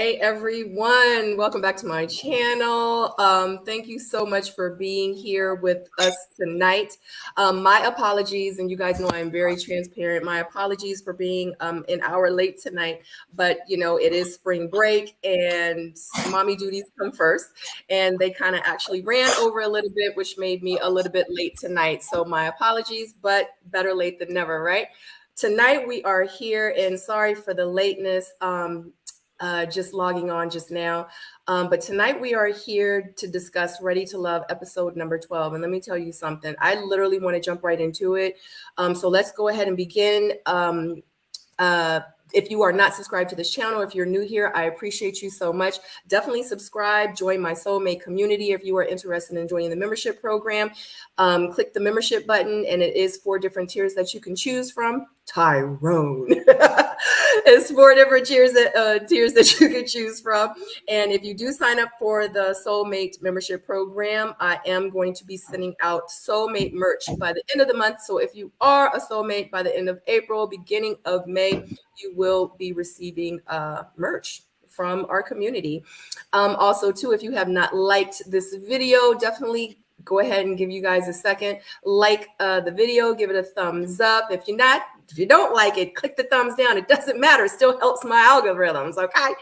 Hey everyone, welcome back to my channel. Thank you so much for being here with us tonight. My apologies, and you guys know I'm very transparent. My apologies for being an hour late tonight, but you know, it is spring break and mommy duties come first, and they kind of actually ran over a little bit, which made me a little bit late tonight. So my apologies, but better late than never, right? Tonight we are here, and sorry for the lateness. Just logging on just now. But tonight we are here to discuss Ready to Love episode number 12. And let me tell you something, I literally want to jump right into it. So let's go ahead and begin. If you are not subscribed to this channel, if you're new here, I appreciate you so much. Definitely subscribe, join my soulmate community. If you are interested in joining the membership program, click the membership button, and it is 4 different tiers that you can choose from. Tyrone. It's 4 different tiers that you can choose from. And if you do sign up for the Soulmate membership program, I am going to be sending out Soulmate merch by the end of the month. So if you are a Soulmate by the end of April, beginning of May, you will be receiving merch from our community. Also, too, if you have not liked this video, definitely go ahead and give you guys a second. Like the video, give it a thumbs up. If you don't like it, click the thumbs down. It doesn't matter. It still helps my algorithms, okay?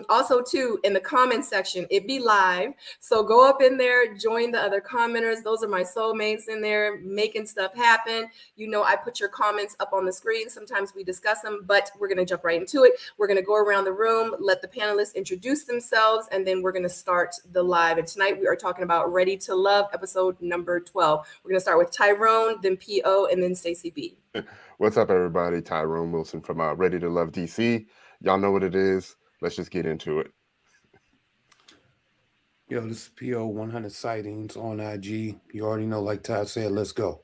Also, too, in the comment section, it be live. So go up in there, join the other commenters. Those are my soulmates in there making stuff happen. You know, I put your comments up on the screen. Sometimes we discuss them, but we're going to jump right into it. We're going to go around the room, let the panelists introduce themselves, and then we're going to start the live. And tonight we are talking about Ready to Love, episode number 12. We're going to start with Tyrone, then PO, and then Stacey B. What's up, everybody? Tyrone Wilson from Ready to Love DC. Y'all know what it is. Let's just get into it. Yo, this is PO 100 sightings on IG. You already know, like Ty said, let's go.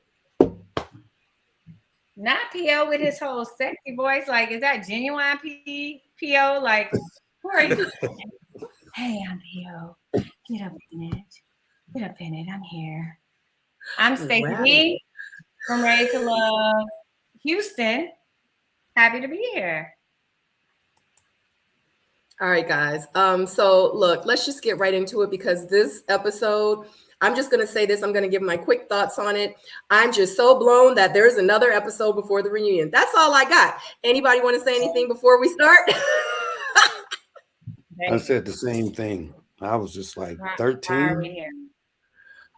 Not PO with his whole sexy voice. Like, is that genuine PO? Like, who are you? Hey, I'm PO. Get up in it. Get up in it. I'm here. I'm Stacey B from Ready to Love Houston. Happy to be here. All right, guys. So look, let's just get right into it because this episode, I'm just going to say this. I'm going to give my quick thoughts on it. I'm just so blown that there's another episode before the reunion. That's all I got. Anybody want to say anything before we start? I said the same thing. I was just like 13.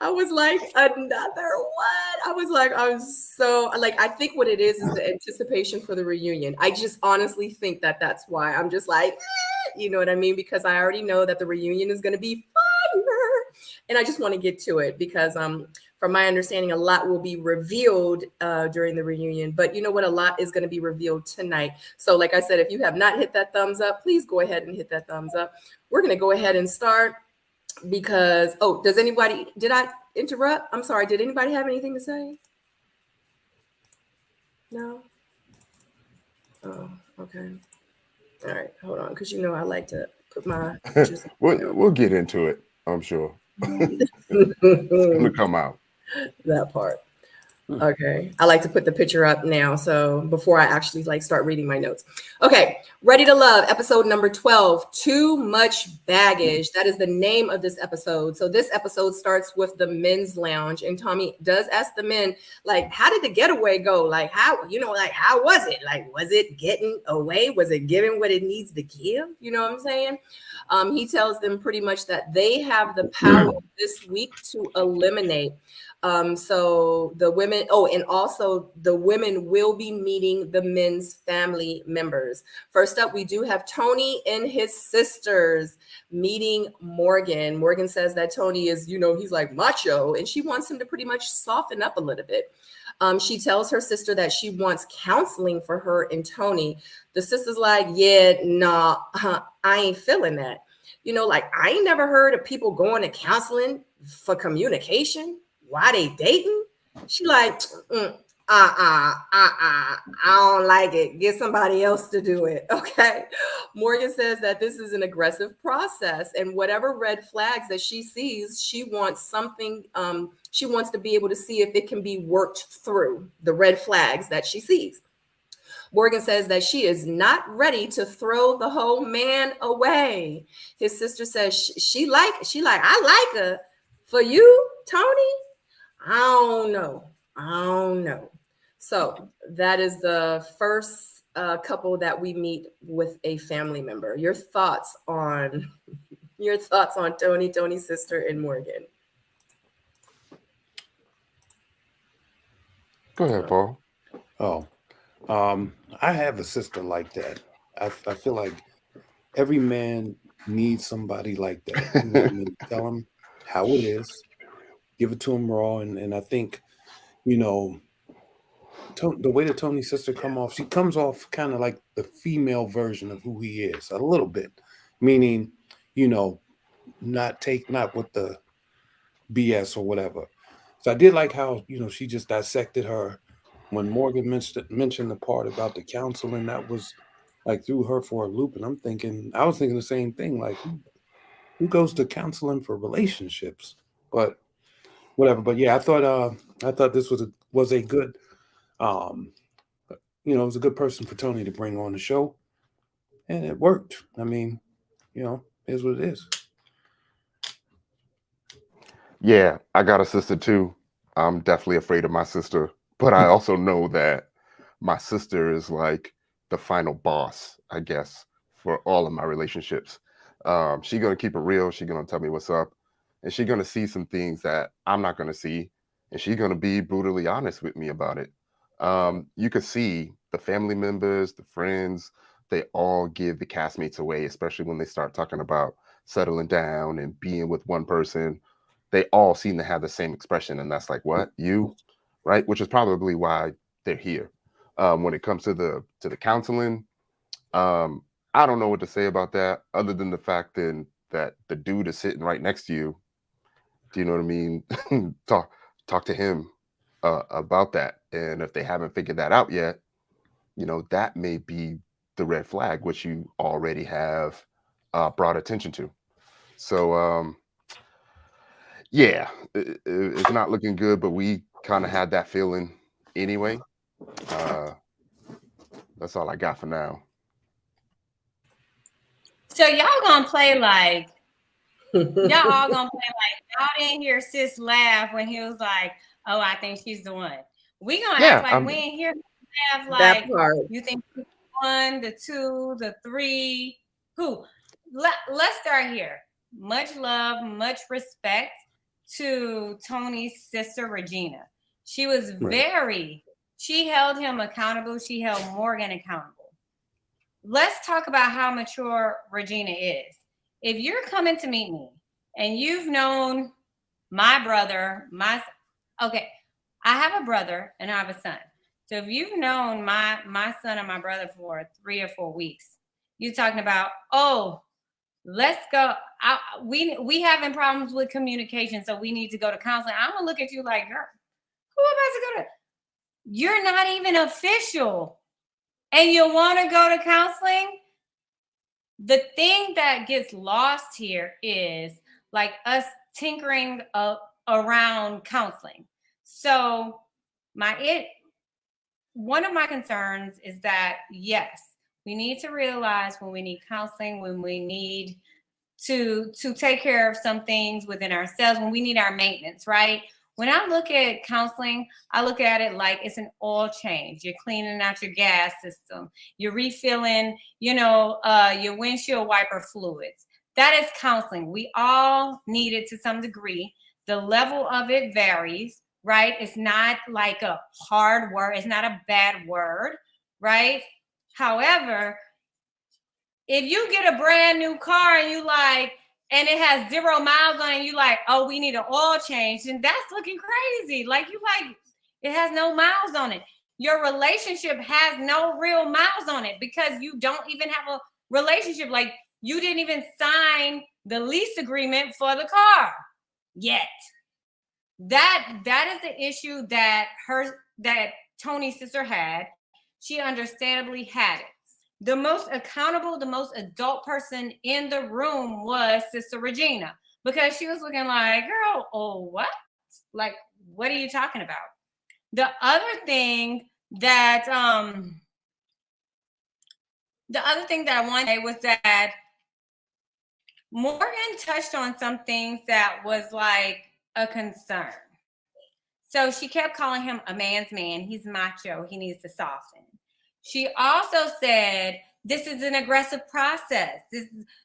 I was like, another one. I was like, I'm so like, I think what it is the anticipation for the reunion. I just honestly think that that's why I'm just like, you know what I mean? Because I already know that the reunion is going to be fire. And I just want to get to it because from my understanding, a lot will be revealed during the reunion. But you know what? A lot is going to be revealed tonight. So like I said, if you have not hit that thumbs up, please go ahead and hit that thumbs up. We're going to go ahead and start. Because, did I interrupt? I'm sorry. Did anybody have anything to say? No? Oh, okay. All right, hold on. Because, you know, I like to put my pictures. We'll get into it, I'm sure. It's going to come out. That part. Okay. I like to put the picture up now. So before I actually start reading my notes. Okay. Ready to Love, episode number 12, Too Much Baggage. That is the name of this episode. So this episode starts with the men's lounge, and Tommy does ask the men, like, how did the getaway go? Like, how was it? Like, was it getting away? Was it giving what it needs to give? You know what I'm saying? He tells them pretty much that they have the power this week to eliminate. So the women, and also the women will be meeting the men's family members. First up, we do have Tony and his sisters meeting Morgan. Morgan says that Tony is, he's like macho, and she wants him to pretty much soften up a little bit. She tells her sister that she wants counseling for her and Tony. The sister's like, yeah, nah, I ain't feeling that. I ain't never heard of people going to counseling for communication. Why they dating? She like, I don't like it. Get somebody else to do it. Okay. Morgan says that this is an aggressive process, and whatever red flags that she sees, she wants something. She wants to be able to see if it can be worked through, the red flags that she sees. Morgan says that she is not ready to throw the whole man away. His sister says she like, I like her. For you, Tony, I don't know. So that is the first couple that we meet with a family member. Your thoughts on Tony, Tony's sister, and Morgan? Go ahead, Paul. Oh, I have a sister like that. I feel like every man needs somebody like that. You know what I mean? Tell him how it is, give it to him raw, and I think, you know, the way that Tony's sister she comes off kind of like the female version of who he is, a little bit, meaning, you know, not with the BS or whatever. So I did like how, you know, she just dissected her when Morgan mentioned the part about the counseling. That was like threw her for a loop, and I was thinking the same thing, like who goes to counseling for relationships? But whatever. But yeah, I thought this was a good you know, it was a good person for Tony to bring on the show, and it worked. I mean, you know, it is what it is. Yeah, I got a sister too. I'm definitely afraid of my sister, but I also know that my sister is like the final boss, I guess, for all of my relationships. She's gonna keep it real. She's gonna tell me what's up, and she's gonna see some things that I'm not gonna see, and she's gonna be brutally honest with me about it. You could see the family members, the friends, they all give the castmates away, especially when they start talking about settling down and being with one person. They all seem to have the same expression, and that's like, what, you, right? Which is probably why they're here. When it comes to the counseling, I don't know what to say about that, other than the fact that the dude is sitting right next to you. Do you know what I mean? talk to him about that, and if they haven't figured that out yet, you know, that may be the red flag, which you already have brought attention to. So yeah, it's not looking good, but we kind of had that feeling anyway. That's all I got for now. So y'all gonna play like y'all all gonna play like y'all didn't hear sis laugh when he was like, "Oh, I think she's the one." We gonna act like we ain't hear him laugh. Like you think she's the 1, the 2, the 3? Who? Let's start here. Much love, much respect to Tony's sister Regina. She was she held him accountable. She held Morgan accountable. Let's talk about how mature Regina is. If you're coming to meet me and you've known my brother, okay, I have a brother and I have a son. So if you've known my son and my brother for 3 or 4 weeks, you're talking about, oh, let's go. We having problems with communication, so we need to go to counseling. I'm gonna look at you like, girl, who am I to go to? You're not even official, and you want to go to counseling? The thing that gets lost here is like us tinkering around counseling. So one of my concerns is that, yes, we need to realize when we need counseling, when we need to take care of some things within ourselves, when we need our maintenance, right? When I look at counseling, I look at it like it's an oil change. You're cleaning out your gas system. You're refilling, your windshield wiper fluids. That is counseling. We all need it to some degree. The level of it varies, right? It's not like a hard word. It's not a bad word, right? However, if you get a brand new car and it has 0 miles on it, and you like, oh, we need an oil change, and that's looking crazy. Like it has no miles on it. Your relationship has no real miles on it because you don't even have a relationship. Like you didn't even sign the lease agreement for the car yet. That is the issue that Tony's sister had. She understandably had it. The most accountable, the most adult person in the room was Sister Regina, because she was looking like, girl, oh, what? Like, what are you talking about? The other thing that the other thing that I wanted to say was that Morgan touched on some things that was like a concern. So she kept calling him a man's man. He's macho. He needs to soften. She also said, this is an aggressive process.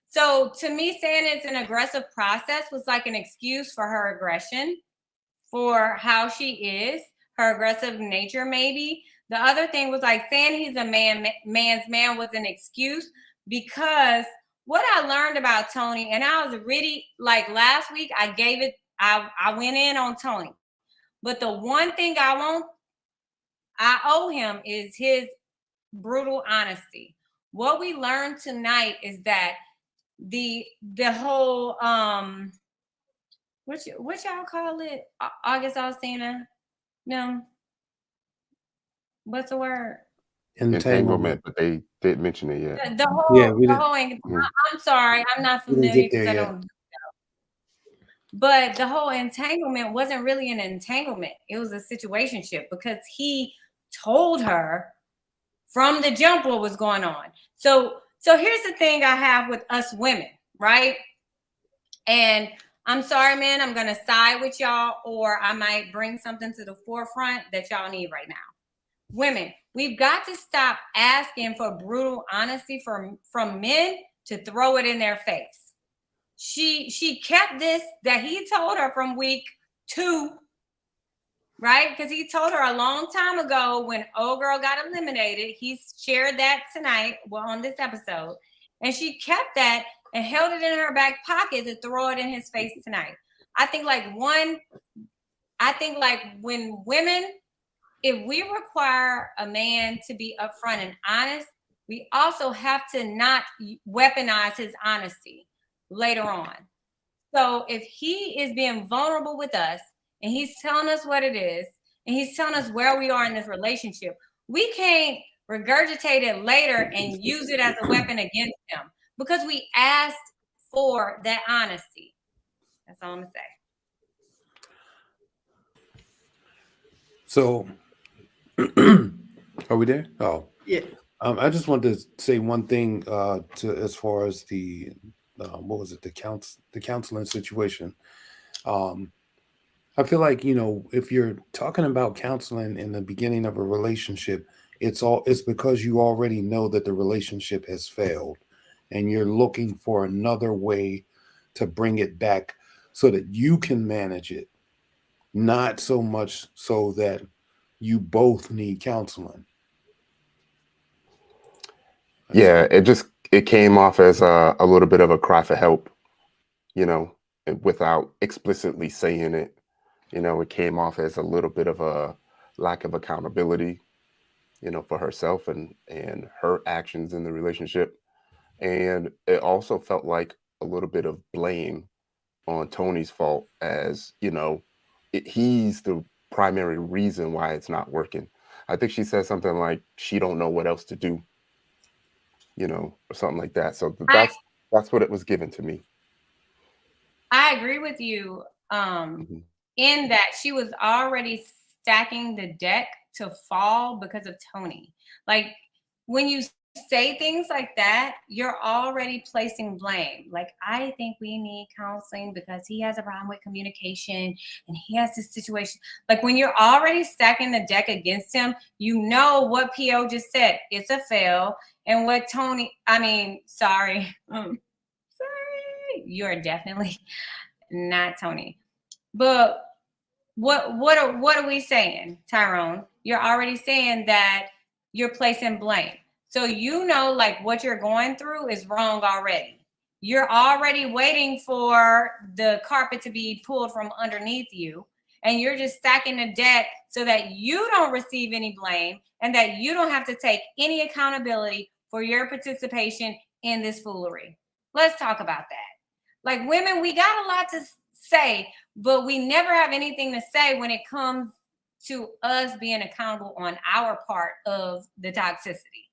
So to me, saying it's an aggressive process was like an excuse for her aggression, for how she is, her aggressive nature maybe. The other thing was like saying he's a man's man was an excuse, because what I learned about Tony, and I was really like last week, I went in on Tony. But the one thing I owe him is his brutal honesty. What we learned tonight is that the whole what y'all call it? August Alsina? No. What's the word? Entanglement, but they didn't mention it yet. The whole I'm sorry, I'm not familiar because I don't. But the whole entanglement wasn't really an entanglement. It was a situationship, because he told her from the jump what was going on. So here's the thing I have with us women, right? And I'm sorry, man, I'm going to side with y'all, or I might bring something to the forefront that y'all need right now. Women, we've got to stop asking for brutal honesty from men to throw it in their face. She kept this that he told her from week 2, right? Because he told her a long time ago when old girl got eliminated. He shared that tonight, on this episode, and she kept that and held it in her back pocket to throw it in his face tonight. I think when women, if we require a man to be upfront and honest, we also have to not weaponize his honesty later on. So if he is being vulnerable with us and he's telling us what it is and he's telling us where we are in this relationship, we can't regurgitate it later and use it as a weapon against him, because we asked for that honesty. That's all I'm gonna say. So are we there? Oh, Yeah. I just wanted to say one thing as far as the what was it, the counseling situation. I feel like, if you're talking about counseling in the beginning of a relationship, it's because you already know that the relationship has failed and you're looking for another way to bring it back so that you can manage it, not so much so that you both need counseling. Yeah, it came off as a little bit of a cry for help, without explicitly saying it. It came off as a little bit of a lack of accountability, for herself and her actions in the relationship. And it also felt like a little bit of blame on Tony's fault, as, he's the primary reason why it's not working. I think she said something like she don't know what else to do, or something like that. So that's what it was given to me. I agree with you in that she was already stacking the deck to fall because of Tony. Like, when you say things like that, you're already placing blame. Like, I think we need counseling because he has a problem with communication and he has this situation. Like, when you're already stacking the deck against him, you know what PO just said. It's a fail. And what sorry, you're definitely not Tony. But what are we saying, Tyrone? You're already saying that you're placing blame. So like what you're going through is wrong already. You're already waiting for the carpet to be pulled from underneath you, and you're just stacking the deck so that you don't receive any blame and that you don't have to take any accountability for your participation in this foolery. Let's talk about that. Like, women, we got a lot to say, but we never have anything to say when it comes to us being accountable on our part of the toxicity.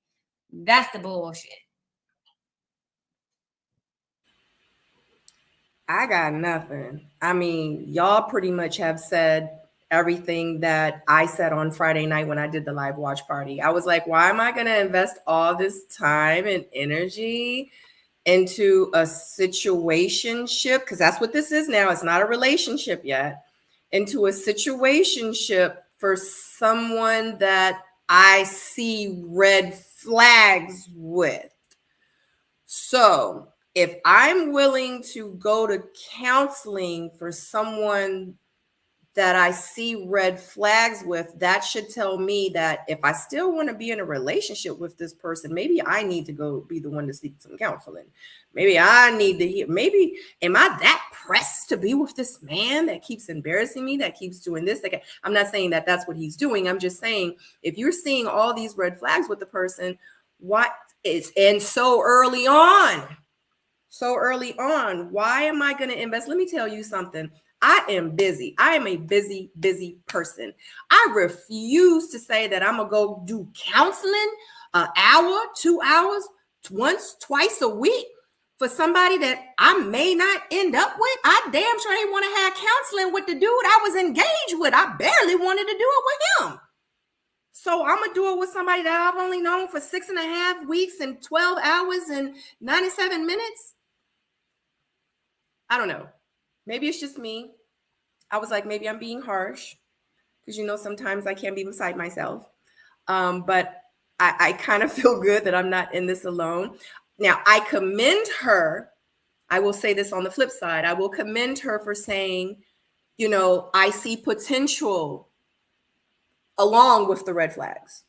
That's the bullshit. I got nothing. I mean, y'all pretty much have said everything that I said on Friday night when I did the live watch party. I was like, why am I going to invest all this time and energy into a situationship? Because that's what this is now. It's not a relationship yet. Into a situationship for someone that I see red flags with. So if I'm willing to go to counseling for someone that I see red flags with, that should tell me that if I still want to be in a relationship with this person, maybe I need to go be the one to seek some counseling. Maybe I need to hear, maybe am I that pressed to be with this man that keeps embarrassing me, that keeps doing this? Like, I'm not saying that that's what he's doing. I'm just saying, if you're seeing all these red flags with the person, what is, and so early on, why am I going to invest? Let me tell you something. I am busy. I am a busy person. I refuse to say that I'm going to go do counseling an hour, 2 hours, once, twice a week for somebody that I may not end up with. I damn sure ain't want to have counseling with the dude I was engaged with. I barely wanted to do it with him. So I'm going to do it with somebody that I've only known for 6.5 weeks and 12 hours and 97 minutes. I don't know. Maybe it's just me. I was like, maybe I'm being harsh because, sometimes I can't be beside myself. But I kind of feel good that I'm not in this alone. Now, I commend her. I will say this on the flip side. I will commend her for saying, I see potential along with the red flags.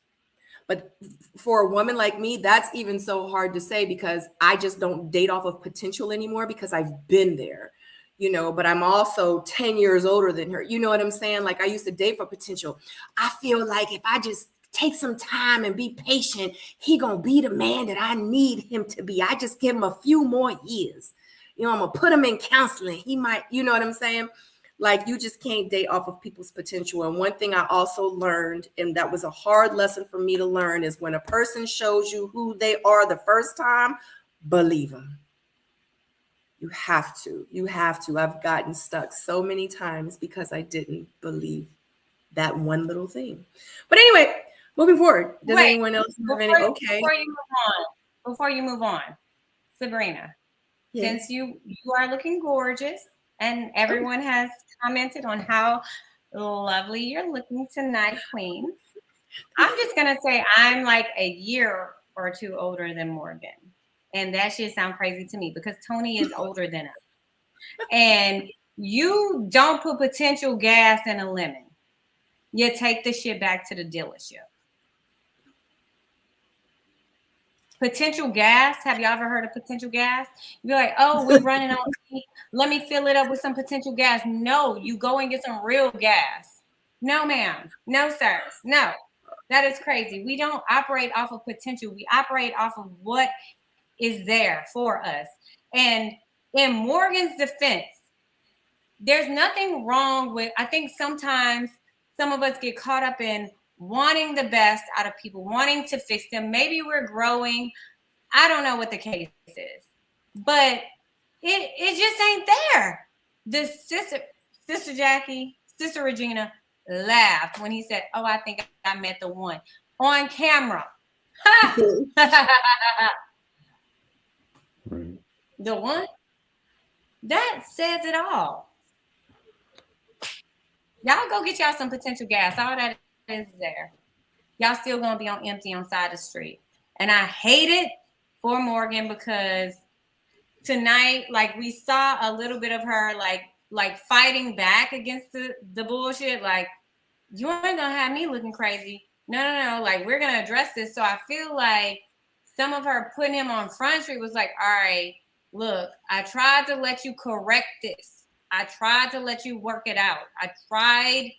But for a woman like me, that's even so hard to say because I just don't date off of potential anymore because I've been there. But I'm also 10 years older than her. You know what I'm saying? Like, I used to date for potential. I feel like if I just take some time and be patient, he gonna be the man that I need him to be. I just give him a few more years. I'm gonna put him in counseling. He might, you know what I'm saying? Like, you just can't date off of people's potential. And one thing I also learned, and that was a hard lesson for me to learn, is when a person shows you who they are the first time, believe them. You have to. I've gotten stuck so many times because I didn't believe that one little thing. But anyway, moving forward. Does anyone else have any? Okay. Before you move on, Sabrina, Yes. since you are looking gorgeous and everyone has commented on how lovely you're looking tonight, Queen, I'm just going to say I'm like a year or two older than Morgan. And that shit sound crazy to me because Tony is older than us. And you don't put potential gas in a lemon. You take the shit back to the dealership. Potential gas. Have y'all ever heard of potential gas? You're like, oh, we're running on heat. Let me fill it up with some potential gas. No, you go and get some real gas. No, ma'am. No, sirs. No. That is crazy. We don't operate off of potential. We operate off of what is there for us. And in Morgan's defense, there's nothing wrong with, I think sometimes some of us get caught up in wanting the best out of people, wanting to fix them. Maybe we're growing. I don't know what the case is, but it just ain't there. The sister Jackie, Sister Regina laughed when he said, oh, I think I met the one on camera. The one that says it all. Y'all go get y'all some potential gas. All that is there. Y'all still gonna be on empty on side of the street. And I hate it for Morgan because tonight, like, we saw a little bit of her like fighting back against the bullshit. Like, you ain't gonna have me looking crazy. No. Like, we're gonna address this. So I feel like some of her putting him on Front Street was like, all right, look, I tried to let you correct this. I tried to let you work it out. I tried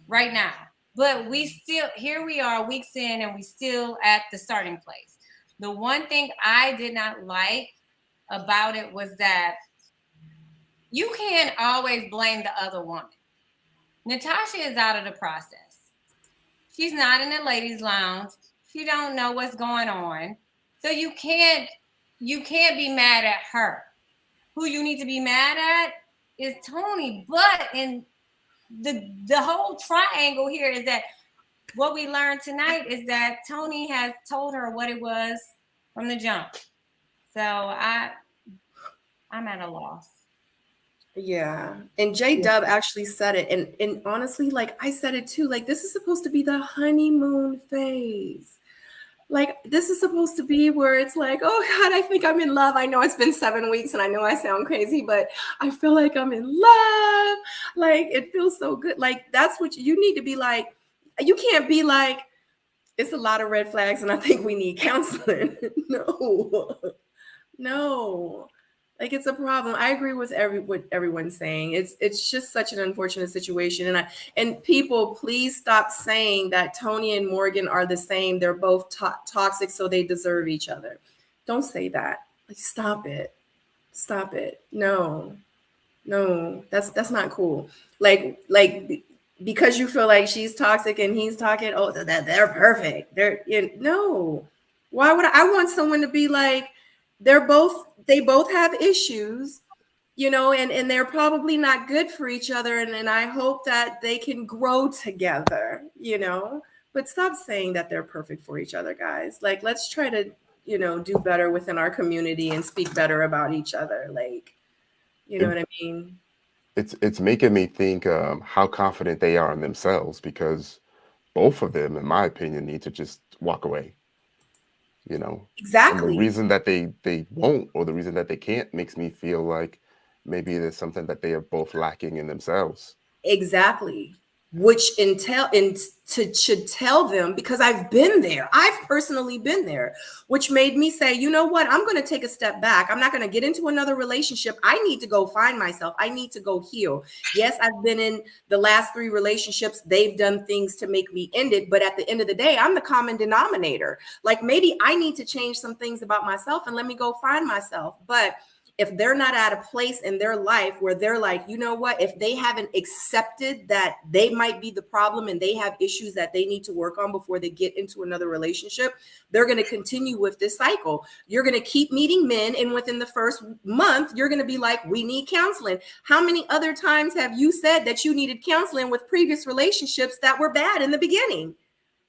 right now. But we still, here we are weeks in and we still at the starting place. The one thing I did not like about it was that you can't always blame the other woman. Natasha is out of the process. She's not in the ladies' lounge. She don't know what's going on. So you can't be mad at her. Who you need to be mad at is Tony. But in the whole triangle here is that what we learned tonight is that Tony has told her what it was from the jump. So I'm at a loss. Yeah. And J Dub actually said it. And honestly, like I said it too, like this is supposed to be the honeymoon phase. Like this is supposed to be where it's like, oh God, I think I'm in love. I know it's been 7 weeks and I know I sound crazy, but I feel like I'm in love. Like it feels so good. Like that's what you need to be like. You can't be like, it's a lot of red flags and I think we need counseling. No. Like it's a problem. I agree with what everyone's saying. It's just such an unfortunate situation. And people, please stop saying that Tony and Morgan are the same. They're both toxic, so they deserve each other. Don't say that. Like stop it. Stop it. No, that's not cool. Like because you feel like she's toxic and he's toxic. Oh, that they're perfect. No. Why would I want someone to be like? They both have issues, and they're probably not good for each other. And I hope that they can grow together, but stop saying that they're perfect for each other, guys. Like, let's try to, do better within our community and speak better about each other. Like, you know what I mean? It's making me think how confident they are in themselves, because both of them, in my opinion, need to just walk away. Exactly. And the reason that they won't, or the reason that they can't, makes me feel like maybe there's something that they are both lacking in themselves. Exactly. Which should tell them, because I've been there. I've personally been there, which made me say, you know what? I'm going to take a step back. I'm not going to get into another relationship. I need to go find myself. I need to go heal. Yes, I've been in the last 3 relationships. They've done things to make me end it. But at the end of the day, I'm the common denominator. Like maybe I need to change some things about myself and let me go find myself. But if they're not at a place in their life where they're like, you know what, if they haven't accepted that they might be the problem and they have issues that they need to work on before they get into another relationship, they're going to continue with this cycle. You're going to keep meeting men, and within the first month, you're going to be like, we need counseling. How many other times have you said that you needed counseling with previous relationships that were bad in the beginning?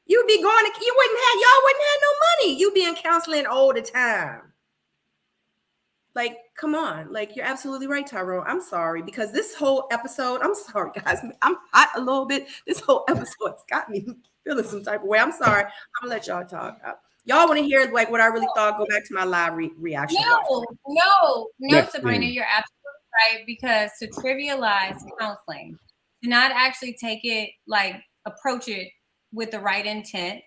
You'd be going to, y'all wouldn't have no money. You'd be in counseling all the time. Like, come on. Like, you're absolutely right, Tyrone. I'm sorry, because this whole episode, I'm sorry, guys. I'm hot a little bit. This whole episode has got me feeling some type of way. I'm sorry. I'm going to let y'all talk. Y'all want to hear like what I really thought? Go back to my live reaction. No, Sabrina, you're absolutely right, because to trivialize counseling, to not actually take it, like approach it with the right intent,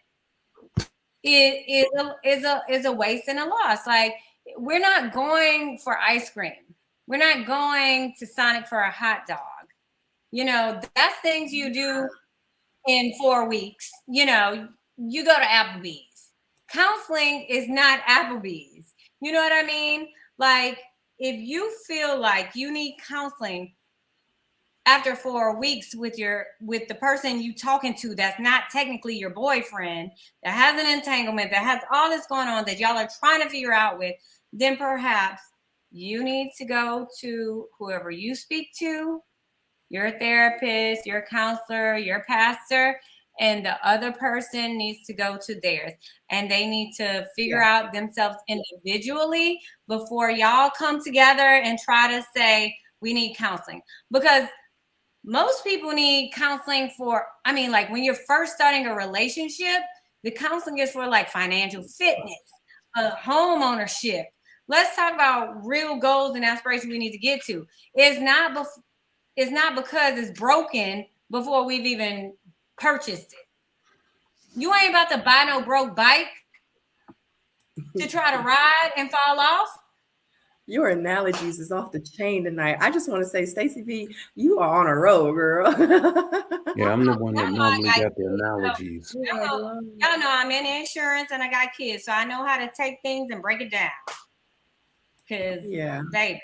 it is a waste and a loss. Like, we're not going for ice cream. We're not going to Sonic for a hot dog. That's things you do in 4 weeks. You go to Applebee's. Counseling is not Applebee's. You know what I mean? Like, if you feel like you need counseling after 4 weeks with the person you talking to that's not technically your boyfriend, that has an entanglement, that has all this going on that y'all are trying to figure out with, then perhaps you need to go to whoever you speak to, your therapist, your counselor, your pastor, and the other person needs to go to theirs. And they need to figure out themselves individually before y'all come together and try to say, we need counseling. Because most people need counseling for, like when you're first starting a relationship, the counseling is for like financial fitness, home ownership. Let's talk about real goals and aspirations we need to get to. It's not because it's broken before we've even purchased it. You ain't about to buy no broke bike to try to ride and fall off. Your analogies is off the chain tonight. I just want to say, Stacey V, you are on a roll, girl. Yeah, I'm the one that normally got the analogies. Y'all know I'm in insurance and I got kids, so I know how to take things and break it down. Because, baby,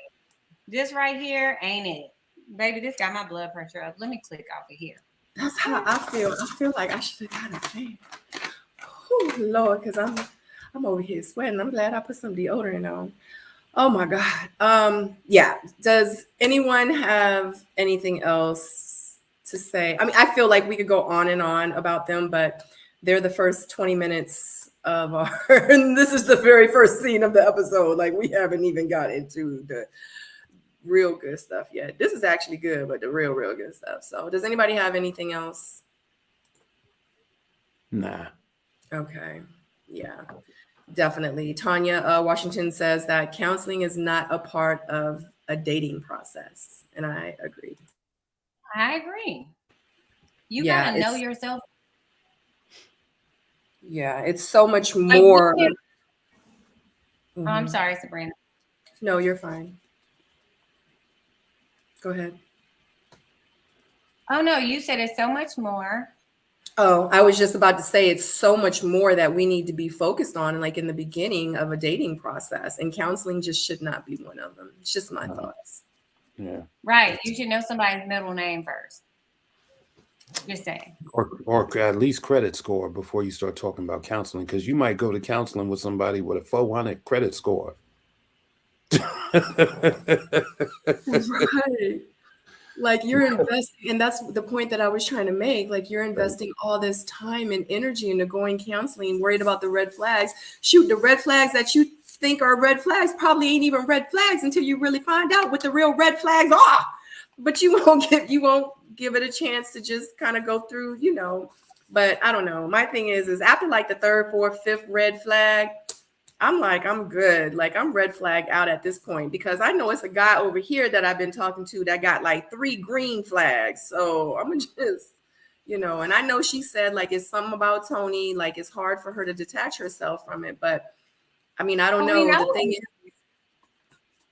this right here ain't it. Baby, this got my blood pressure up. Let me click off of here. That's how I feel. I feel like I should have got a fan. Oh, Lord, because I'm over here sweating. I'm glad I put some deodorant on. Oh my God. Does anyone have anything else to say. I mean, I feel like we could go on and on about them, but they're the first 20 minutes of our, and this is the very first scene of the episode. Like, we haven't even got into the real good stuff yet. This is actually good, but the real good stuff. So does anybody have anything else? Nah. Okay. Yeah, definitely. Tanya Washington says that counseling is not a part of a dating process. And I agree. I agree. You Yeah, gotta know it's- yourself. Yeah, it's so much Like, more. Oh, I'm sorry, Sabrina. No, you're fine. Go ahead. Oh no, you said it's so much more. Oh, I was just about to say it's so much more that we need to be focused on, like in the beginning of a dating process, and counseling just should not be one of them. It's just my thoughts. Yeah. Right. You should know somebody's middle name first. Just saying. Or at least credit score before you start talking about counseling, because you might go to counseling with somebody with a 400 credit score. Right. Like, you're investing, and that's the point that I was trying to make. Like, you're investing all this time and energy into going counseling, worried about the red flags. Shoot, the red flags that you think are red flags probably ain't even red flags until you really find out what the real red flags are. But you won't give it a chance to just kind of go through, you know. But I don't know. My thing is after like the third, fourth, fifth red flag, I'm like, I'm good. Like, I'm red flag out at this point, because I know it's a guy over here that I've been talking to that got like 3 green flags. So I'm just, you know, and I know she said like it's something about Tony, like it's hard for her to detach herself from it. But I mean, I don't know. The thing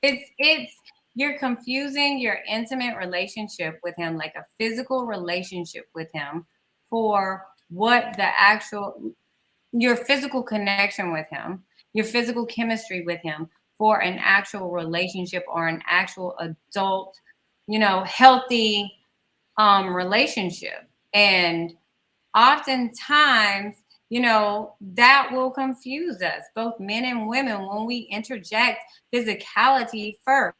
is, it's you're confusing your intimate relationship with him, like a physical relationship with him, for what the actual, your physical connection with him, your physical chemistry with him, for an actual relationship or an actual adult, you know, healthy relationship. And oftentimes, you know, that will confuse us, both men and women, when we interject physicality first.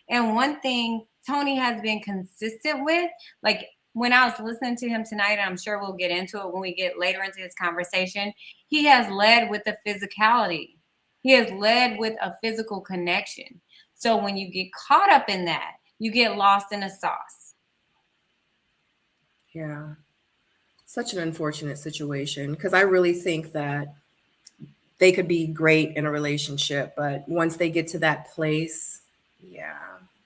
And one thing Tony has been consistent with, like when I was listening to him tonight, and I'm sure we'll get into it when we get later into his conversation, he has led with the physicality. He has led with a physical connection. So when you get caught up in that, you get lost in the sauce. yeah, such an unfortunate situation, because I really think that they could be great in a relationship, but once they get to that place, yeah,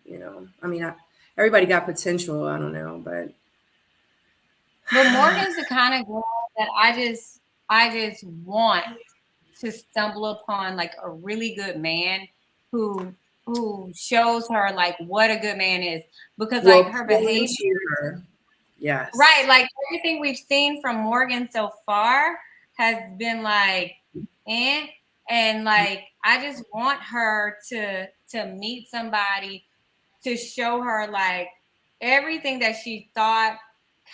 you know, I mean, everybody got potential. I don't know, but Morgan's the kind of girl that I just want to stumble upon, like a really good man who shows her like what a good man is, because like her behavior. Yes. Right. Like everything we've seen from Morgan so far has been like, and like, I just want her to meet somebody to show her like everything that she thought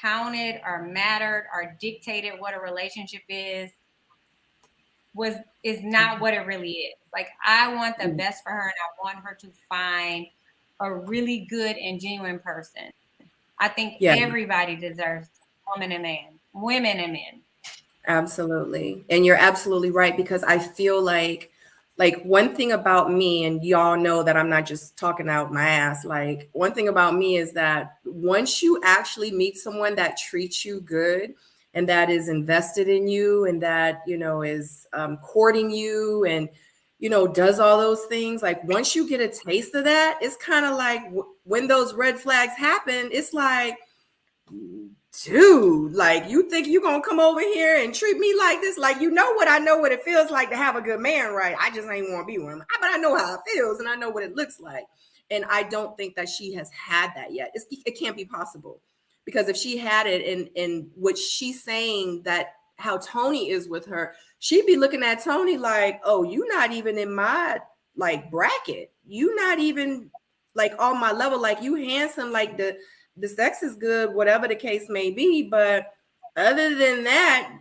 counted or mattered or dictated what a relationship is not what it really is. Like, I want the best for her, and I want her to find a really good and genuine person. I think everybody deserves women and men. Absolutely. And you're absolutely right, because I feel like one thing about me, and y'all know that I'm not just talking out my ass, like one thing about me is that once you actually meet someone that treats you good and that is invested in you and that, you know, is courting you and, you know, does all those things, like once you get a taste of that, it's kind of like when those red flags happen, it's like, dude, like, you think you're gonna come over here and treat me like this? Like, you know what? I know what it feels like to have a good man, right? I just ain't want to be one, but I know how it feels and I know what it looks like. And I don't think that she has had that yet. It can't be possible, because if she had it, and what she's saying, that how Tony is with her, she'd be looking at Tony like, oh, you not even in my like bracket. You not even like on my level. Like, you handsome, like the sex is good, whatever the case may be. But other than that,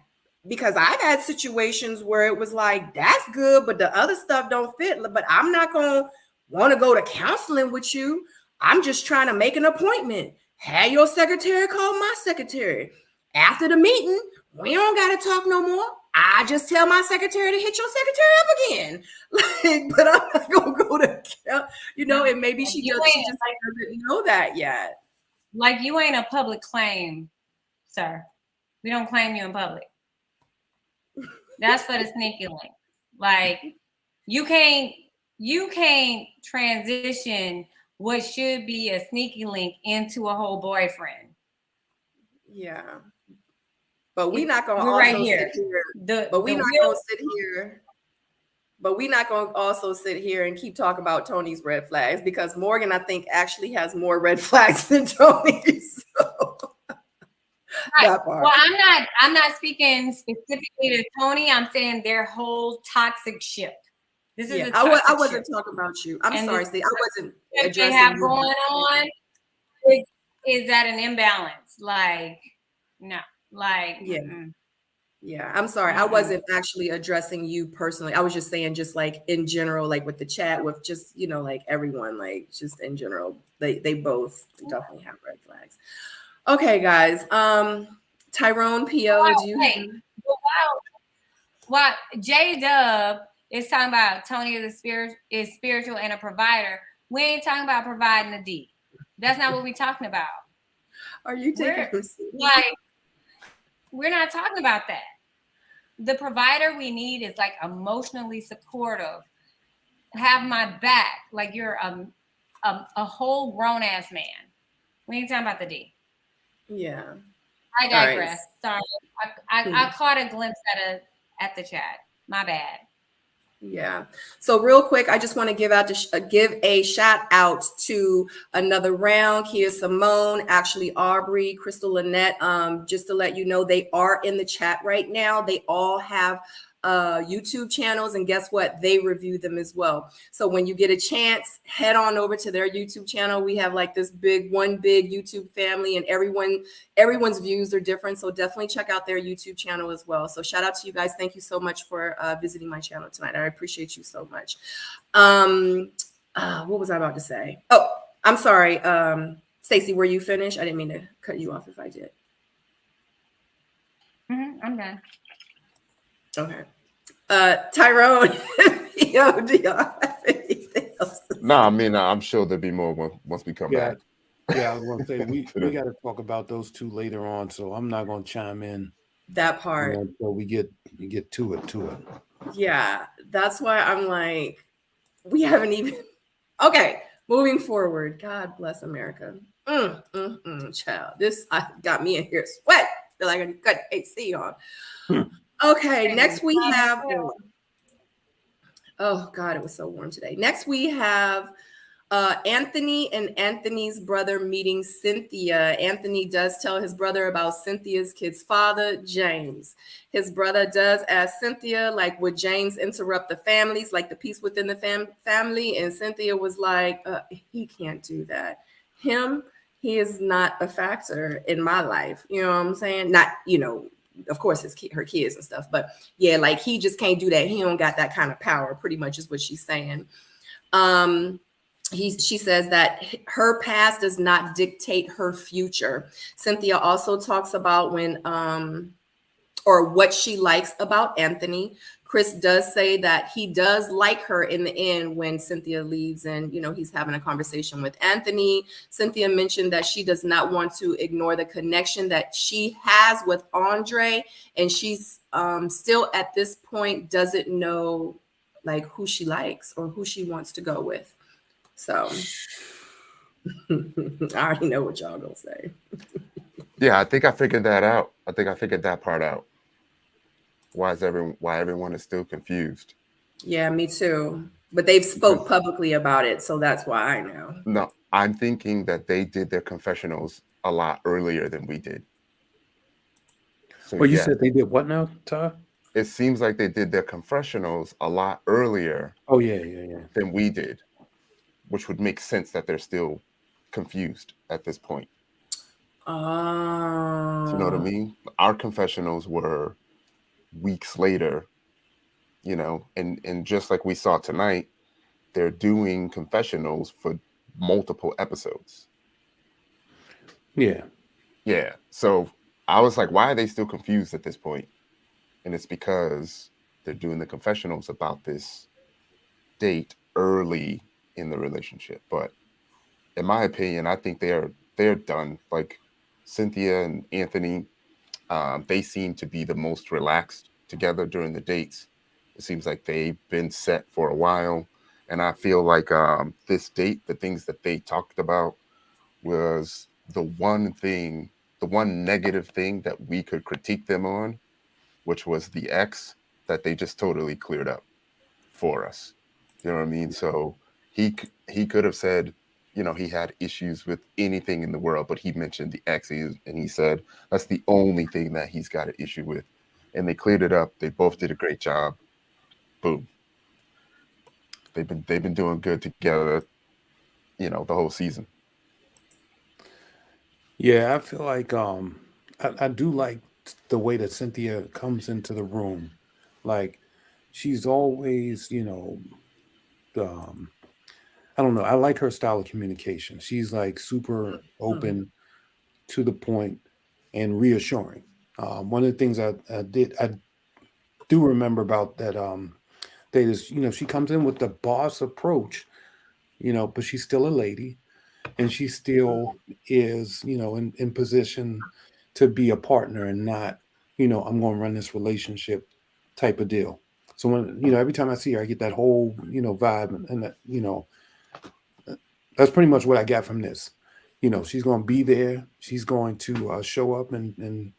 because I've had situations where it was like, that's good, but the other stuff don't fit. But I'm not going to want to go to counseling with you. I'm just trying to make an appointment. Have your secretary call my secretary. After the meeting, we don't got to talk no more. I just tell my secretary to hit your secretary up again. Like, but I'm not gonna go to, and maybe she just doesn't know that yet. Like, you ain't a public claim, sir. We don't claim you in public. That's for the sneaky link. Like, you can't transition what should be a sneaky link into a whole boyfriend. Yeah. But we're not gonna also right here. sit here. But we're not gonna sit here. But we're not gonna also sit here and keep talking about Tony's red flags, because Morgan, I think, actually has more red flags than Tony. So. Right. Well, I'm not speaking specifically to Tony. I'm saying their whole toxic ship. This is I wasn't talking about you. I'm sorry, Steve. I wasn't addressing they have you. going on is at an imbalance. Like, no, like, yeah. I'm sorry. I wasn't actually addressing you personally. I was just saying, just like in general, like with the chat, with just like everyone, like just in general, they both definitely have red flags. Okay, guys. Tyrone, PO, do you? Wow. J-Dub is talking about Tony is spiritual and a provider. We ain't talking about providing a D. That's not what we're talking about. Are you taking we're not talking about that. The provider we need is like emotionally supportive, have my back, like you're a whole grown ass man. We ain't talking about the D. Yeah. I digress. Right. Sorry. I caught a glimpse at the chat. My bad. Yeah. So real quick, I just want to give a shout out to another round, Kia Simone, actually Aubrey, Crystal Lynette. Just to let you know, they are in the chat right now. They all have YouTube channels, and guess what? They review them as well. So when you get a chance, head on over to their YouTube channel. We have like this big YouTube family, and everyone's views are different. So definitely check out their YouTube channel as well. So shout out to you guys. Thank you so much for visiting my channel tonight. I appreciate you so much. What was I about to say? Oh, I'm sorry. Stacey, were you finished? I didn't mean to cut you off if I did. I'm done. Okay. Tyrone, do y'all have anything else? No, I mean, I'm sure there'll be more once we come back. Yeah, I was going to say, we got to talk about those two later on, so I'm not going to chime in that part until we get to it. Yeah, that's why I'm like, we haven't even. Okay, moving forward. God bless America. Child, this got me in here sweat. Feel like I got AC on. Okay, next we have. Oh God, it was so warm today. Next we have Anthony and Anthony's brother meeting Cynthia. Anthony does tell his brother about Cynthia's kid's father, James. His brother does ask Cynthia, like, would James interrupt the families, like the peace within the family? And Cynthia was like, he can't do that. He is not a factor in my life. You know what I'm saying? Not, of course, her kids and stuff, but yeah, like he just can't do that. He don't got that kind of power, pretty much is what she's saying. She says that her past does not dictate her future. Cynthia also talks about what she likes about Anthony. Chris does say that he does like her in the end when Cynthia leaves and, he's having a conversation with Anthony. Cynthia mentioned that she does not want to ignore the connection that she has with Andre. And she's still at this point doesn't know like who she likes or who she wants to go with. So I already know what y'all gonna say. Yeah, I think I figured that out. I think I figured that part out. Why everyone is still confused. Yeah, me too. But they've spoke publicly about it, so that's why I know. No, I'm thinking that they did their confessionals a lot earlier than we did. So, well, you said they did what now, Ty? It seems like they did their confessionals a lot earlier. Oh, yeah. Than we did, which would make sense that they're still confused at this point. Oh. Do you know what I mean? Our confessionals were weeks later, and just like we saw tonight, they're doing confessionals for multiple episodes. Yeah. Yeah. So I was like, why are they still confused at this point? And it's because they're doing the confessionals about this date early in the relationship. But in my opinion, I think they're done. Like Cynthia and Anthony, they seem to be the most relaxed together during the dates. It seems like they've been set for a while. And I feel like this date, the things that they talked about was the one negative thing that we could critique them on, which was the ex that they just totally cleared up for us. You know what I mean? So he could have said, you know, he had issues with anything in the world, but he mentioned the ex, and he said that's the only thing that he's got an issue with, and they cleared it up. They both did a great job. Boom. They've been doing good together, you know, the whole season. Yeah, I feel like I do like the way that Cynthia comes into the room. Like she's always, you know, um I don't know, I like her style of communication. She's like super open, to the point, and reassuring. One of the things I do remember about that date is, you know, she comes in with the boss approach, you know, but she's still a lady, and she still is, you know, in position to be a partner and not, you know, I'm going to run this relationship type of deal. So when, you know, every time I see her, I get that whole, you know, vibe, and that, you know, that's pretty much what I got from this. You know, she's going to be there. She's going to show up and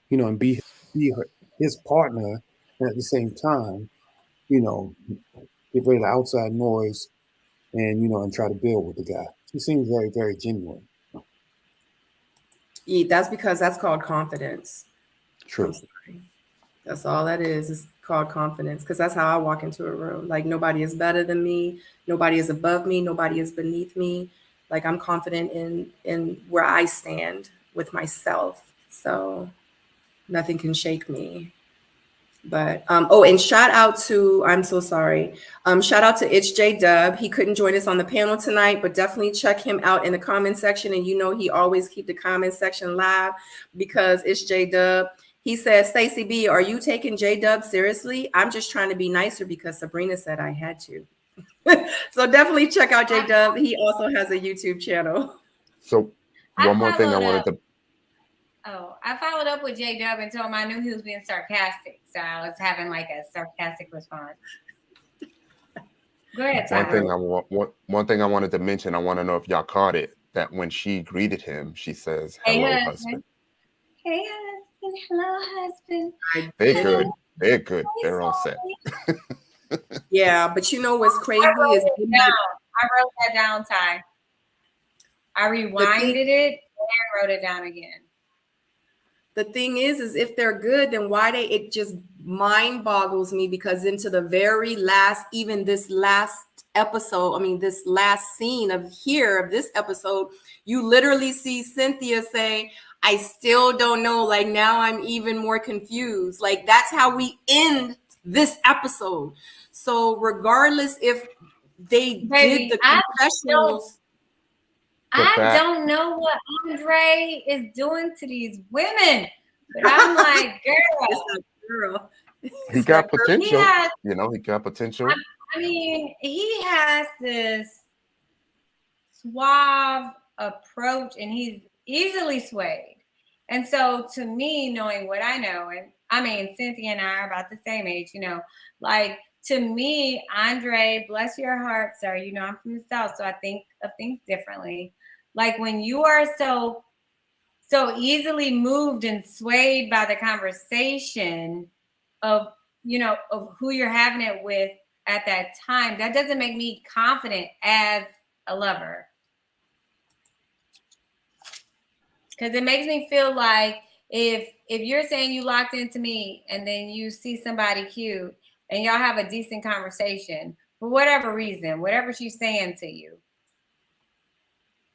you know, and his partner, and at the same time, you know, get rid of the outside noise, and, you know, and try to build with the guy. She seems very, very genuine. Yeah, that's because that's called confidence. True. That's all that is called confidence, because that's how I walk into a room. Like nobody is better than me, nobody is above me, nobody is beneath me. Like I'm confident in where I stand with myself. So nothing can shake me. But oh, and shout out to, I'm so sorry. Shout out to It's J Dub. He couldn't join us on the panel tonight, but definitely check him out in the comment section. And you know he always keep the comment section live, because It's J Dub. He says, Stacey B, are you taking J Dub seriously? I'm just trying to be nicer because Sabrina said I had to. So definitely check out J Dub. He also has a YouTube channel. So one more thing I wanted to. Oh, I followed up with J Dub and told him I knew he was being sarcastic. So I was having like a sarcastic response. Go ahead, Tyler. One thing I wanted to mention, I want to know if y'all caught it, that when she greeted him, she says, Hey, hello, husband. Hey, husband. Hello, husband. They're good. They're good. They're all set. Yeah, but you know what's crazy is I wrote that down, Ty. I rewinded it and wrote it down again. The thing is if they're good, then why it just mind boggles me, because into the very last, even this last episode, I mean, this last scene of this episode, you literally see Cynthia say, I still don't know. Like now I'm even more confused. Like that's how we end this episode. So regardless if they did the confessionals, I don't know what Andre is doing to these women, but I'm like, girl. He got potential. You know, he got potential. I mean, he has this suave approach, and he's easily swayed. And so to me, knowing what I know, and I mean, Cynthia and I are about the same age, you know, like to me, Andre, bless your heart, sir. You know, I'm from the South, so I think of things differently. Like when you are so easily moved and swayed by the conversation of, you know, of who you're having it with at that time, that doesn't make me confident as a lover. Because it makes me feel like if you're saying you locked into me and then you see somebody cute and y'all have a decent conversation, for whatever reason, whatever she's saying to you,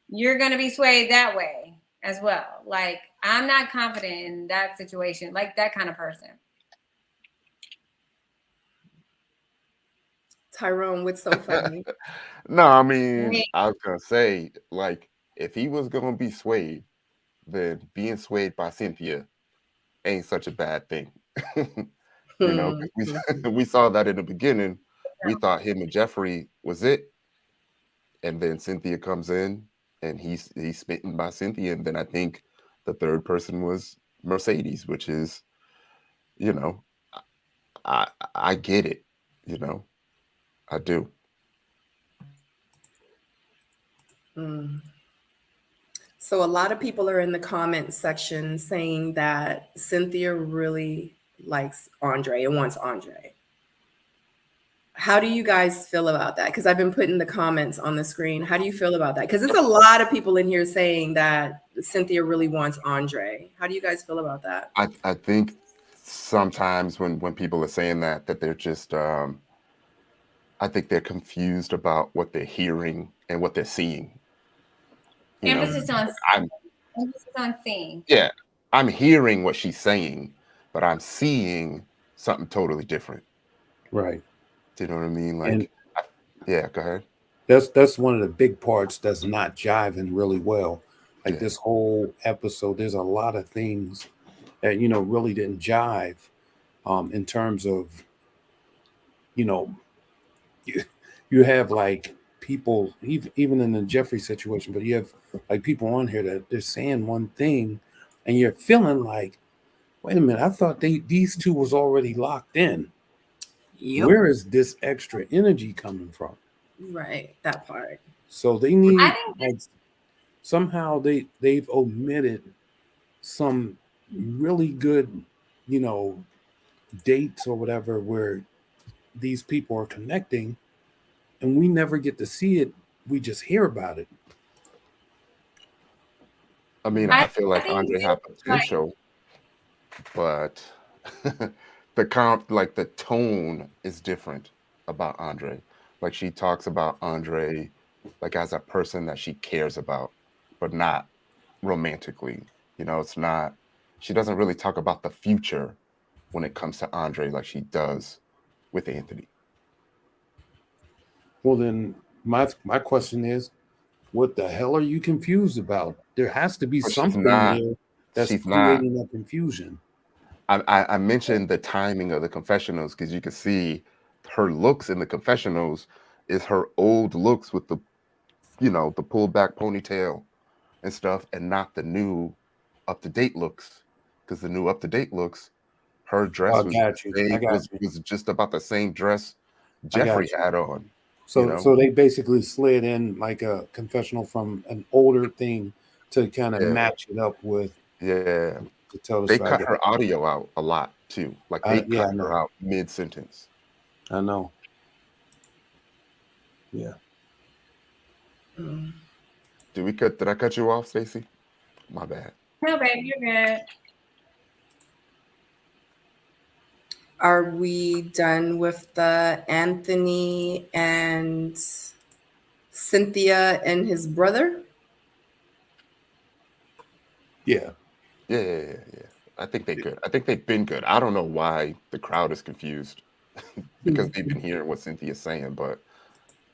you're going to be swayed that way as well. Like, I'm not confident in that situation, like that kind of person. Tyrone, what's so funny? No, I mean, I was going to say, like, if he was going to be swayed, then being swayed by Cynthia ain't such a bad thing. You know, 'cause we saw that in the beginning. We thought him and Jeffrey was it, and then Cynthia comes in and he's smitten by Cynthia, and then I think the third person was Mercedes, which is, you know, I get it, you know, I do. So a lot of people are in the comment section saying that Cynthia really likes Andre and wants Andre. How do you guys feel about that? Because I've been putting the comments on the screen. How do you feel about that? Because there's a lot of people in here saying that Cynthia really wants Andre. How do you guys feel about that? I think sometimes when people are saying that they're just I think they're confused about what they're hearing and what they're seeing. You know, Emphasis on seeing. yeah, I'm hearing what she's saying, but I'm seeing something totally different. Right. Do you know what I mean? And Like, yeah, go ahead. that's one of the big parts that's not jiving really well. Like Yeah. this whole episode, there's a lot of things that really didn't jive in terms of you have like people even in the Jeffrey situation, but you have like people on here that they're saying one thing and you're feeling like, wait a minute, I thought these two was already locked in. Yep. Where is this extra energy coming from? Right, that part. So they need I think like somehow they've omitted some really good, dates or whatever where these people are connecting and we never get to see it. We just hear about it. I mean, I feel like Andre had potential, but the tone is different about Andre. Like she talks about Andre like as a person that she cares about, but not romantically. You know, it's not, she doesn't really talk about the future when it comes to Andre like she does with Anthony. Well, then my question is, what the hell are you confused about? There has to be But she's something not, here that's she's not. creating that confusion. I mentioned the timing of the confessionals because you can see her looks in the confessionals is her old looks with the, the pulled back ponytail and stuff, and not the new up to date looks. Because the new up to date looks, her dress I got you. I got you. was just about the same dress I got Jeffrey you. had on. So they basically slid in like a confessional from an older thing to kind of match it up with. Yeah. To tell the They story. cut her audio out a lot too. Like they cut her out mid sentence. I know. Yeah. Did I cut you off, Stacey? My bad. No, babe, you're good. Are we done with the Anthony and Cynthia and his brother? Yeah. Yeah. I think they good. I think they've been good. I don't know why the crowd is confused because they've been hearing what Cynthia's saying, but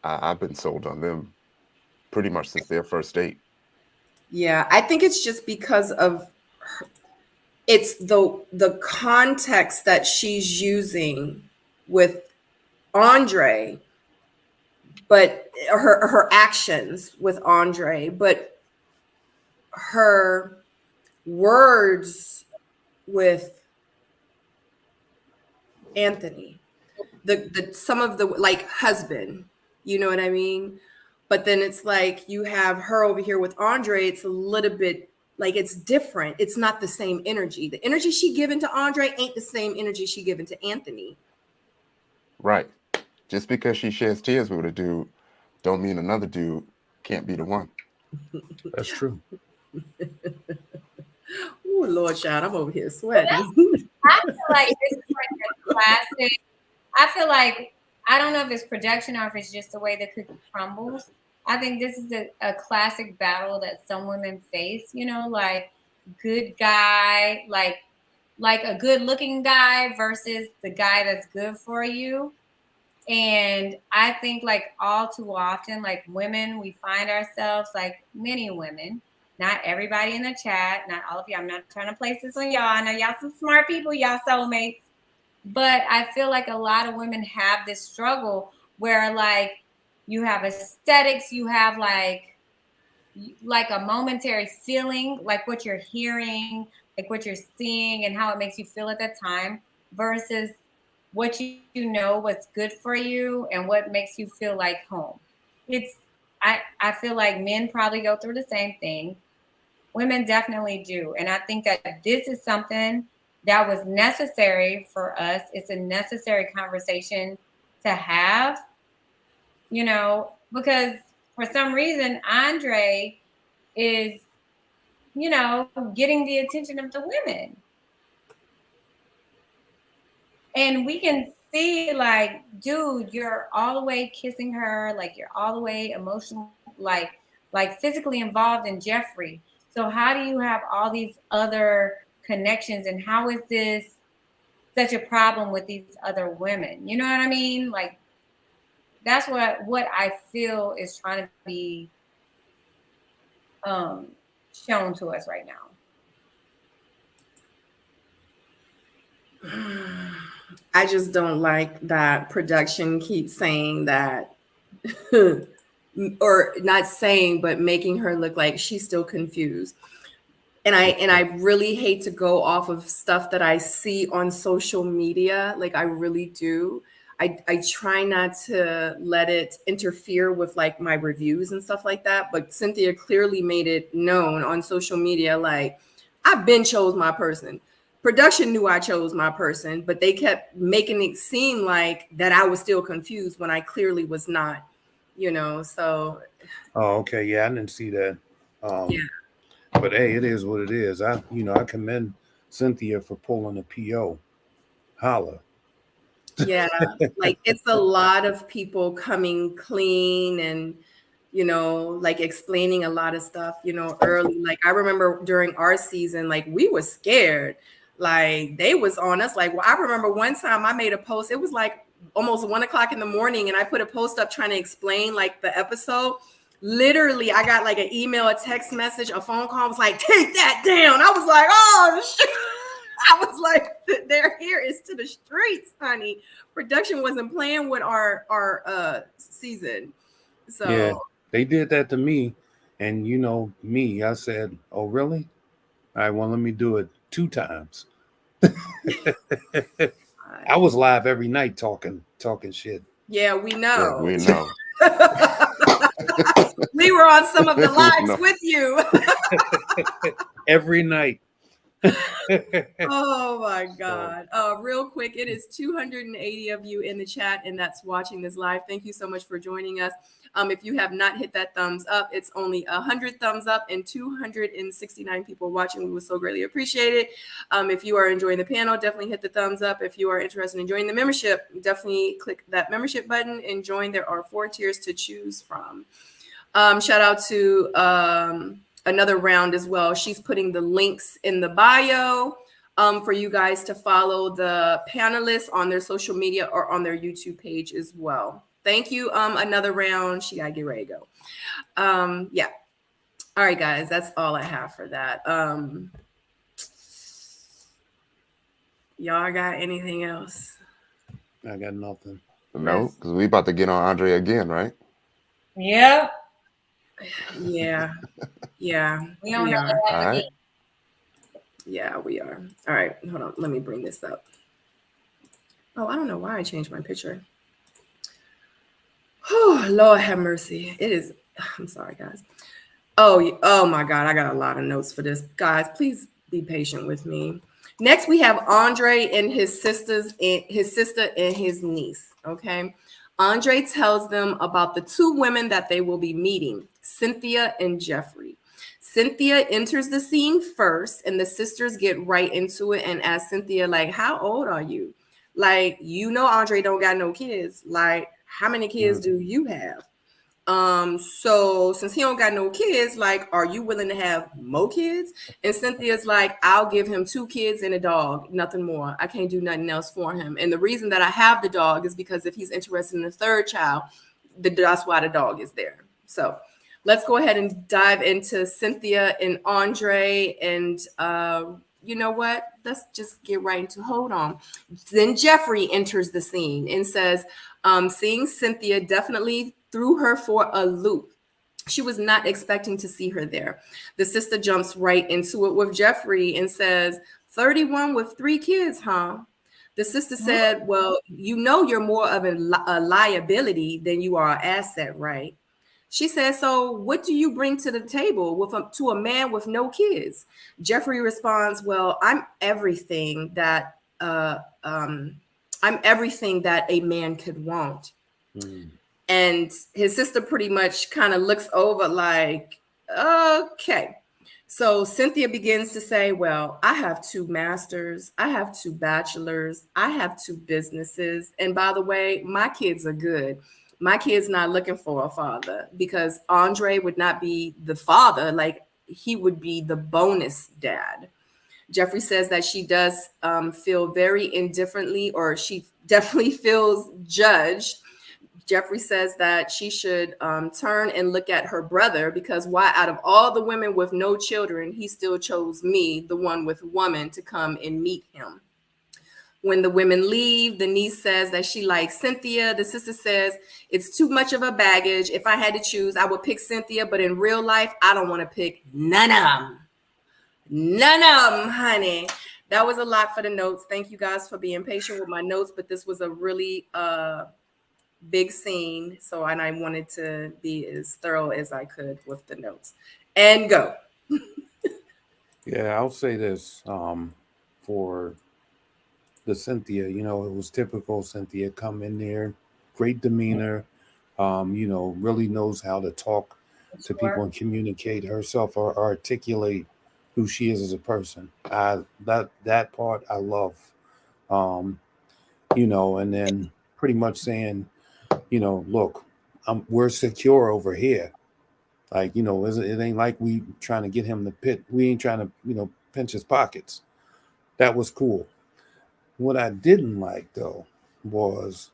I've been sold on them pretty much since their first date. Yeah, I think it's just because of it's the context that she's using with Andre, but her actions with Andre, but her words with Anthony, the some of the like husband, you know what I mean? But then it's like you have her over here with Andre, it's a little bit like it's different. It's not the same energy. The energy she given to Andre ain't the same energy she given to Anthony. Right. Just because she sheds tears with a dude don't mean another dude can't be the one. That's true. Oh Lord, child, I'm over here sweating. I feel like this is like a classic. I feel like I don't know if it's production or if it's just the way the cookie crumbles. I think this is a classic battle that some women face. Like good guy, like a good looking guy versus the guy that's good for you. And I think like all too often, like women, we find ourselves, like many women, not everybody in the chat, not all of you. I'm not trying to place this on y'all. I know y'all some smart people, y'all soulmates. But I feel like a lot of women have this struggle where like you have aesthetics, you have like a momentary feeling, like what you're hearing, like what you're seeing and how it makes you feel at that time versus what you know what's good for you and what makes you feel like home. I feel like men probably go through the same thing. Women definitely do. And I think that this is something that was necessary for us. It's a necessary conversation to have, you know, because for some reason, Andre is, you know, getting the attention of the women. And we can see, like, dude, you're all the way kissing her, like you're all the way emotional, like physically involved in Jeffrey. So how do you have all these other connections, and how is this such a problem with these other women? You know what I mean? Like, that's what I feel is trying to be shown to us right now. I just don't like that production keeps saying that, or not saying, but making her look like she's still confused. And I really hate to go off of stuff that I see on social media. Like, I really do. I try not to let it interfere with like my reviews and stuff like that. But Cynthia clearly made it known on social media, like, I've been chose my person. Production knew I chose my person, but they kept making it seem like that I was still confused when I clearly was not, you know, so. Oh, okay. Yeah, I didn't see that. Yeah. But hey, it is what it is. I commend Cynthia for pulling a PO. Holla. Yeah, like it's a lot of people coming clean and, you know, like explaining a lot of stuff, you know, early. Like I remember during our season, like we were scared. Like they was on us. Like, well, I remember one time I made a post. It was like almost 1 o'clock in the morning, and I put a post up trying to explain like the episode. Literally, I got like an email, a text message, a phone call. I was like, take that down. I was like, oh shit. I was like, they're here is to the streets, honey. Production wasn't playing with our season. So yeah, they did that to me. And you know me, I said, oh really? All right, well, let me do it 2 times. I was live every night talking shit. Yeah, we know. Yeah, we know. We were on some of the lives with you. Every night. Oh my God. Real quick, it is 280 of you in the chat, and that's watching this live. Thank you so much for joining us. If you have not hit that thumbs up, it's only 100 thumbs up and 269 people watching. We would so greatly appreciate it. If you are enjoying the panel, definitely hit the thumbs up. If you are interested in joining the membership, definitely click that membership button and join. There are 4 tiers to choose from. Shout out to Another Round as well. She's putting the links in the bio for you guys to follow the panelists on their social media or on their YouTube page as well. Thank you. Another Round. She gotta get ready to go. Yeah. All right, guys. That's all I have for that. Y'all got anything else? I got nothing. No, because we about to get on Andre again, right? Yep. Yeah. Yeah. We don't know are. that All right. Yeah, we are. All right. Hold on. Let me bring this up. Oh, I don't know why I changed my picture. Oh, Lord have mercy. It is. I'm sorry, guys. Oh my God. I got a lot of notes for this. Guys, please be patient with me. Next, we have Andre and his sister and his niece. Okay. Andre tells them about the 2 women that they will be meeting, Cynthia and Jeffrey. Cynthia enters the scene first, and the sisters get right into it and ask Cynthia, like, how old are you? Like, you know, Andre don't got no kids. Like, how many kids do you have? So since he don't got no kids, like, are you willing to have more kids? And Cynthia's like, I'll give him 2 kids and a dog, nothing more. I can't do nothing else for him. And the reason that I have the dog is because if he's interested in the 3rd child, that's why the dog is there. So let's go ahead and dive into Cynthia and Andre. And you know what? Let's just get right into, hold on. Then Jeffrey enters the scene and says, seeing Cynthia definitely threw her for a loop. She was not expecting to see her there. The sister jumps right into it with Jeffrey and says, 31 with 3 kids, huh? The sister said, well, you know, you're more of a liability than you are an asset, right? She said, so what do you bring to the table to a man with no kids? Jeffrey responds, well, I'm everything that a man could want. And his sister pretty much kind of looks over like, okay. So Cynthia begins to say, well, I have 2 masters, I have 2 bachelors, I have 2 businesses. And by the way, my kids are good. My kid's not looking for a father, because Andre would not be the father, like he would be the bonus dad. Jeffrey says that she does feel very indifferently, or she definitely feels judged. Jeffrey says that she should turn and look at her brother, because why, out of all the women with no children, he still chose me, the one with woman, to come and meet him. When the women leave, the niece says that she likes Cynthia. The sister says it's too much of a baggage. If I had to choose, I would pick Cynthia, but in real life, I don't want to pick none of them. None of them, honey. That was a lot for the notes. Thank you guys for being patient with my notes, but this was a really big scene, so and I wanted to be as thorough as I could with the notes. And go. Yeah, I'll say this for the Cynthia, you know, it was typical Cynthia, come in there, great demeanor, you know, really knows how to talk to people and communicate herself or articulate who she is as a person. That part I love. You know, and then pretty much saying, you know, look, we're secure over here. Like, you know, it ain't like we trying to get him to pit. We ain't trying to, you know, pinch his pockets. That was cool. What I didn't like, though, was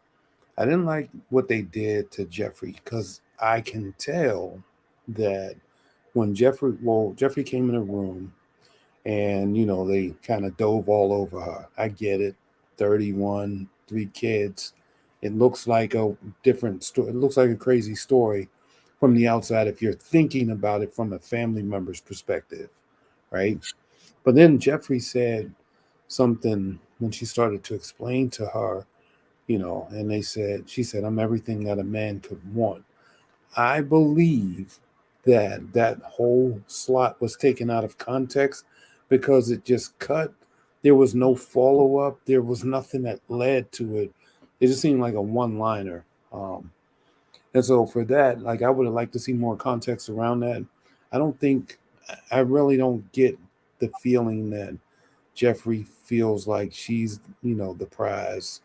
I didn't like what they did to Jeffrey, because I can tell that when Jeffrey came in the room and, you know, they kind of dove all over her. I get it. 31, 3 kids. It looks like a different story. It looks like a crazy story from the outside if you're thinking about it from a family member's perspective, right? But then Jeffrey said something when she started to explain to her, you know, and she said, I'm everything that a man could want. I believe that whole slot was taken out of context because it just cut. There was no follow up. There was nothing that led to it. It just seemed like a one liner. And so for that, like, I would have liked to see more context around that. I really don't get the feeling that Jeffrey feels like she's, you know, the prize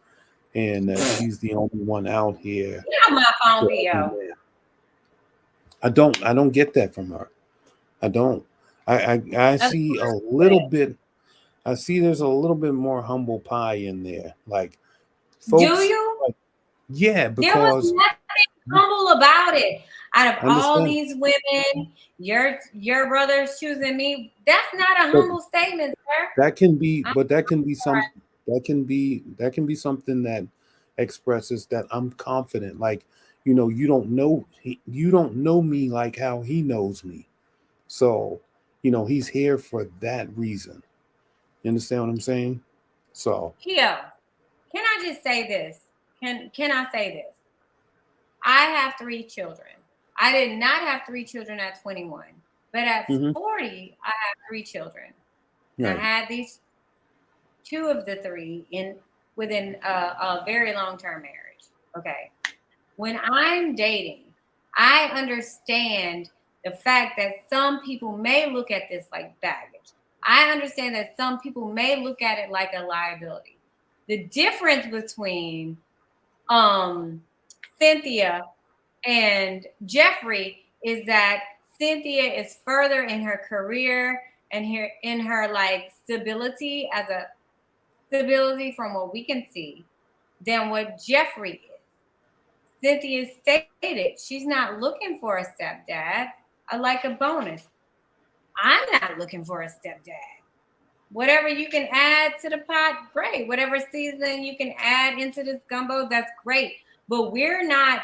and that she's the only one out here. Get on my phone, Theo. I don't get that from her. I don't. I see a little bit. I see there's a little bit more humble pie in there. Like, folks, do you? Like, yeah, because there was nothing humble about it. Out of all these women, your brother's choosing me. That's not a humble statement, sir. That can be, but that can be something that expresses that I'm confident. Like, you know, you don't know me like how he knows me. So, you know, he's here for that reason. You understand what I'm saying? So, Theo, can I just say this? Can I say this? I have 3 children. I did not have 3 children at 21, but at 40, I have 3 children. Right. I had these 2 of the 3 within a very long-term marriage. Okay. When I'm dating, I understand the fact that some people may look at this like baggage. I understand that some people may look at it like a liability. The difference between Cynthia and Jeffrey is that Cynthia is further in her career and in her like stability from what we can see than what Jeffrey is. Cynthia stated she's not looking for a stepdad. I like a bonus. I'm not looking for a stepdad. Whatever you can add to the pot, great. Whatever season you can add into this gumbo, that's great. But we're not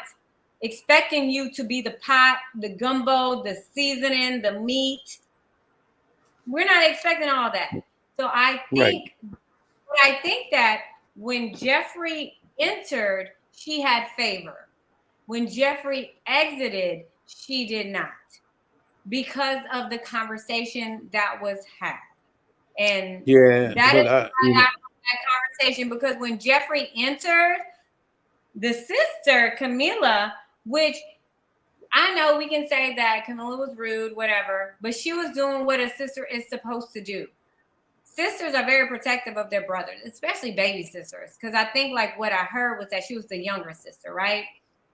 expecting you to be the pot, the gumbo, the seasoning, the meat. We're not expecting all that. So I think that when Jeffrey entered, she had favor. When Jeffrey exited, she did not, because of the conversation that was had. And Yeah, that but is that conversation, because when Jeffrey entered, the sister Camila, which I know we can say that Camila was rude, whatever, but she was doing what a sister is supposed to do. Sisters are very protective of their brothers, especially baby sisters, because I think like what I heard was that she was the younger sister, right?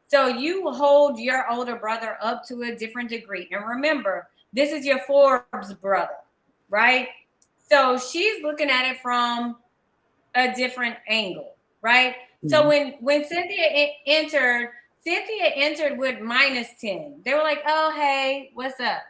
So you hold your older brother up to a different degree. And remember, this is your Forbes brother, right? So she's looking at it from a different angle, right? Mm-hmm. So when Cynthia entered with -10. They were like, oh, hey, what's up?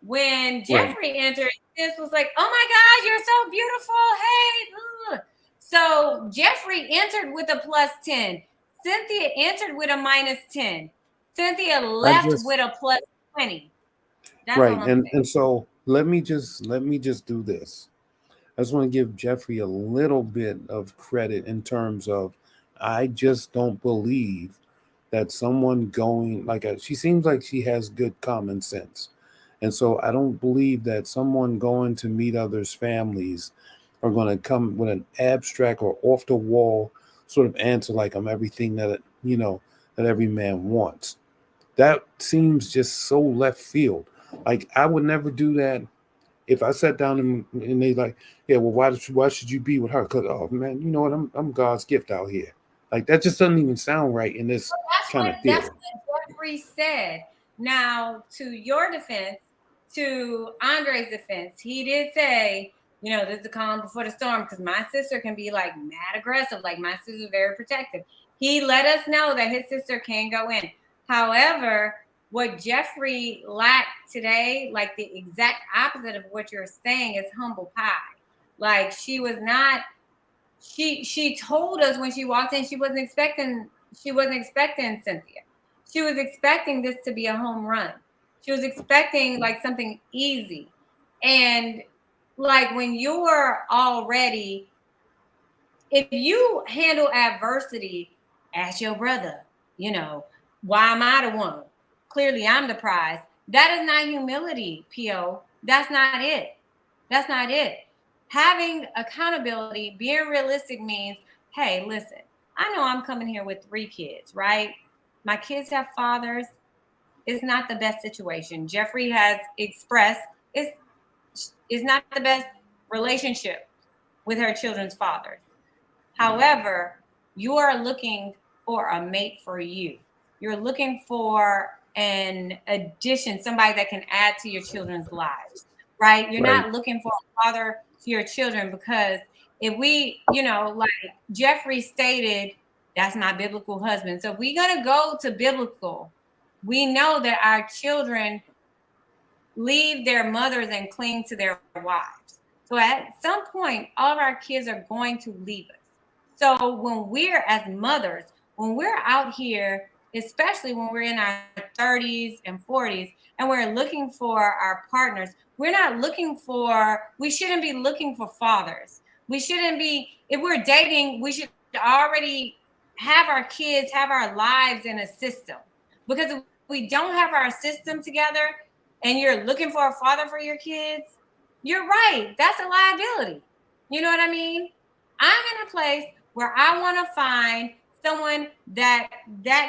When Jeffrey entered, this was like, oh my God, you're so beautiful. Hey. Ugh. So Jeffrey entered with a +10. Cynthia entered with a -10. Cynthia left with a +20. That's right. And so let me just do this. I just want to give Jeffrey a little bit of credit in terms of, I just don't believe that someone going she seems like she has good common sense. And so I don't believe that someone going to meet others' families are going to come with an abstract or off the wall sort of answer like I'm everything that, that every man wants. That seems just so left field. Like I would never do that. If I sat down and they like, yeah, well, why should you be with her? Because, oh man, you know what? I'm God's gift out here. Like that just doesn't even sound right in this kind of theater. That's what Jeffrey said. Now, to your defense, to Andre's defense, he did say, this is the calm before the storm, because my sister can be like mad aggressive. Like my sister's very protective. He let us know that his sister can go in. However, what Jeffrey lacked today, like the exact opposite of what you're saying, is humble pie. Like she was not, she told us when she walked in, she wasn't expecting Cynthia. She was expecting this to be a home run. She was expecting like something easy. And like when you're already, if you handle adversity, ask your brother, why am I the one? Clearly I'm the prize. That is not humility, PO. That's not it. That's not it. Having accountability, being realistic means, hey, listen, I know I'm coming here with 3 kids, right? My kids have fathers. It's not the best situation. Jeffrey has expressed it's not the best relationship with her children's fathers. However, you are looking for a mate for you. You're looking for an addition, somebody that can add to your children's lives, right? You're not looking for a father to your children, because if we, like Jeffrey stated, that's my biblical husband. So if we're going to go to biblical, we know that our children leave their mothers and cling to their wives. So at some point, all of our kids are going to leave us. So when we're as mothers, when we're out here, especially when we're in our 30s and 40s, and we're looking for our partners, we shouldn't be looking for fathers. We shouldn't be, if we're dating, we should already have our kids, have our lives in a system. Because if we don't have our system together and you're looking for a father for your kids, you're right. That's a liability. You know what I mean? I'm in a place where I want to find someone that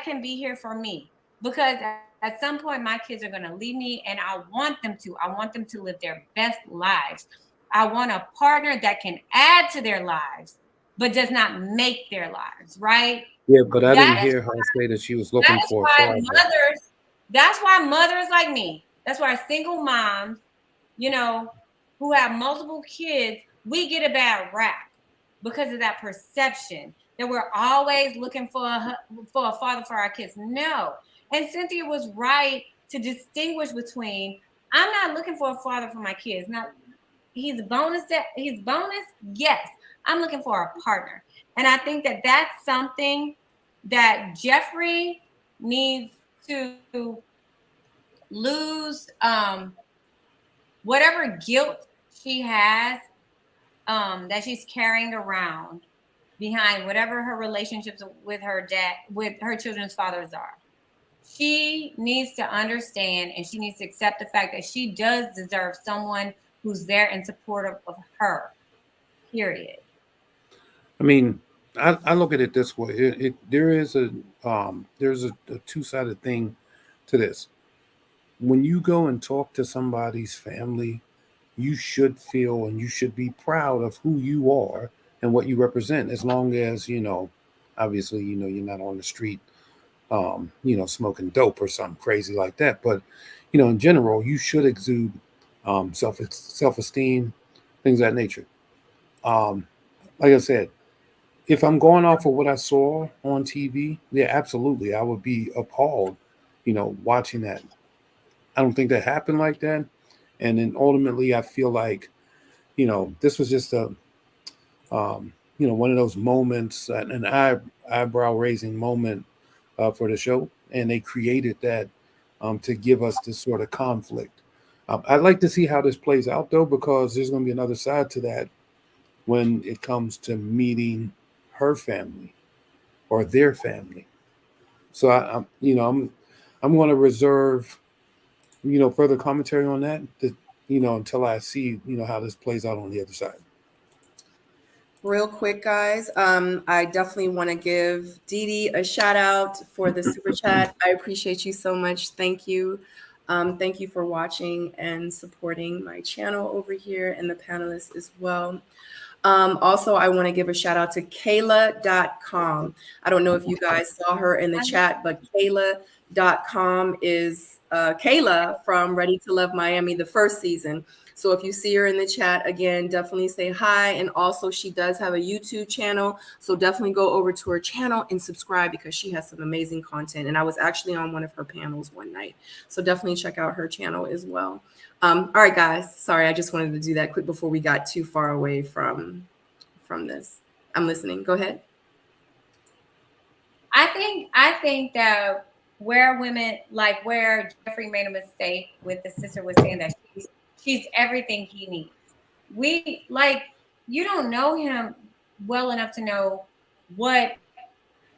can be here for me, because at some point my kids are going to leave me, and I want them to live their best lives. I want a partner that can add to their lives, but does not make their lives, right? Yeah, but I didn't hear her say that she was looking for a father. That's why mothers like me, that's why single moms, who have multiple kids, we get a bad rap because of that perception. that we're always looking for a father for our kids. No. And Cynthia was right to distinguish between, I'm not looking for a father for my kids. Now, he's bonus. Yes, I'm looking for a partner. And I think that that's something that Jeffrey needs to lose whatever guilt she has that she's carrying around behind whatever her relationships with her dad, with her children's fathers are. She needs to understand and she needs to accept the fact that she does deserve someone who's there and supportive of her, period. I mean, I look at it this way. There's a two-sided thing to this. When you go and talk to somebody's family, you should feel and you should be proud of who you are and what you represent, as long as, obviously, you're not on the street, smoking dope or something crazy like that. But, in general, you should exude self-esteem, things of that nature. Like I said, if I'm going off of what I saw on TV, yeah, absolutely, I would be appalled, watching that. I don't think that happened like that. And then ultimately, I feel like, this was just one of those moments, an eyebrow raising moment for the show. And they created that to give us this sort of conflict. I'd like to see how this plays out, though, because there's going to be another side to that when it comes to meeting her family or their family. So I'm going to reserve, further commentary on that, until I see, how this plays out on the other side. Real quick, guys, I definitely want to give Dee Dee a shout out for the super chat. I appreciate you so much. Thank you. Thank you for watching and supporting my channel over here and the panelists as well. Also, I want to give a shout out to Kayla.com. I don't know if you guys saw her in the chat, but Kayla.com is Kayla from Ready to Love Miami, the first season. So if you see her in the chat, again, definitely say hi. And also, she does have a YouTube channel. So definitely go over to her channel and subscribe because she has some amazing content. And I was actually on one of her panels one night. So definitely check out her channel as well. All right, guys. Sorry, I just wanted to do that quick before we got too far away from this. I'm listening. Go ahead. I think that where women, like where Jeffrey made a mistake with the sister was saying that she's everything he needs. You don't know him well enough to know what,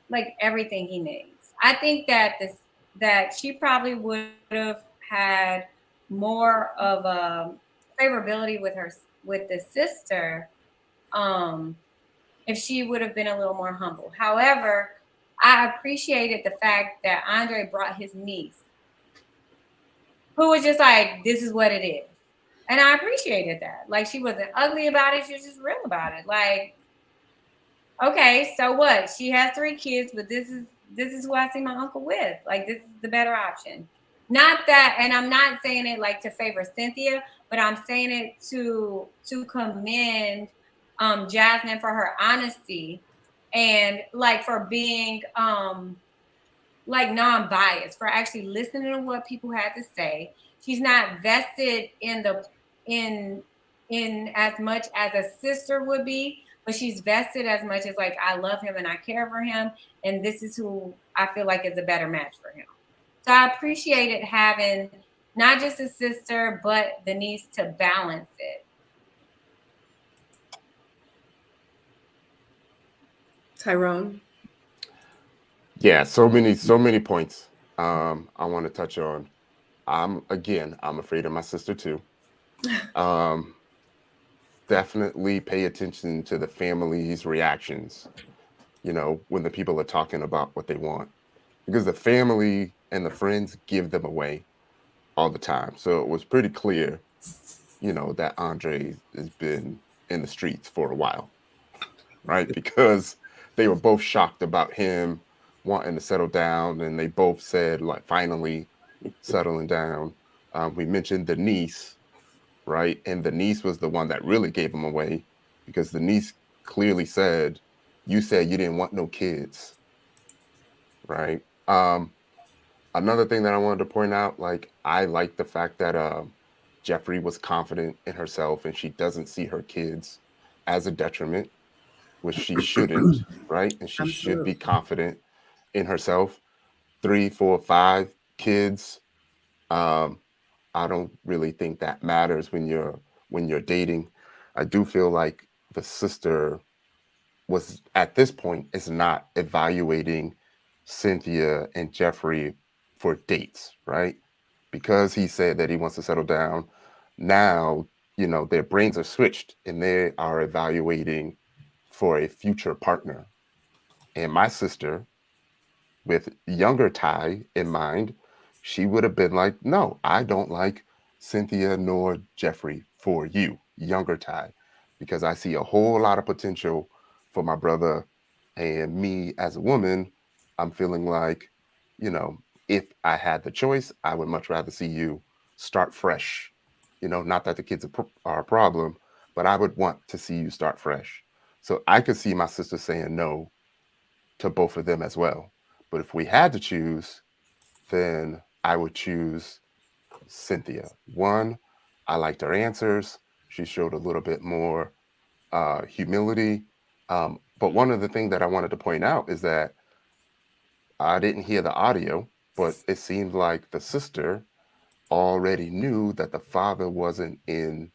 like, everything he needs. I think that she probably would have had more of a favorability with the sister if she would have been a little more humble. However, I appreciated the fact that Andre brought his niece, who was just like, this is what it is. And I appreciated that. Like, she wasn't ugly about it. She was just real about it. Like, okay, so what? She has 3 kids, but this is who I see my uncle with. Like, this is the better option. Not that, and I'm not saying it like to favor Cynthia, but I'm saying it to commend Jasmine for her honesty and like for being like non-biased, for actually listening to what people had to say. She's not vested in as much as a sister would be, but she's vested as much as like, I love him and I care for him, and this is who I feel like is a better match for him. So I appreciated having not just a sister, but the niece to balance it. Tyrone. Yeah, so many points I want to touch on. I'm afraid of my sister too. Definitely pay attention to the family's reactions, when the people are talking about what they want, because the family and the friends give them away all the time. So it was pretty clear, that Andre has been in the streets for a while, right? Because they were both shocked about him wanting to settle down, and they both said, like, finally settling down. We mentioned the niece, right? And the niece was the one that really gave him away, because the niece clearly said, you said you didn't want no kids, right? Another thing that I wanted to point out, like, I like the fact that Jeffrey was confident in herself and she doesn't see her kids as a detriment, which she shouldn't, right? And she should be Absolutely. confident in herself. 3, 4, 5 kids. Um, I don't really think that matters when you're dating. I do feel like the sister was at this point is not evaluating Cynthia and Jeffrey for dates, right? Because he said that he wants to settle down. Now, their brains are switched and they are evaluating for a future partner. And my sister, with younger Ty in mind, she would have been like, no, I don't like Cynthia nor Jeffrey for you, younger Ty, because I see a whole lot of potential for my brother. And me as a woman, I'm feeling like, if I had the choice, I would much rather see you start fresh. Not that the kids are a problem, but I would want to see you start fresh. So I could see my sister saying no to both of them as well. But if we had to choose, then I would choose Cynthia. One, I liked her answers. She showed a little bit more humility. But one of the things that I wanted to point out is that I didn't hear the audio, but it seemed like the sister already knew that the father wasn't in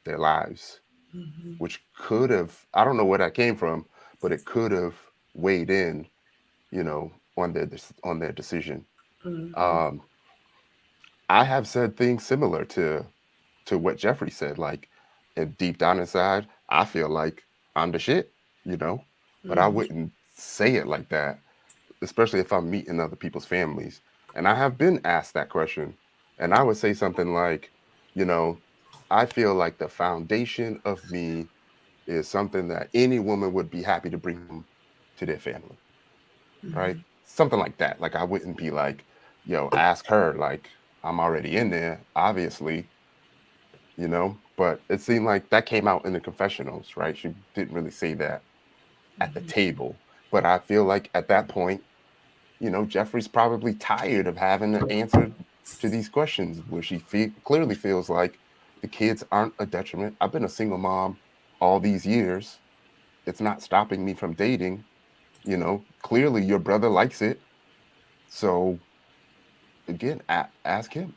their lives, Mhm. which could have, I don't know where that came from, but it could have weighed in, on their decision. Mhm. Um, I have said things similar to what Jeffrey said. Like, and deep down inside, I feel like I'm the shit, but I Mhm. wouldn't say it like that, especially if I'm meeting other people's families. And I have been asked that question, and I would say something like, you know, I feel like the foundation of me is something that any woman would be happy to bring home to their family, right? Mhm. Something like that. Like, I wouldn't be like, yo, ask her, like, I'm already in there, obviously, but it seemed like that came out in the confessionals, right? She didn't really say that at the Mhm. table. But I feel like at that point, Jeffrey's probably tired of having to answer to these questions where she clearly feels like the kids aren't a detriment. I've been a single mom all these years. It's not stopping me from dating. Clearly your brother likes it. So again, ask him,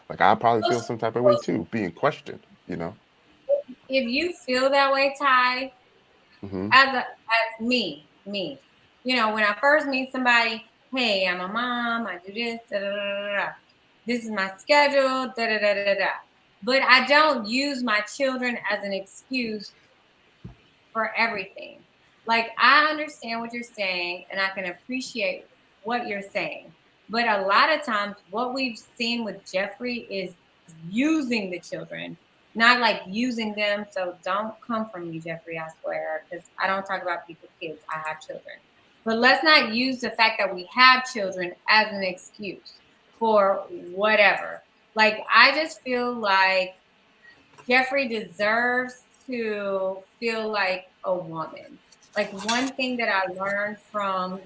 like I probably feel some type of way too, being questioned. If you feel that way, Ty, Hmm. as me, when I first meet somebody, hey, I'm a mom, I do this, da, da, da, da, da. This is my schedule, da da da da da. But I don't use my children as an excuse for everything. Like, I understand what you're saying and I can appreciate what you're saying. But a lot of times, what we've seen with Jeffrey is using the children, not like using them. So don't come from me, Jeffrey, I swear, because I don't talk about people's kids. I have children. But let's not use the fact that we have children as an excuse for whatever. Like, I just feel like Jeffrey deserves to feel like a woman. Like, one thing that I learned from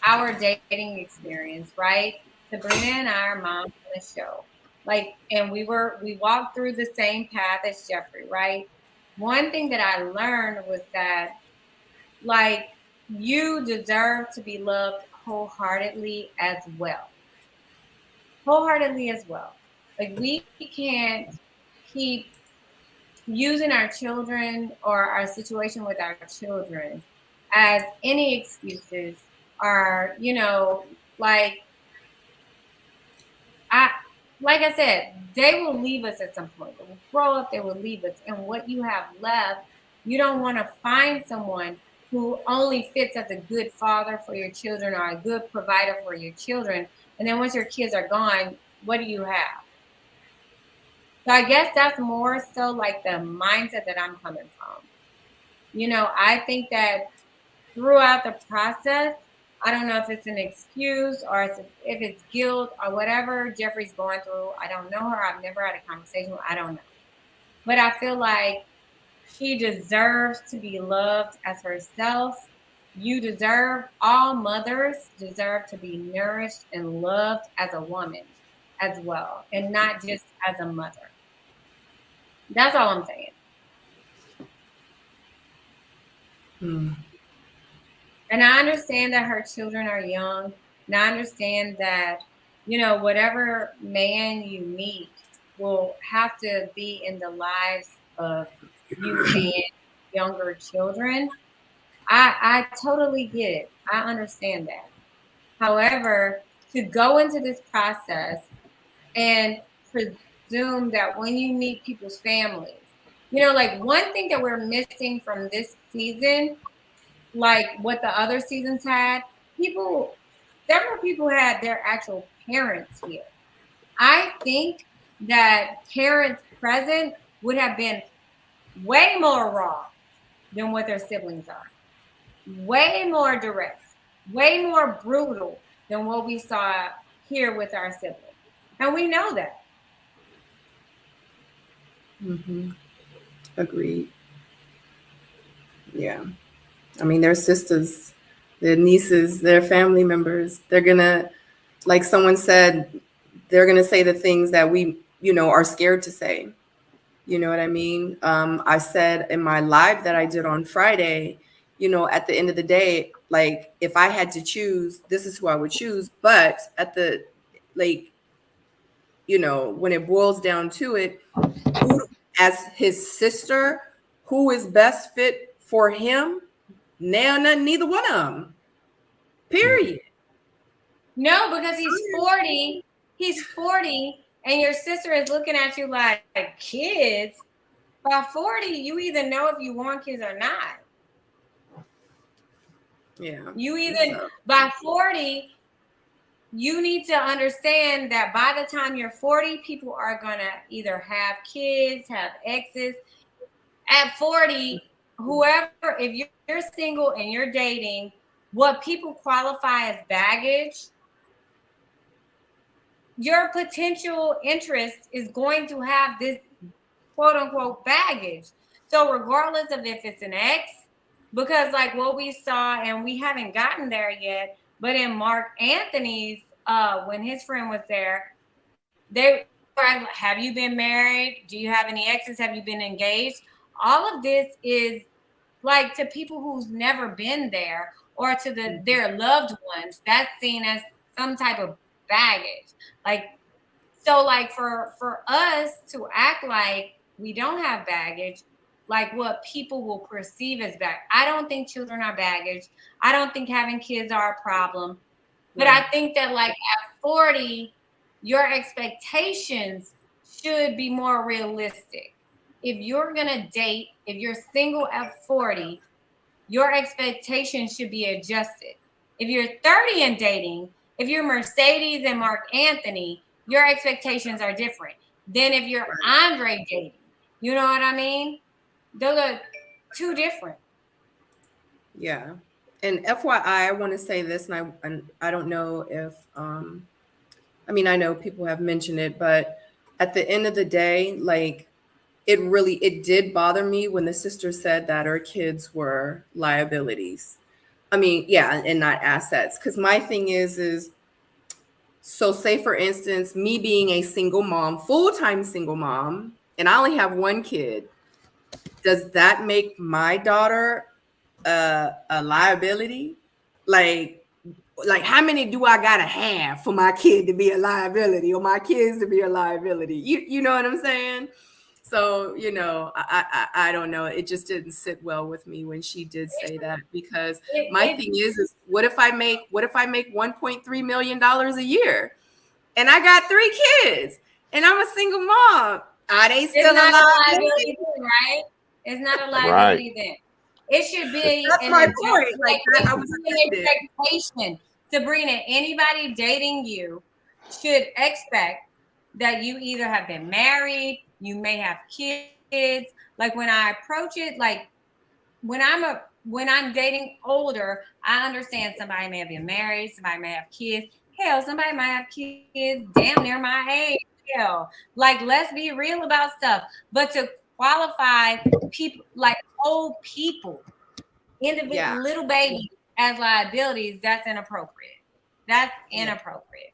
our dating experience, right? Sabrina and I are moms on the show. Like, and we walked through the same path as Jeffrey, right? One thing that I learned was that, like, you deserve to be loved wholeheartedly as well. Wholeheartedly as well. Like, we can't keep using our children or our situation with our children as any excuses, or like I like I said, they will leave us at some point. They will grow up, they will leave us, and what you have left, you don't want to find someone who only fits as a good father for your children or a good provider for your children, and then once your kids are gone, what do you have? So I guess that's more so like the mindset that I'm coming from. I think that throughout the process, I don't know if it's an excuse or if it's guilt or whatever Jeffrey's going through. I don't know her. I've never had a conversation with her. I don't know. But I feel like She deserves to be loved as herself. All mothers deserve to be nourished and loved as a woman as well, and not just as a mother. That's all I'm saying. And I understand that her children are young. And I understand that, whatever man you meet will have to be in the lives of you and younger children. I totally get it. I understand that. However, to go into this process and presume that when you meet people's families, like one thing that we're missing from this season, like what the other seasons had, several people had their actual parents here. I think that parents present would have been way more raw than what their siblings are, way more direct, way more brutal than what we saw here with our siblings. And we know that. Agreed. Yeah. I mean, their sisters, their nieces, their family members, they're gonna, like someone said, they're gonna say the things that we, are scared to say. You know what I mean? I said in my live that I did on Friday, at the end of the day, like if I had to choose, this is who I would choose. But at the, like, when it boils down to it, as his sister, who is best fit for him? Neither one of them. Period. No, because he's 40. He's 40, and your sister is looking at you like kids. By 40, you either know if you want kids or not. Yeah. By 40, you need to understand that by the time you're 40, people are going to either have kids, have exes. At 40, if you're single and you're dating, what people qualify as baggage, your potential interest is going to have this quote unquote baggage. So regardless of if it's an ex, because like what we saw, and we haven't gotten there yet, but in Mark Anthony's, when his friend was there, they were, have you been married? Do you have any exes? Have you been engaged? All of this is like to people who's never been there, or to their loved ones, that's seen as some type of baggage. Like, so like for us to act like we don't have baggage, like what people will perceive as baggage. I don't think children are baggage. I don't think having kids are a problem. But I think that like at 40, your expectations should be more realistic. If you're going to date, if you're single at 40, your expectations should be adjusted. If you're 30 and dating, if you're Mercedes and Mark Anthony, your expectations are different than if you're Andre dating. You know what I mean? Those are two different. Yeah. And FYI, I want to say this, and I don't know if, I mean, I know people have mentioned it, but at the end of the day, like it did bother me when the sister said that her kids were liabilities. I mean, yeah, and not assets. Because my thing is, so say for instance, me being a single mom, full-time single mom, and I only have one kid, does that make my daughter a liability? Like how many do I gotta have for my kid to be a liability, or my kids to be a liability? You know what I'm saying? So, I don't know. It just didn't sit well with me when she did say that, because my thing is what if I make $1.3 million a year and I got 3 kids and I'm a single mom? Are they still a liability? Right? It's not a liability then. It should be That's my point. Like I was an expectation. Sabrina, anybody dating you should expect that you either have been married, you may have kids. Like when I approach it, like when I'm dating older, I understand somebody may have been married, somebody may have kids. Hell, somebody might have kids damn near my age. Hell, like let's be real about stuff. But to qualified people, like old people, individual little babies as liabilities. That's inappropriate. That's inappropriate.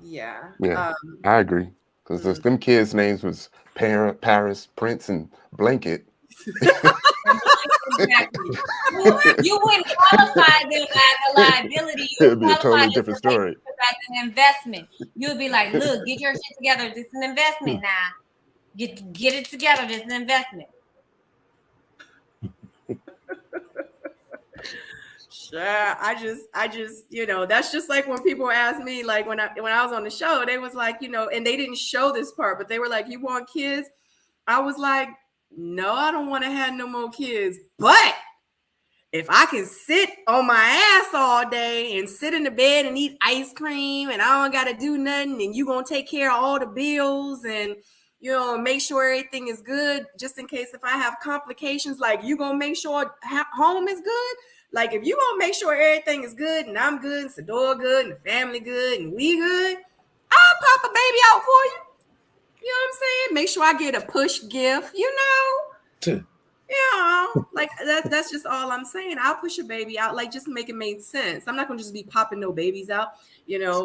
Yeah. Yeah, I agree. Because if them kids' names was Paris, Prince, and Blanket. Exactly. You wouldn't qualify them as a liability. You It'd be a totally different story. As an investment. You'd be like, look, get your shit together. This is an investment now. Get it together. This is an investment. Sure. I just, that's just like when people ask me, like when I was on the show, they was like, and they didn't show this part, but they were like, you want kids? I was like, no, I don't want to have no more kids. But if I can sit on my ass all day and sit in the bed and eat ice cream and I don't got to do nothing and you going to take care of all the bills and, make sure everything is good just in case if I have complications, like you going to make sure home is good. Like if you going to make sure everything is good and I'm good and Sador good and the family good and we good, I'll pop a baby out for you. You know what I'm saying? Make sure I get a push gift, like that's just all I'm saying. I'll push a baby out, like just make it make sense. I'm not gonna just be popping no babies out,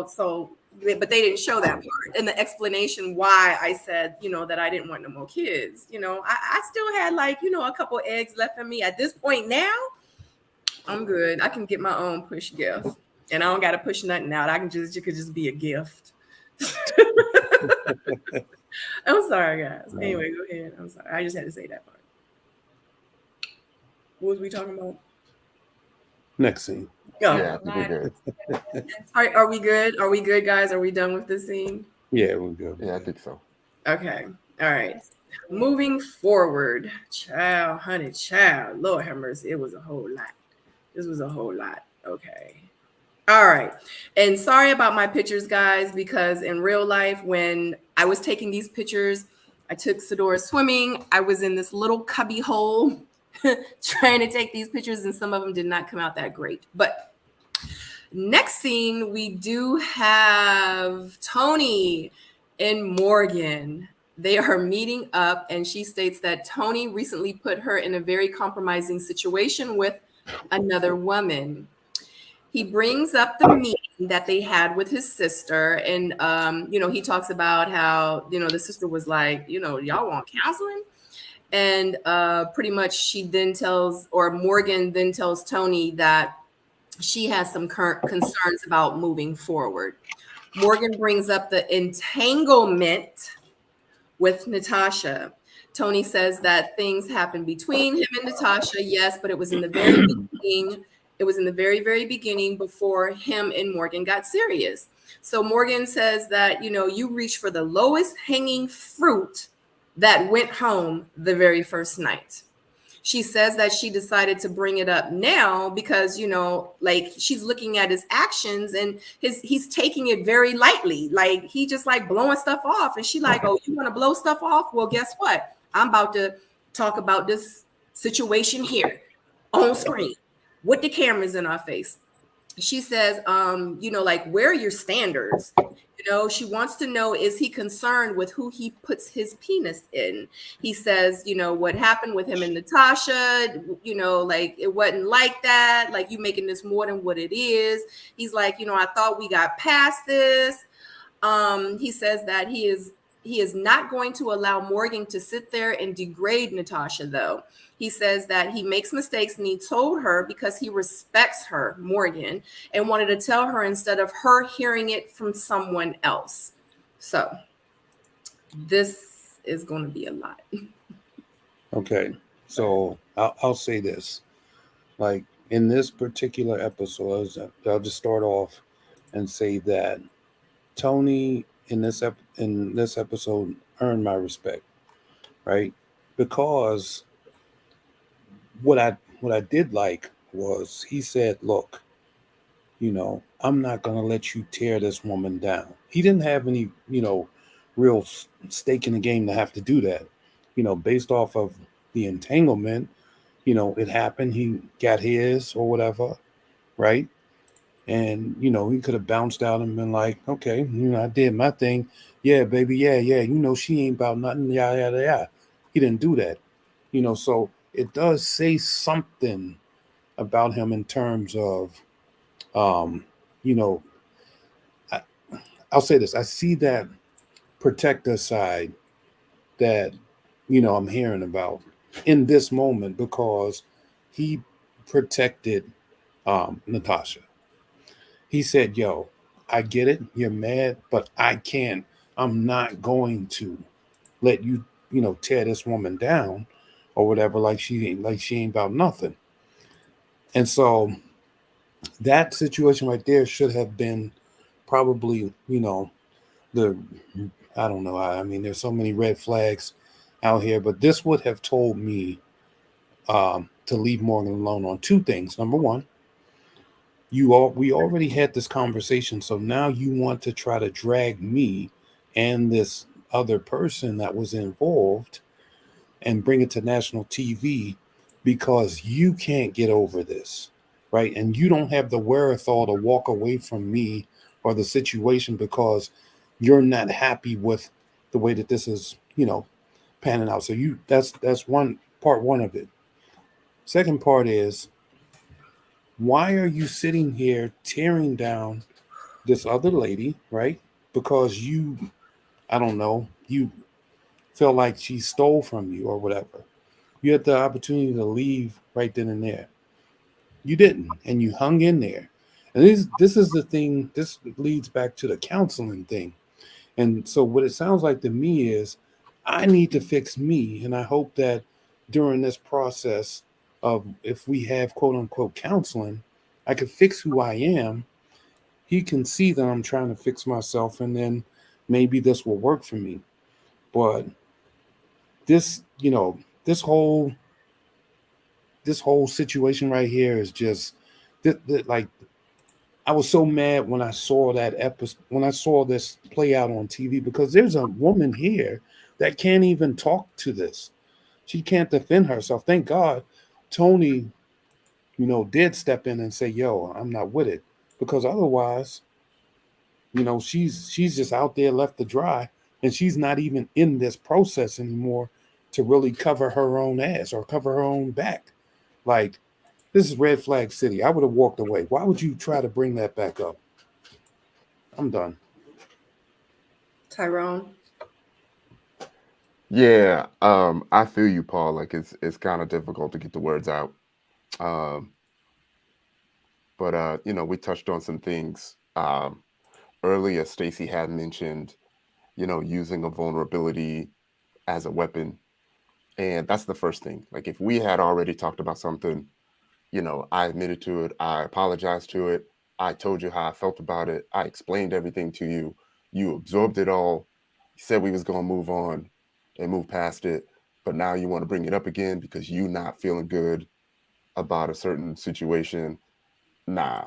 so but they didn't show that part and the explanation why I said, that I didn't want no more kids. I still had like, a couple eggs left in me. At this point now, I'm good. I can get my own push gift and I don't gotta push nothing out. You could just be a gift. I'm sorry, guys. Anyway, go ahead. I'm sorry. I just had to say that part. What was we talking about? Next scene. Oh. Yeah, I think we're good. Are we good? Are we good, guys? Are we done with this scene? Yeah, we're good. Yeah, I think so. Okay. All right. Moving forward. Child, honey, child. Lord have mercy. It was a whole lot. This was a whole lot. Okay. All right. And sorry about my pictures, guys, because in real life, when I was taking these pictures, I took Sador swimming. I was in this little cubby hole trying to take these pictures, and some of them did not come out that great. But next scene, we do have Tony and Morgan. They are meeting up, and she states that Tony recently put her in a very compromising situation with another woman. He brings up the meeting that they had with his sister, and he talks about how the sister was like, y'all want counseling, and pretty much she then Morgan then tells Tony that she has some current concerns about moving forward. Morgan brings up the entanglement with Natasha. Tony says that things happened between him and Natasha, yes, but it was in the very beginning. It was in the very, very beginning before him and Morgan got serious. So Morgan says that, you reached for the lowest hanging fruit that went home the very first night. She says that she decided to bring it up now because, like she's looking at his actions and he's taking it very lightly. Like he just like blowing stuff off. And she like, oh, you want to blow stuff off? Well, guess what? I'm about to talk about this situation here on screen with the cameras in our face. She says, like, where are your standards? She wants to know, is he concerned with who he puts his penis in? He says, what happened with him and Natasha, like, it wasn't like that. Like, you making this more than what it is. He's like, I thought we got past this. He says that he is not going to allow Morgan to sit there and degrade Natasha, though. He says that he makes mistakes and he told her because he respects her, Morgan, and wanted to tell her instead of her hearing it from someone else. So this is going to be a lot. Okay, so I'll say this. Like in this particular episode, I'll just start off and say that Tony in this episode earned my respect, right? Because what I did like was he said, look, I'm not going to let you tear this woman down. He didn't have any, real stake in the game to have to do that, based off of the entanglement, it happened. He got his or whatever, right? And, he could have bounced out and been like, okay, I did my thing. Yeah, baby. Yeah. She ain't about nothing. Yeah. He didn't do that. So it does say something about him in terms of, you know, I, I'll say this. I see that protector side that, I'm hearing about in this moment because he protected Natasha. He said, yo, I get it. You're mad, but I'm not going to let you, tear this woman down or whatever, like she ain't about nothing. And so that situation right there should have been probably, the I don't know. I mean, there's so many red flags out here, but this would have told me to leave Morgan alone on two things. Number one, we already had this conversation, so now you want to try to drag me and this other person that was involved and bring it to national TV because you can't get over this, right? And you don't have the wherewithal to walk away from me or the situation because you're not happy with the way that this is, panning out. So that's one of it. Second part is, why are you sitting here tearing down this other lady, right? Because I don't know, you feel like she stole from you or whatever. You had the opportunity to leave right then and there. You didn't, and you hung in there. And this is the thing. This leads back to the counseling thing. And so what it sounds like to me is, I need to fix me, and I hope that during this process of, if we have quote unquote counseling, I can fix who I am. He can see that I'm trying to fix myself, and then maybe this will work for me. But this, this whole this whole situation right here is just like, I was so mad when I saw that episode, when I saw this play out on TV, because there's a woman here that can't even talk to this. She can't defend herself. Thank God Tony, did step in and say, yo, I'm not with it. Because otherwise, she's just out there left to dry, and she's not even in this process anymore to really cover her own ass or cover her own back. Like, this is red flag city. I would have walked away. Why would you try to bring that back up? I'm done. Tyrone. Yeah, I feel you, Paul. Like it's kind of difficult to get the words out. Um, but we touched on some things. Earlier, Stacy had mentioned, using a vulnerability as a weapon. And that's the first thing. Like, if we had already talked about something, I admitted to it, I apologized to it, I told you how I felt about it, I explained everything to you, you absorbed it all, you said we was going to move on and move past it, but now you want to bring it up again because you not feeling good about a certain situation. Nah,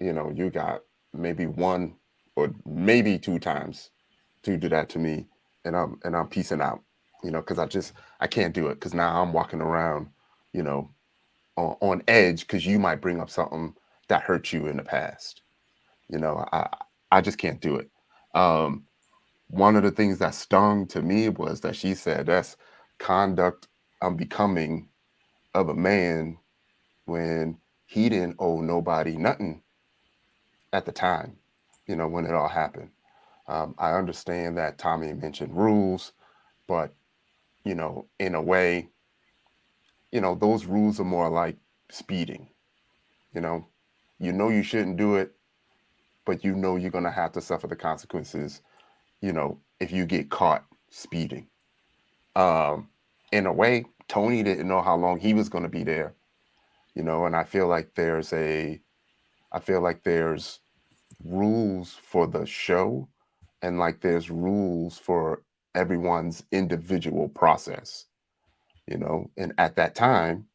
you got maybe one or maybe two times to do that to me, and I'm peacing out, because I can't do it, because now I'm walking around, on edge, because you might bring up something that hurt you in the past. I just can't do it. One of the things that stung to me was that she said that's conduct unbecoming of a man when he didn't owe nobody nothing at the time, when it all happened. I understand that Tommy mentioned rules, but, in a way, those rules are more like speeding. You shouldn't do it, but you're going to have to suffer the consequences, if you get caught speeding. In a way, Tony didn't know how long he was going to be there, and I feel like there's rules for the show, and like there's rules for everyone's individual process, and at that time,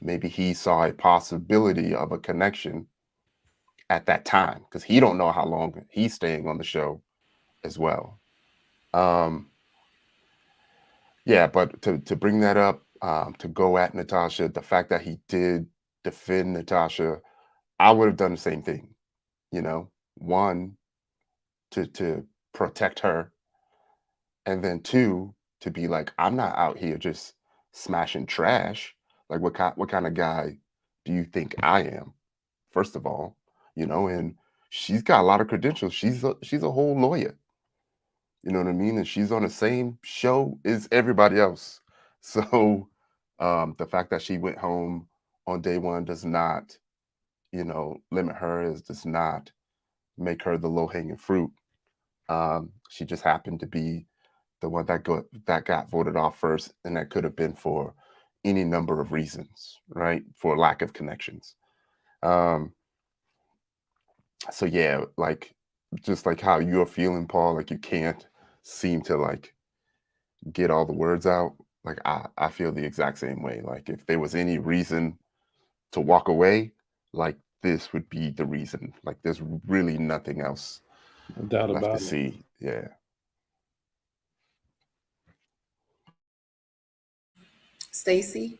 maybe he saw a possibility of a connection at that time, because he don't know how long he's staying on the show as well. Yeah, but to bring that up, to go at Natasha, the fact that he did defend Natasha, I would have done the same thing. One, to protect her, and then two, to be like, I'm not out here just smashing trash. Like, what kind of guy do you think I am? First of all, and she's got a lot of credentials. She's a whole lawyer. You know what I mean? And she's on the same show as everybody else. So the fact that she went home on day one does not, limit her, does not make her the low-hanging fruit. She just happened to be the one that got voted off first, and that could have been for any number of reasons, right? For lack of connections. So yeah, like just like how you're feeling, Paul, like you can't seem to like get all the words out. Like I feel the exact same way. Like if there was any reason to walk away, like this would be the reason. Like there's really nothing else No doubt left to about it. see. Yeah. Stacy?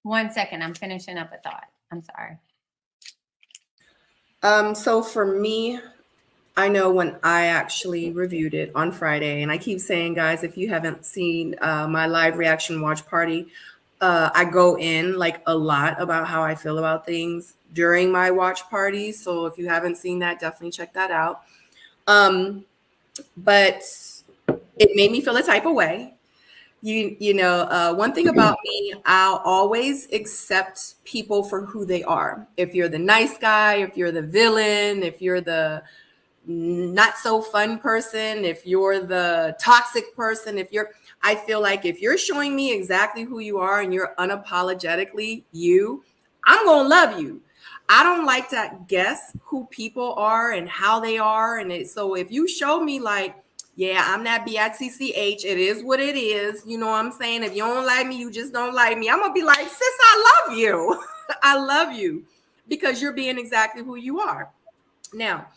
One second, I'm finishing up a thought. I'm sorry. So for me, I know when I actually reviewed it on Friday, and I keep saying, guys, if you haven't seen my live reaction watch party, I go in like a lot about how I feel about things during my watch parties. So if you haven't seen that, definitely check that out. But it made me feel a type of way. One thing about me, I'll always accept people for who they are. If you're the nice guy, if you're the villain, if you're the not so fun person, if you're the toxic person, I feel like if you're showing me exactly who you are and you're unapologetically you, I'm going to love you. I don't like to guess who people are and how they are. So if you show me like, yeah, I'm that BITCH, it is what it is. You know what I'm saying? If you don't like me, you just don't like me. I'm going to be like, sis, I love you. I love you because you're being exactly who you are. Now,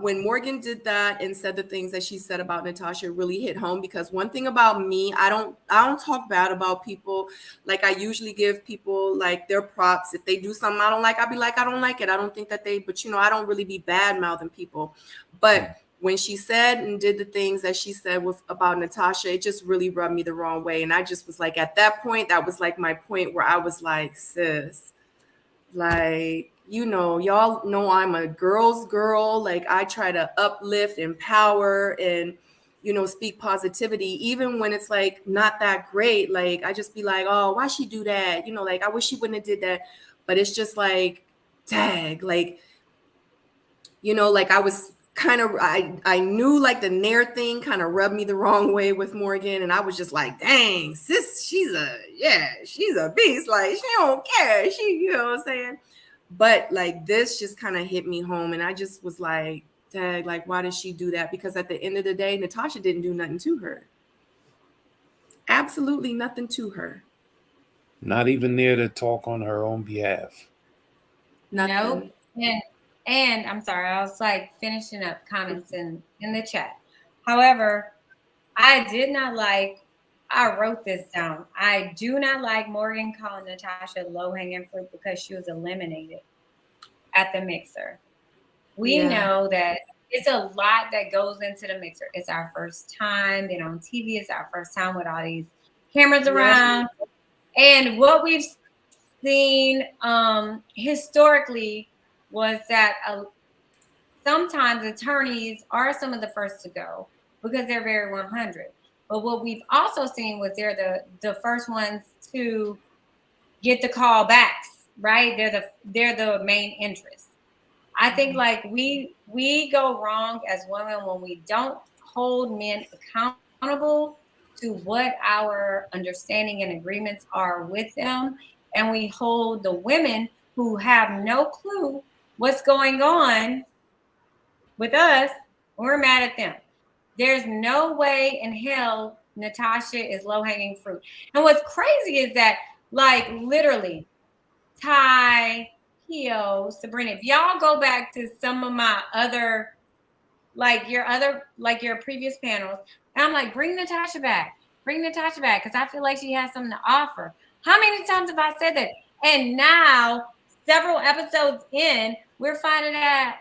when Morgan did that and said the things that she said about Natasha, it really hit home, because one thing about me, I don't talk bad about people. Like I usually give people like their props. If they do something I don't like, I'll be like, I don't like it. I don't think that but I don't really be bad mouthing people. But when she said and did the things that she said about Natasha, it just really rubbed me the wrong way. And I just was like, at that point, that was like my point where I was like, sis, like, y'all know I'm a girl's girl. Like I try to uplift, empower, and, speak positivity, even when it's like not that great. Like I just be like, oh, why she do that? Like I wish she wouldn't have did that. But it's just like, tag, like, like I was kind of, I knew like the Nair thing kind of rubbed me the wrong way with Morgan. And I was just like, dang, sis, she's a beast. Like she don't care. You know what I'm saying? But like this just kind of hit me home. And I just was like, dang, like, why did she do that? Because at the end of the day, Natasha didn't do nothing to her. Absolutely nothing to her. Not even there to talk on her own behalf. Nope. And I'm sorry, I was like finishing up comments in the chat. However, I wrote this down. I do not like Morgan calling Natasha low-hanging fruit because she was eliminated at the mixer. We know that it's a lot that goes into the mixer. It's our first time being on TV. It's our first time with all these cameras around. And what we've seen historically was that sometimes attorneys are some of the first to go because they're very 100. But what we've also seen was they're the first ones to get the call backs, right? They're the main interest. I think like we go wrong as women when we don't hold men accountable to what our understanding and agreements are with them, and we hold the women who have no clue what's going on with us, we're mad at them. There's no way in hell Natasha is low-hanging fruit. And what's crazy is that, like, literally, Ty, Keo, Sabrina, if y'all go back to some of my other, your previous panels, and I'm like, bring Natasha back, because I feel like she has something to offer. How many times have I said that? And now, several episodes in, we're finding out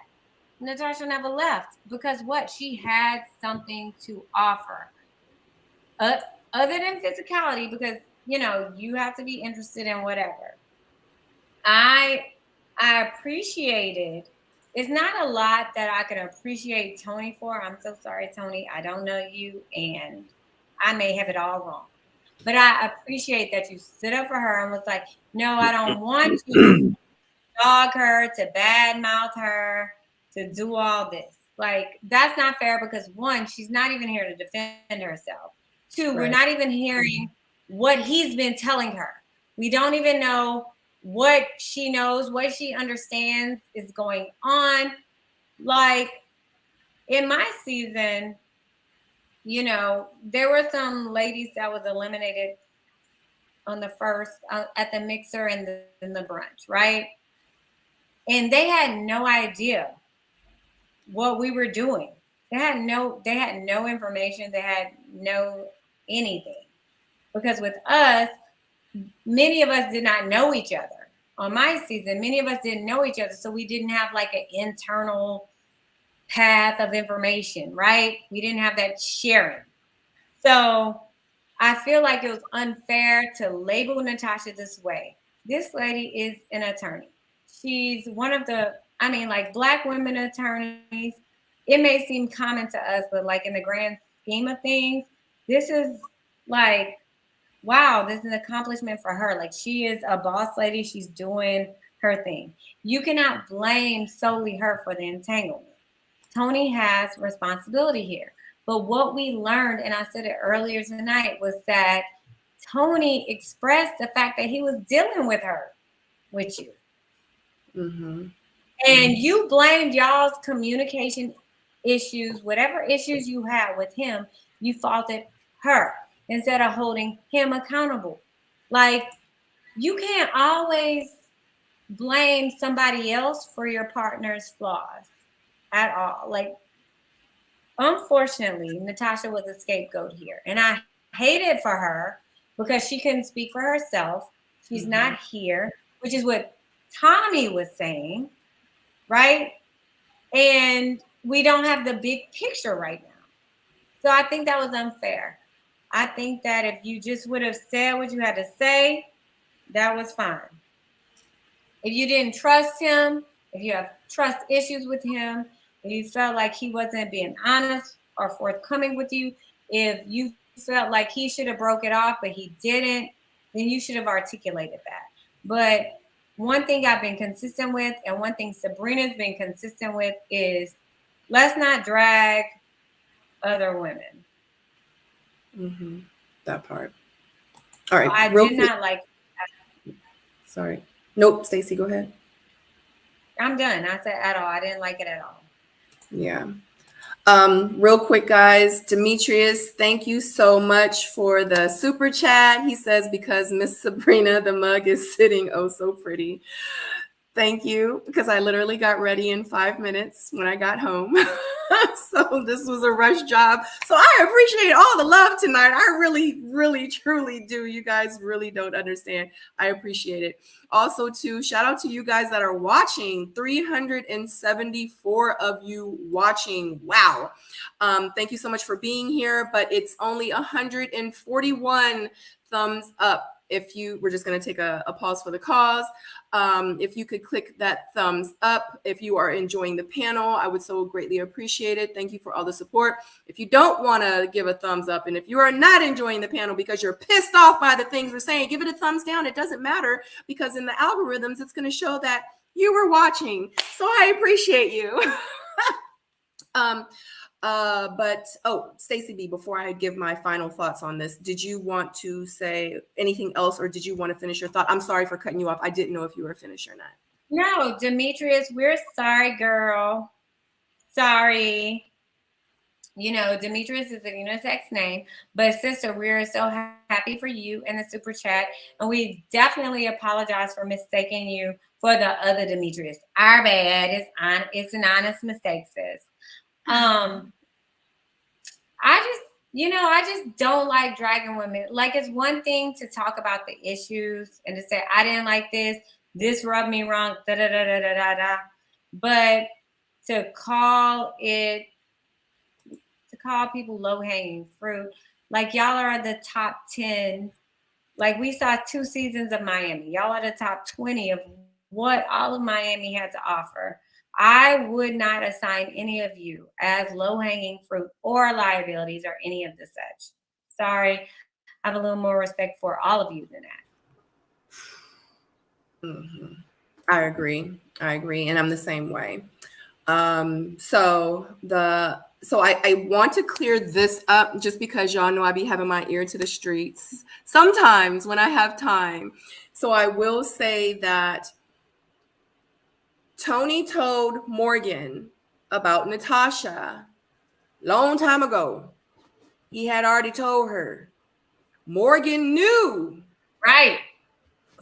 Natasha never left because what? She had something to offer. Other than physicality, because you know, you have to be interested in whatever. I appreciated. It's not a lot that I could appreciate Tony for. I'm so sorry, Tony. I don't know you, and I may have it all wrong. But I appreciate that you stood up for her and was like, no, I don't want you to dog her, to badmouth her, to do all this. Like, that's not fair because one, she's not even here to defend herself. Two, we're not even hearing what he's been telling her. We don't even know what she knows, what she understands is going on. Like, in my season, you know, there were some ladies that was eliminated on the first at the mixer and the brunch, right? And they had no idea what we were doing. They had no information. They had no anything. Because with us, many of us did not know each other. On my season, many of us didn't know each other. So we didn't have like an internal path of information, right? We didn't have that sharing. So I feel like it was unfair to label Natasha this way. This lady is an attorney. She's one of the, I mean, like Black women attorneys. It may seem common to us, but like in the grand scheme of things, this is like, wow, this is an accomplishment for her. Like, she is a boss lady. She's doing her thing. You cannot blame solely her for the entanglement. Tony has responsibility here. But what we learned, and I said it earlier tonight, was that Tony expressed the fact that he was dealing with her, with you. Mm-hmm. And you blamed y'all's communication issues, whatever issues you had with him, you faulted her instead of holding him accountable. Like, you can't always blame somebody else for your partner's flaws at all. Like, unfortunately, Natasha was a scapegoat here. And I hate it for her because she couldn't speak for herself. She's not here, which is what Tommy was saying, right? And we don't have the big picture right now. So I think that was unfair. I think that if you just would have said what you had to say, that was fine. If you didn't trust him, if you have trust issues with him, if you felt like he wasn't being honest or forthcoming with you, if you felt like he should have broke it off, but he didn't, then you should have articulated that. But one thing I've been consistent with, and one thing Sabrina's been consistent with, is let's not drag other women. Mm-hmm. That part. All right. I did not like that. Sorry. Nope. Stacey, go ahead. I'm done. I said at all. I didn't like it at all. Yeah. Real quick, guys, Demetrius, thank you so much for the super chat. He says, because Miss Sabrina, the mug is sitting oh so pretty. Thank you, because I literally got ready in 5 minutes when I got home. So this was a rush job. So I appreciate all the love tonight. I really, really, truly do. You guys really don't understand. I appreciate it. Also, too, shout out to you guys that are watching. 374 of you watching. Wow. Thank you so much for being here. But it's only 141 thumbs up. If you, we're just going to take a pause for the cause. If you could click that thumbs up, if you are enjoying the panel, I would so greatly appreciate it. Thank you for all the support. If you don't want to give a thumbs up, and if you are not enjoying the panel because you're pissed off by the things we're saying, give it a thumbs down. It doesn't matter, because in the algorithms, it's going to show that you were watching. So I appreciate you. Stacey B, before I give my final thoughts on this, did you want to say anything else, or did you want to finish your thought? I'm sorry for cutting you off. I didn't know if you were finished or not. No, Demetrius, we're sorry, girl. Sorry. You know, Demetrius is a unisex name, but sister, we're so happy for you in the super chat. And we definitely apologize for mistaking you for the other Demetrius. Our bad. It's an honest mistake, sis. I just don't like dragging women. Like, it's one thing to talk about the issues and to say, I didn't like this rubbed me wrong, da da da da da da da. But to call people low-hanging fruit. Like, y'all are the top 10. Like, we saw 2 seasons of Miami. Y'all are the top 20 of what all of Miami had to offer. I would not assign any of you as low-hanging fruit or liabilities or any of the such. Sorry, I have a little more respect for all of you than that. Mm-hmm. I agree. And I'm the same way. So I want to clear this up just because y'all know I be having my ear to the streets sometimes when I have time. So I will say that Tony told Morgan about Natasha long time ago. He had already told her. Morgan knew. Right.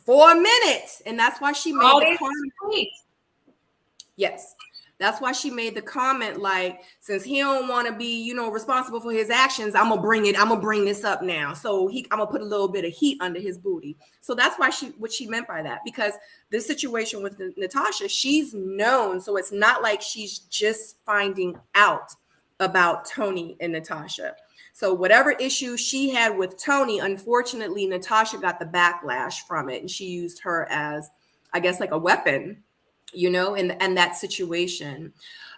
For a minute. And that's why she made the comment. Yes. That's why she made the comment, like, since he don't want to be, responsible for his actions, I'm gonna bring this up now. So I'm gonna put a little bit of heat under his booty. So that's why what she meant by that, because this situation with Natasha, she's known. So it's not like she's just finding out about Tony and Natasha. So whatever issue she had with Tony, unfortunately, Natasha got the backlash from it. And she used her as, I guess, like a weapon, in that situation.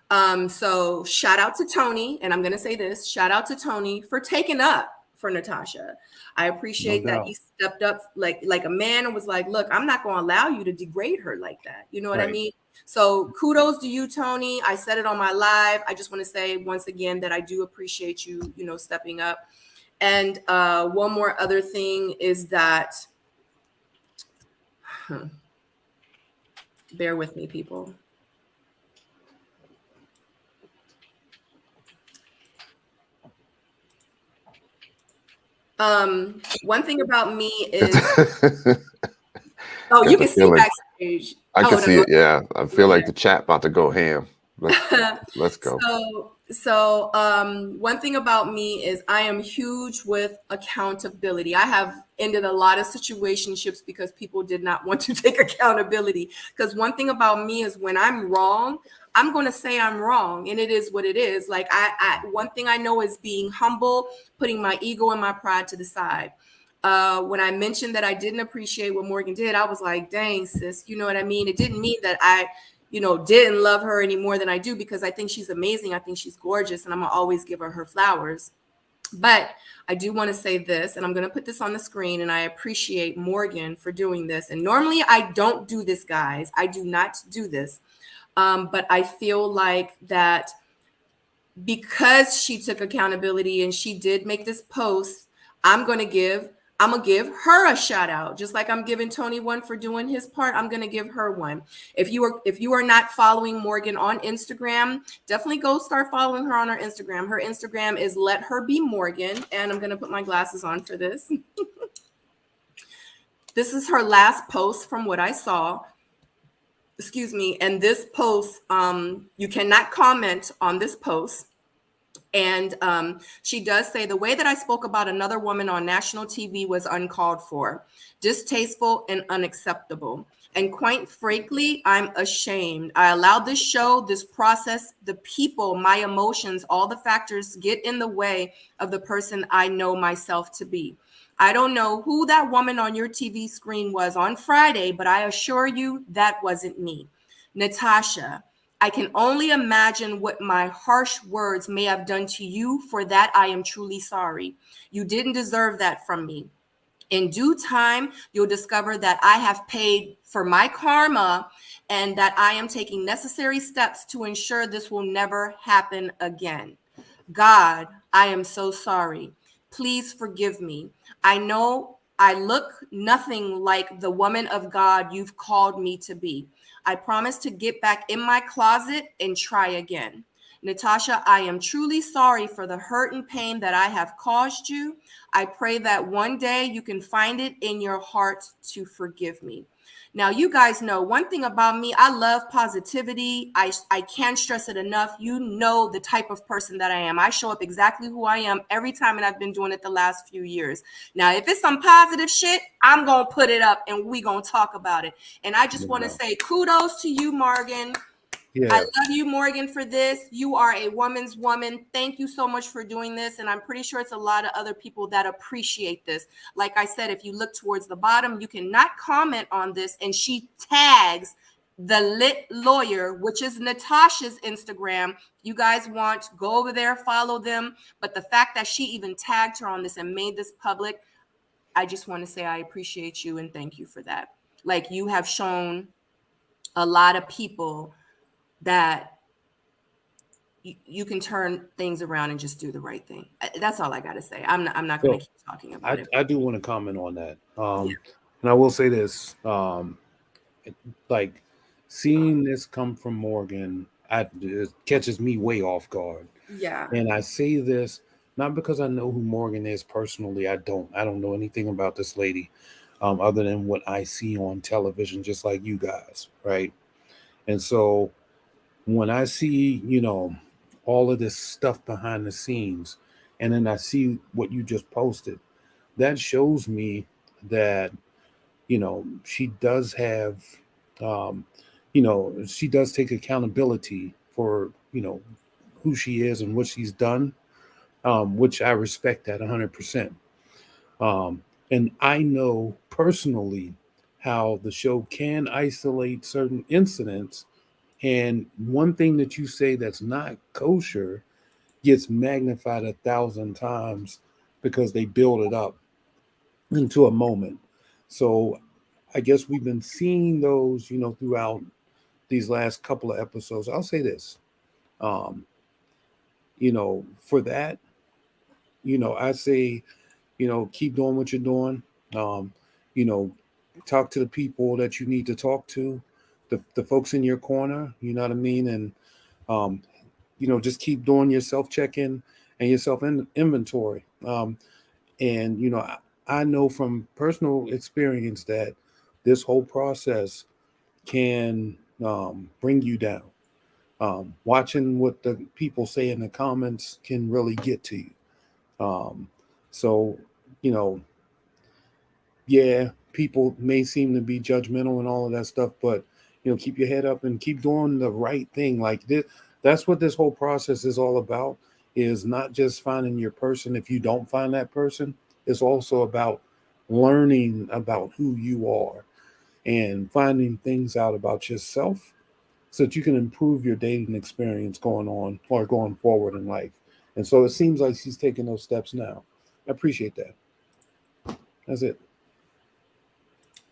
So shout out to Tony. And I'm going to say this, shout out to Tony for taking up for Natasha. I appreciate that he stepped up like a man and was like, look, I'm not going to allow you to degrade her like that. You know what I mean? So kudos to you, Tony. I said it on my live. I just want to say once again that I do appreciate you, stepping up. And one more other thing is that, bear with me, people. One thing about me is, you can see backstage. I can see it. Yeah, I feel like the chat about to go ham. Let's go. So one thing about me is I am huge with accountability. I have ended a lot of situationships because people did not want to take accountability. Because one thing about me is when I'm wrong, I'm going to say I'm wrong, and it is what it is. Like one thing I know is being humble, putting my ego and my pride to the side. When I mentioned that I didn't appreciate what Morgan did, I was like, dang, sis, you know what I mean? It didn't mean that I didn't love her any more than I do, because I think she's amazing. I think she's gorgeous, and I'm gonna always give her flowers. But I do want to say this, and I'm going to put this on the screen, and I appreciate Morgan for doing this. And normally I don't do this, guys. I do not do this. But I feel like that because she took accountability and she did make this post, I'm gonna give her a shout out, just like I'm giving Tony one for doing his part. I'm gonna give her one. If you are not following Morgan on Instagram, definitely go start following her on her Instagram. Her Instagram is Let Her Be Morgan, and I'm gonna put my glasses on for this. This is her last post from what I saw. Excuse me. And this post, you cannot comment on this post. And she does say, the way that I spoke about another woman on national TV was uncalled for, distasteful, and unacceptable. And quite frankly, I'm ashamed. I allowed this show, this process, the people, my emotions, all the factors get in the way of the person I know myself to be. I don't know who that woman on your TV screen was on Friday, but I assure you that wasn't me. Natasha, I can only imagine what my harsh words may have done to you. For that, I am truly sorry. You didn't deserve that from me. In due time, you'll discover that I have paid for my karma and that I am taking necessary steps to ensure this will never happen again. God, I am so sorry. Please forgive me. I know I look nothing like the woman of God you've called me to be. I promise to get back in my closet and try again. Natasha, I am truly sorry for the hurt and pain that I have caused you. I pray that one day you can find it in your heart to forgive me. Now, you guys know one thing about me, I love positivity. I can't stress it enough. You know the type of person that I am. I show up exactly who I am every time, and I've been doing it the last few years. Now, if it's some positive shit, I'm going to put it up and we going to talk about it. And I just want to say kudos to you, Morgan. Yeah. I love you, Morgan, for this. You are a woman's woman. Thank you so much for doing this. And I'm pretty sure it's a lot of other people that appreciate this. Like I said, if you look towards the bottom, you cannot comment on this. And she tags the Lit Lawyer, which is Natasha's Instagram. You guys want, go over there, follow them. But the fact that she even tagged her on this and made this public, I just want to say I appreciate you and thank you for that. Like, you have shown a lot of people that you can turn things around and just do the right thing. That's all I got to say. I'm not going to keep talking about it. I do want to comment on that. And I will say this, like seeing this come from Morgan, it catches me way off guard. Yeah. And I say this not because I know who Morgan is personally. I don't know anything about this lady, other than what I see on television, just like you guys, right? And so when I see, all of this stuff behind the scenes, and then I see what you just posted, that shows me that, she does have, she does take accountability for, who she is and what she's done, which I respect that 100%. And I know personally how the show can isolate certain incidents. And one thing that you say that's not kosher gets magnified 1,000 times because they build it up into a moment. So I guess we've been seeing those, throughout these last couple of episodes. I'll say this, for that, I say, keep doing what you're doing. You know, talk to the people that you need to talk to, the folks in your corner, you know what I mean? And, just keep doing your self-check-in and your self-inventory. And I know from personal experience that this whole process can bring you down. Watching what the people say in the comments can really get to you. So, you know, yeah, people may seem to be judgmental and all of that stuff, but keep your head up and keep doing the right thing. Like this, that's what this whole process is all about. Is not just finding your person. If you don't find that person, it's also about learning about who you are and finding things out about yourself so that you can improve your dating experience going on or going forward in life. And so it seems like she's taking those steps now. I appreciate that. That's it.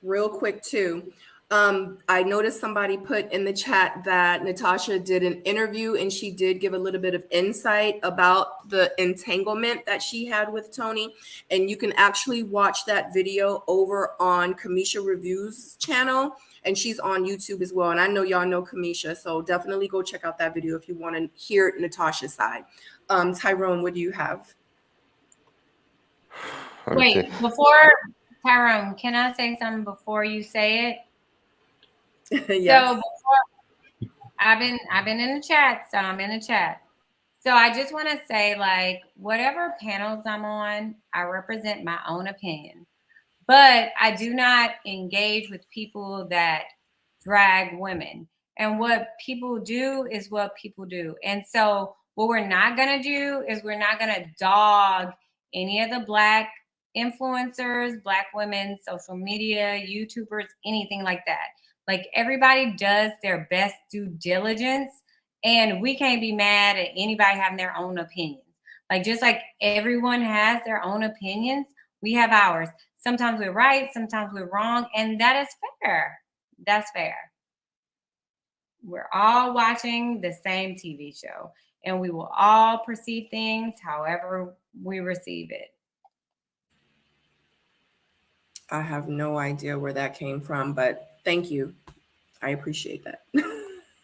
Real quick too. I noticed somebody put in the chat that Natasha did an interview and she did give a little bit of insight about the entanglement that she had with Tony. And you can actually watch that video over on Kamisha Review's channel. And she's on YouTube as well. And I know y'all know Kamisha, so definitely go check out that video if you want to hear Natasha's side. Tyrone, what do you have? Wait, before Tyrone, can I say something before you say it? Yes. So before, I've been in the chat, so I'm in the chat. So I just want to say, like, whatever panels I'm on, I represent my own opinion. But I do not engage with people that drag women. And what people do is what people do. And so what we're not going to do is we're not going to dog any of the Black influencers, Black women, social media, YouTubers, anything like that. Like, everybody does their best due diligence, and we can't be mad at anybody having their own opinions. Like, just like everyone has their own opinions, we have ours. Sometimes we're right, sometimes we're wrong, and that is fair. That's fair. We're all watching the same TV show, and we will all perceive things however we receive it. I have no idea where that came from, but thank you. I appreciate that.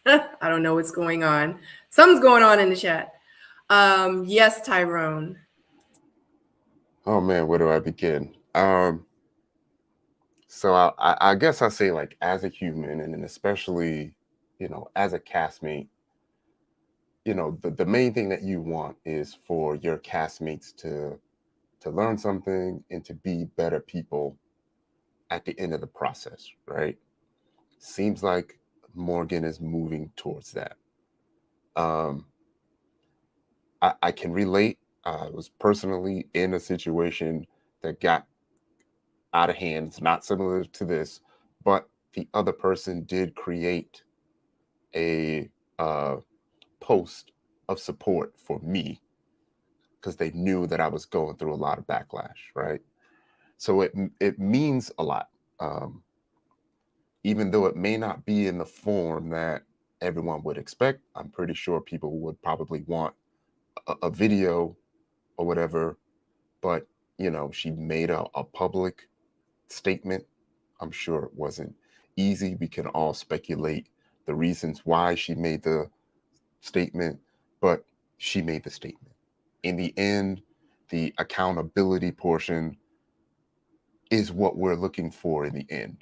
I don't know what's going on. Something's going on in the chat. Yes, Tyrone. Oh man, where do I begin? So I guess I say, like, as a human, and then especially, as a castmate, the main thing that you want is for your castmates to learn something and to be better people at the end of the process, right? Seems like Morgan is moving towards that. I can relate. I was personally in a situation that got out of hand. It's not similar to this, but the other person did create a post of support for me because they knew that I was going through a lot of backlash, right? So it means a lot, even though it may not be in the form that everyone would expect. I'm pretty sure people would probably want a video or whatever, but you know, she made a public statement. I'm sure it wasn't easy. We can all speculate the reasons why she made the statement, but she made the statement. In the end, the accountability portion is what we're looking for in the end.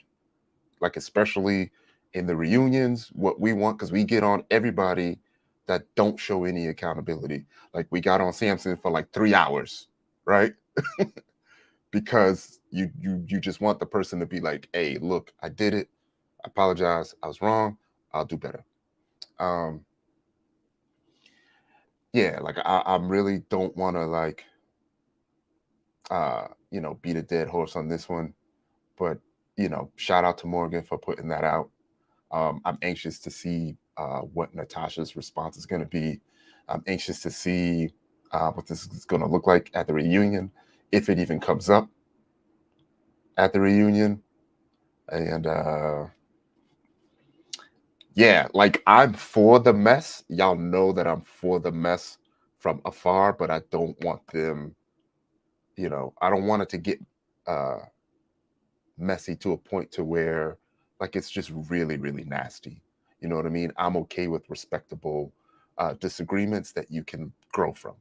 Like, especially in the reunions, what we want, because we get on everybody that don't show any accountability. Like, we got on Samson for like 3 hours, right? Because you just want the person to be like, hey, look, I did it. I apologize. I was wrong. I'll do better. Yeah, like I really don't want to like, you know, beat a dead horse on this one, but you know, shout out to Morgan for putting that out. I'm anxious to see what Natasha's response is going to be. I'm anxious to see what this is going to look like at the reunion, if it even comes up at the reunion. And yeah, like I'm for the mess. Y'all know that I'm for the mess from afar, but I don't want them, you know, I don't want it to get messy to a point to where like it's just really, really nasty. You know what I mean? I'm okay with respectable disagreements that you can grow from,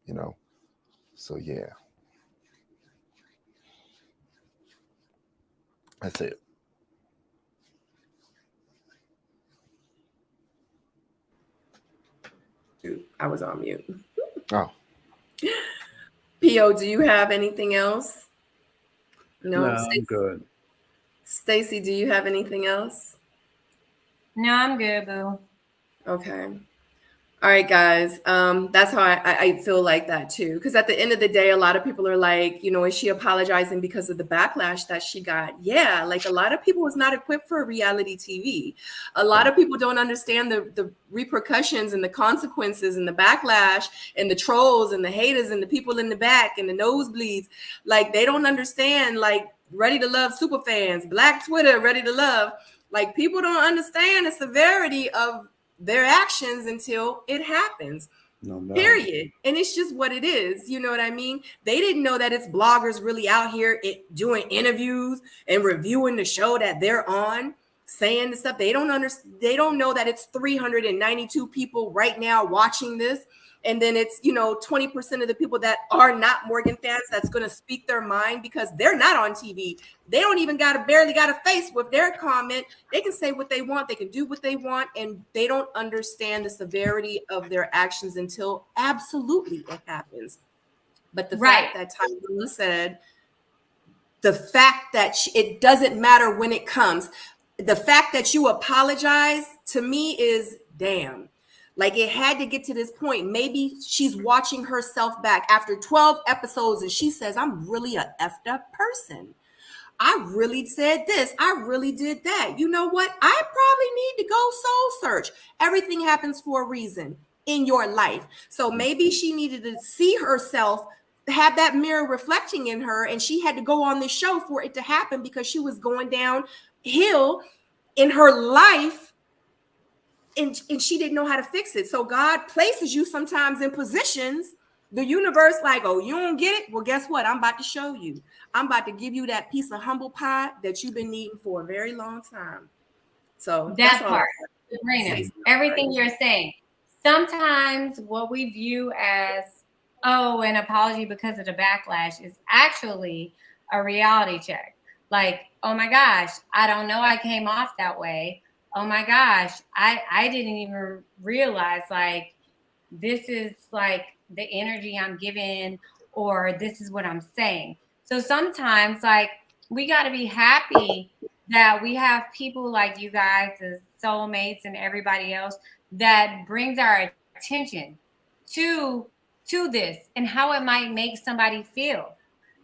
you know? So yeah. That's it. I was on mute. Oh. P.O., do you have anything else? No, I'm good. Stacy, do you have anything else? No, I'm good, boo. Okay. All right, guys. That's how I feel like that too. Because at the end of the day, a lot of people are like, you know, is she apologizing because of the backlash that she got? Yeah, like a lot of people was not equipped for reality TV. A lot of people don't understand the repercussions and the consequences and the backlash and the trolls and the haters and the people in the back and the nosebleeds. Like they don't understand, like Ready to Love super fans, Black Twitter, Ready to Love. Like people don't understand the severity of their actions until it happens. No doubt. Period. And it's just what it is. You know what I mean? They didn't know that it's bloggers really out here doing interviews and reviewing the show that they're on, saying the stuff. They don't understand. They don't know that it's 392 people right now watching this. And then it's, you know, 20% of the people that are not Morgan fans that's going to speak their mind because they're not on TV. They don't even barely got a face with their comment. They can say what they want. They can do what they want. And they don't understand the severity of their actions until absolutely it happens. But the fact that Tyrone said, the fact that it doesn't matter when it comes, the fact that you apologize to me is damn. Like it had to get to this point. Maybe she's watching herself back after 12 episodes and she says, I'm really a effed up person. I really said this. I really did that. You know what? I probably need to go soul search. Everything happens for a reason in your life. So maybe she needed to see herself, have that mirror reflecting in her, and she had to go on this show for it to happen because she was going downhill in her life. And she didn't know how to fix it. So God places you sometimes in positions, the universe like, oh, you don't get it? Well, guess what? I'm about to show you. I'm about to give you that piece of humble pie that you've been needing for a very long time. So that part, Sabrina, everything you're saying. Sometimes what we view as, oh, an apology because of the backlash is actually a reality check. Like, oh my gosh, I don't know I came off that way. Oh my gosh, I didn't even realize like this is like the energy I'm giving or this is what I'm saying. So sometimes like we got to be happy that we have people like you guys as soulmates and everybody else that brings our attention to this and how it might make somebody feel.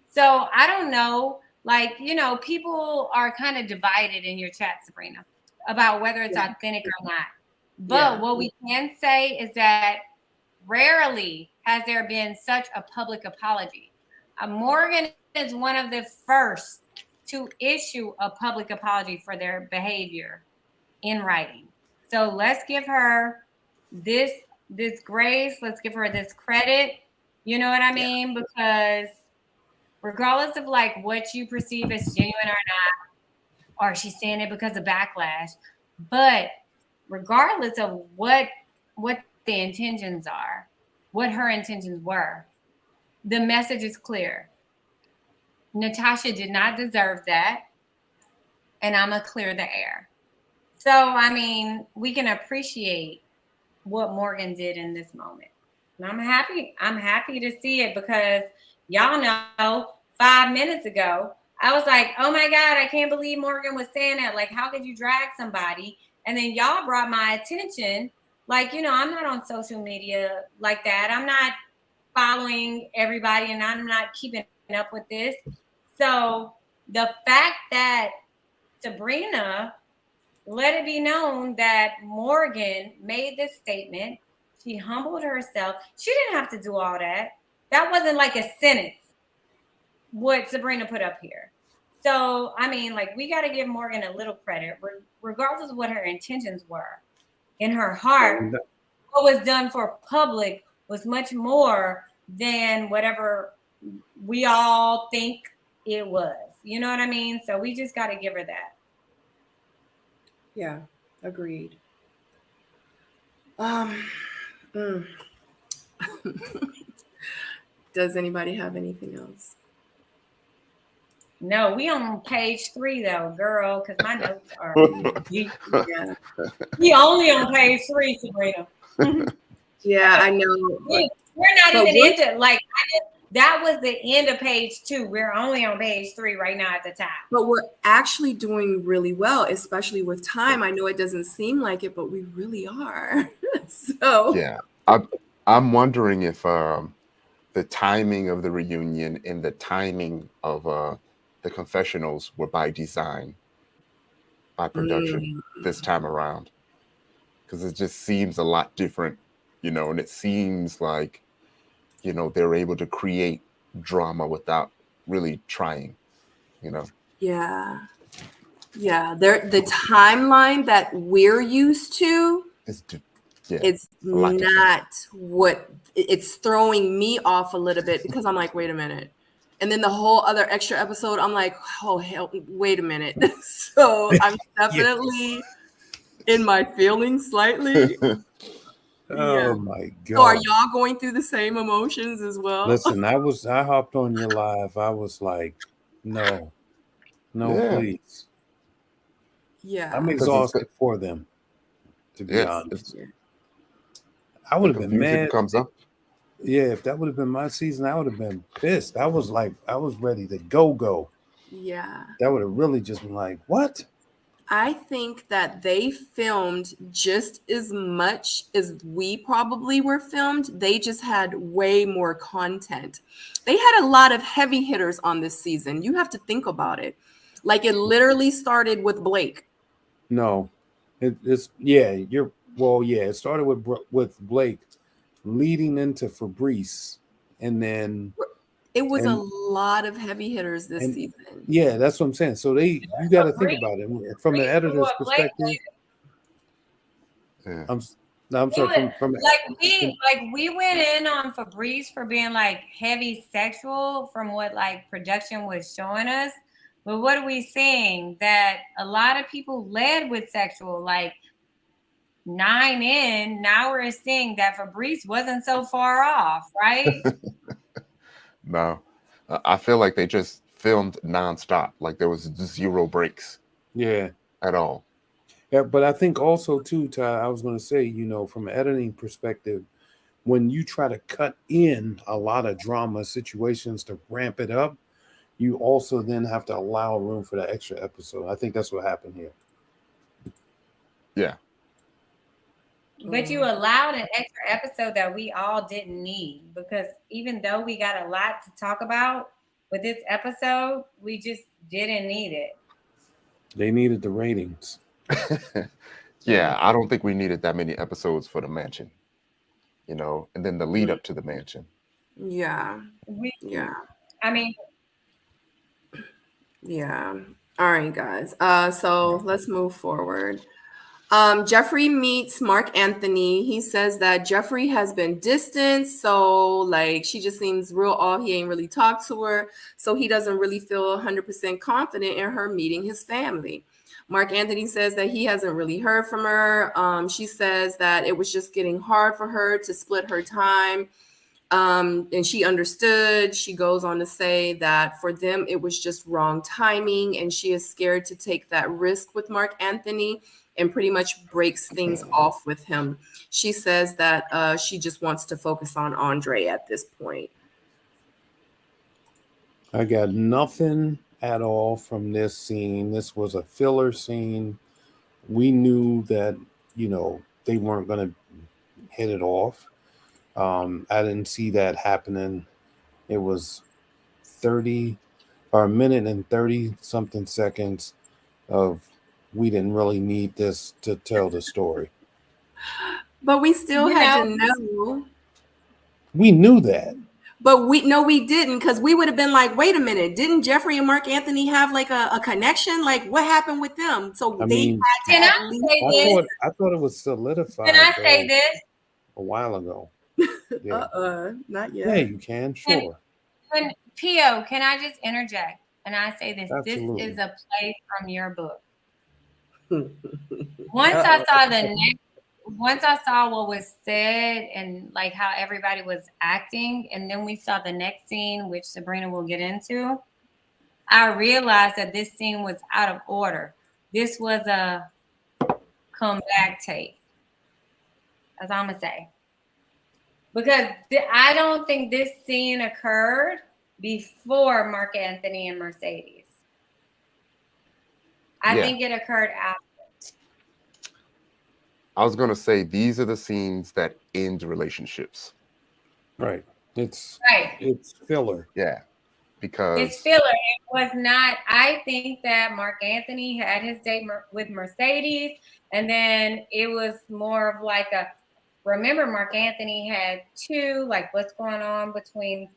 So I don't know, like, you know, people are kind of divided in your chat, Sabrina, about whether it's authentic or not. But what we can say is that rarely has there been such a public apology. Morgan is one of the first to issue a public apology for their behavior in writing. So let's give her this grace. Let's give her this credit. You know what I mean? Because regardless of like what you perceive as genuine or not, or she's saying it because of backlash, but regardless of what the intentions are, what her intentions were, the message is clear. Natasha did not deserve that, and I'm gonna clear the air. So, I mean, we can appreciate what Morgan did in this moment. And I'm happy to see it, because y'all know 5 minutes ago, I was like, oh my God, I can't believe Morgan was saying that. Like, how could you drag somebody? And then y'all brought my attention. Like, you know, I'm not on social media like that. I'm not following everybody, and I'm not keeping up with this. So the fact that Sabrina let it be known that Morgan made this statement, she humbled herself. She didn't have to do all that. That wasn't like a sentence, what Sabrina put up here. So, I mean, like, we got to give Morgan a little credit, regardless of what her intentions were. In her heart, what was done for public was much more than whatever we all think it was. You know what I mean? So we just got to give her that. Yeah, agreed. Does anybody have anything else? No, we on page 3 though, girl, because my notes are deep. Yeah. We only on page 3, Sabrina. Yeah, I know. We're not even into, like, that was the end of page 2. We're only on page 3 right now at the top. But we're actually doing really well, especially with time. I know it doesn't seem like it, but we really are. So yeah, I'm wondering if the timing of the reunion and the timing of the confessionals were by design, by production this time around, because it just seems a lot different, you know, and it seems like, you know, they're able to create drama without really trying, you know. yeah, the timeline that we're used to, it's not what it's throwing me off a little bit, because I'm like, wait a minute. And then the whole other extra episode, I'm like, oh, hell, wait a minute. So I'm definitely in my feelings slightly. Oh my God. So are y'all going through the same emotions as well? Listen, I hopped on your live. I was like, no, please. Yeah. I'm exhausted for them, to be honest. I would have been mad. Comes up. Yeah, if that would have been my season, I would have been pissed. I was ready to go. Yeah. That would have really just been like, what? I think that they filmed just as much as we probably were filmed. They just had way more content. They had a lot of heavy hitters on this season. You have to think about it. Like, it literally started with Blake. No, it started with Blake leading into Fabrice, and then it was a lot of heavy hitters this season. Yeah, that's what I'm saying. So you got to think about it from an editor's perspective. Yeah. I'm sorry. We went in on Fabrice for being like heavy sexual from what like production was showing us. But what are we seeing? That a lot of people led with sexual, like 9 in. Now we're seeing that Fabrice wasn't so far off, right? No, I feel like they just filmed nonstop. Like there was zero breaks. Yeah. At all. Yeah, but I think also too, Ty, I was going to say, you know, from an editing perspective, when you try to cut in a lot of drama situations to ramp it up, you also then have to allow room for that extra episode. I think that's what happened here. Yeah. But you allowed an extra episode that we all didn't need, because even though we got a lot to talk about with this episode, we just didn't need it. They needed the ratings. Yeah, I don't think we needed that many episodes for the mansion, you know, and then the lead up to the mansion. Yeah. Yeah. I mean, Yeah. All right, guys. So let's move forward. Jeffrey meets Mark Anthony. He says that Jeffrey has been distant, so like she just seems real off. He ain't really talked to her, so he doesn't really feel 100% confident in her meeting his family. Mark Anthony says that he hasn't really heard from her. She says that it was just getting hard for her to split her time. And she understood. She goes on to say that for them, it was just wrong timing, and she is scared to take that risk with Mark Anthony and pretty much breaks things off with him. She says that she just wants to focus on Andre at this point. I got nothing at all from this scene. This was a filler scene. We knew that, you know, they weren't going to hit it off. I didn't see that happening. It was 30 or a minute and 30 something seconds of we didn't really need this to tell the story. But we still had to know. We knew that. But we didn't, because we would have been like, wait a minute, didn't Jeffrey and Mark Anthony have like a connection? Like, what happened with them? So I they mean, had to at least. I thought it was solidified. Can I say this? A while ago. Yeah. Not yet. Yeah, you can. Sure. When P.O., can I just interject? And I say this. Absolutely. This is a play from your book. Once I saw what was said and like how everybody was acting, and then we saw the next scene, which Sabrina will get into, I realized that this scene was out of order. This was a comeback take. That's all I'm gonna say. Because I don't think this scene occurred before Mark Anthony and Mercedes. I think it occurred after. I was going to say these are the scenes that end relationships. Right. It's filler. Yeah. Because it's filler. It was not. I think that Mark Anthony had his date with Mercedes, and then it was more of like a, remember Mark Anthony had two, like what's going on between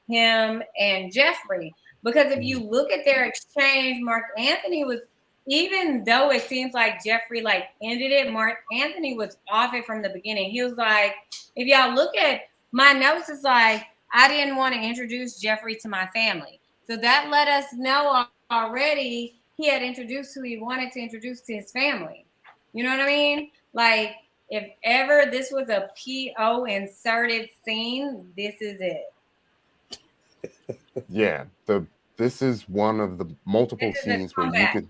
him and Jeffrey. Because if you look at their exchange, Mark Anthony was, even though it seems like Jeffrey like ended it, Mark Anthony was off it from the beginning. He was like, if y'all look at my notes, it's like, I didn't want to introduce Jeffrey to my family. So that let us know already he had introduced who he wanted to introduce to his family. You know what I mean? Like, if ever this was a PO inserted scene, this is it. Yeah, this is one of the multiple scenes where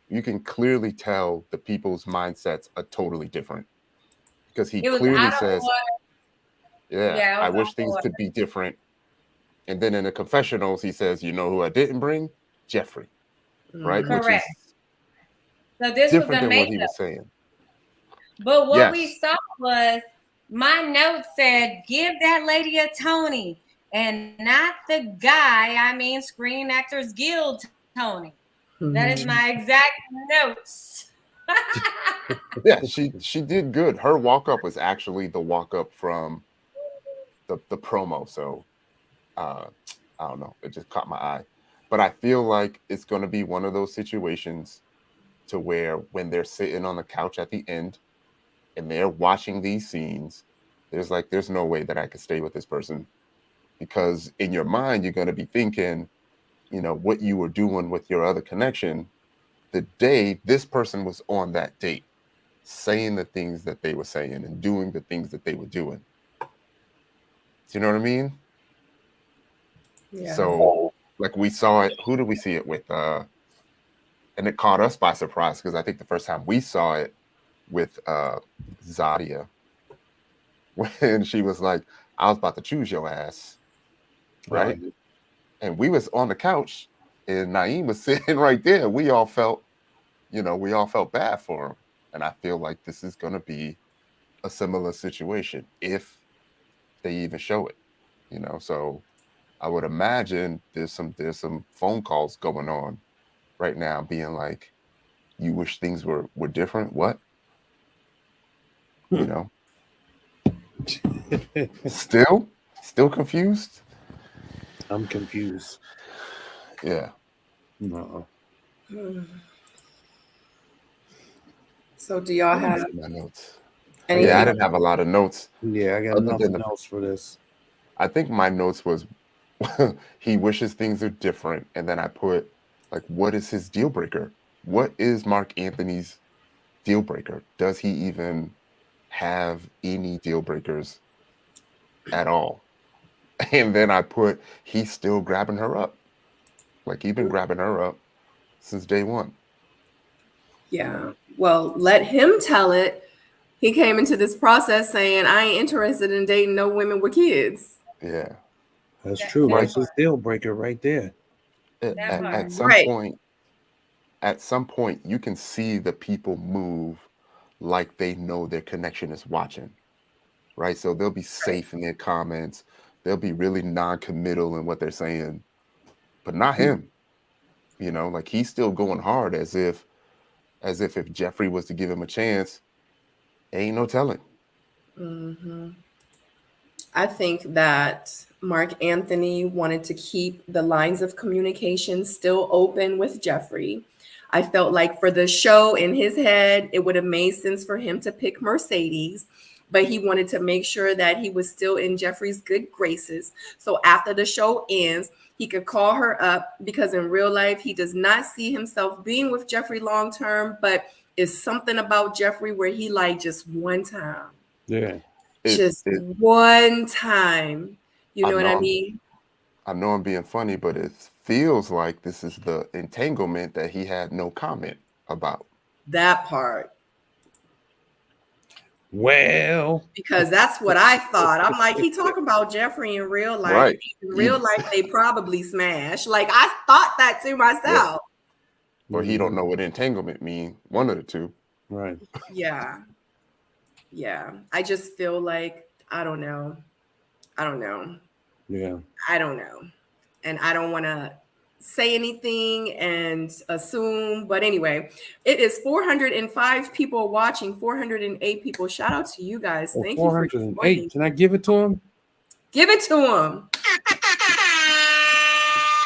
you can clearly tell the people's mindsets are totally different, because he clearly says, yeah, I wish things could be different. And then in the confessionals, he says, you know who I didn't bring? Jeffrey. Right? Correct. Which is so this different was than what he was saying. But what we saw was, my note said, give that lady a Tony, and not the guy, I mean Screen Actors Guild Tony. That is my exact notes. Yeah, she did good. Her walk-up was actually the walk-up from the promo. So I don't know, it just caught my eye. But I feel like it's going to be one of those situations to where when they're sitting on the couch at the end and they're watching these scenes, there's no way that I could stay with this person, because in your mind you're going to be thinking, you know, what you were doing with your other connection the day this person was on that date, saying the things that they were saying and doing the things that they were doing. Do you know what I mean? Yeah. So like we saw it, who did we see it with? And it caught us by surprise, because I think the first time we saw it with Zadia, when she was like, I was about to choose your ass. Right? And we was on the couch and Naeem was sitting right there. We all felt bad for him. And I feel like this is going to be a similar situation if they even show it, you know. So I would imagine there's some phone calls going on right now being like, you wish things were different? What? You know, still confused? I'm confused. Yeah. No. So do y'all Let me have see my notes. anything? Yeah, I didn't have a lot of notes. Yeah, I got Other than nothing else for this. I think my notes was he wishes things are different, and then I put like, what is his deal breaker? What is Mark Anthony's deal breaker? Does he even have any deal breakers at all? And then I put, he's still grabbing her up. Like, he's been grabbing her up since day one. Yeah. Well, let him tell it. He came into this process saying, I ain't interested in dating no women with kids. Yeah. That's true. Right. That's his deal breaker right there. That part. At some Right. point, you can see the people move like they know their connection is watching, right? So they'll be safe in their comments. They'll be really non-committal in what they're saying, but not him. You know, like he's still going hard as if Jeffrey was to give him a chance, ain't no telling. I think that Mark Anthony wanted to keep the lines of communication still open with Jeffrey. I felt like for the show in his head, it would have made sense for him to pick Mercedes, but he wanted to make sure that he was still in Jeffrey's good graces. So after the show ends, he could call her up because in real life, he does not see himself being with Jeffrey long term, but it's something about Jeffrey where he like just one time. Yeah. Just one time. You know what I know mean? I know I'm being funny, but it feels like this is the entanglement that he had no comment about. That part. Well, Because that's what I thought. I'm like, he talking about Jeffrey in real life. Right. In real life, they probably smash. Like I thought that to myself. Or he don't know what entanglement mean. One of the two. Right. Yeah. Yeah. I just feel like I don't know. Yeah. I don't know. And I don't want to say anything and assume. But anyway, it is 405 people watching, 408 people. Shout out to you guys. Oh, Thank you for 408. joining. Can I give it to him? Give it to him.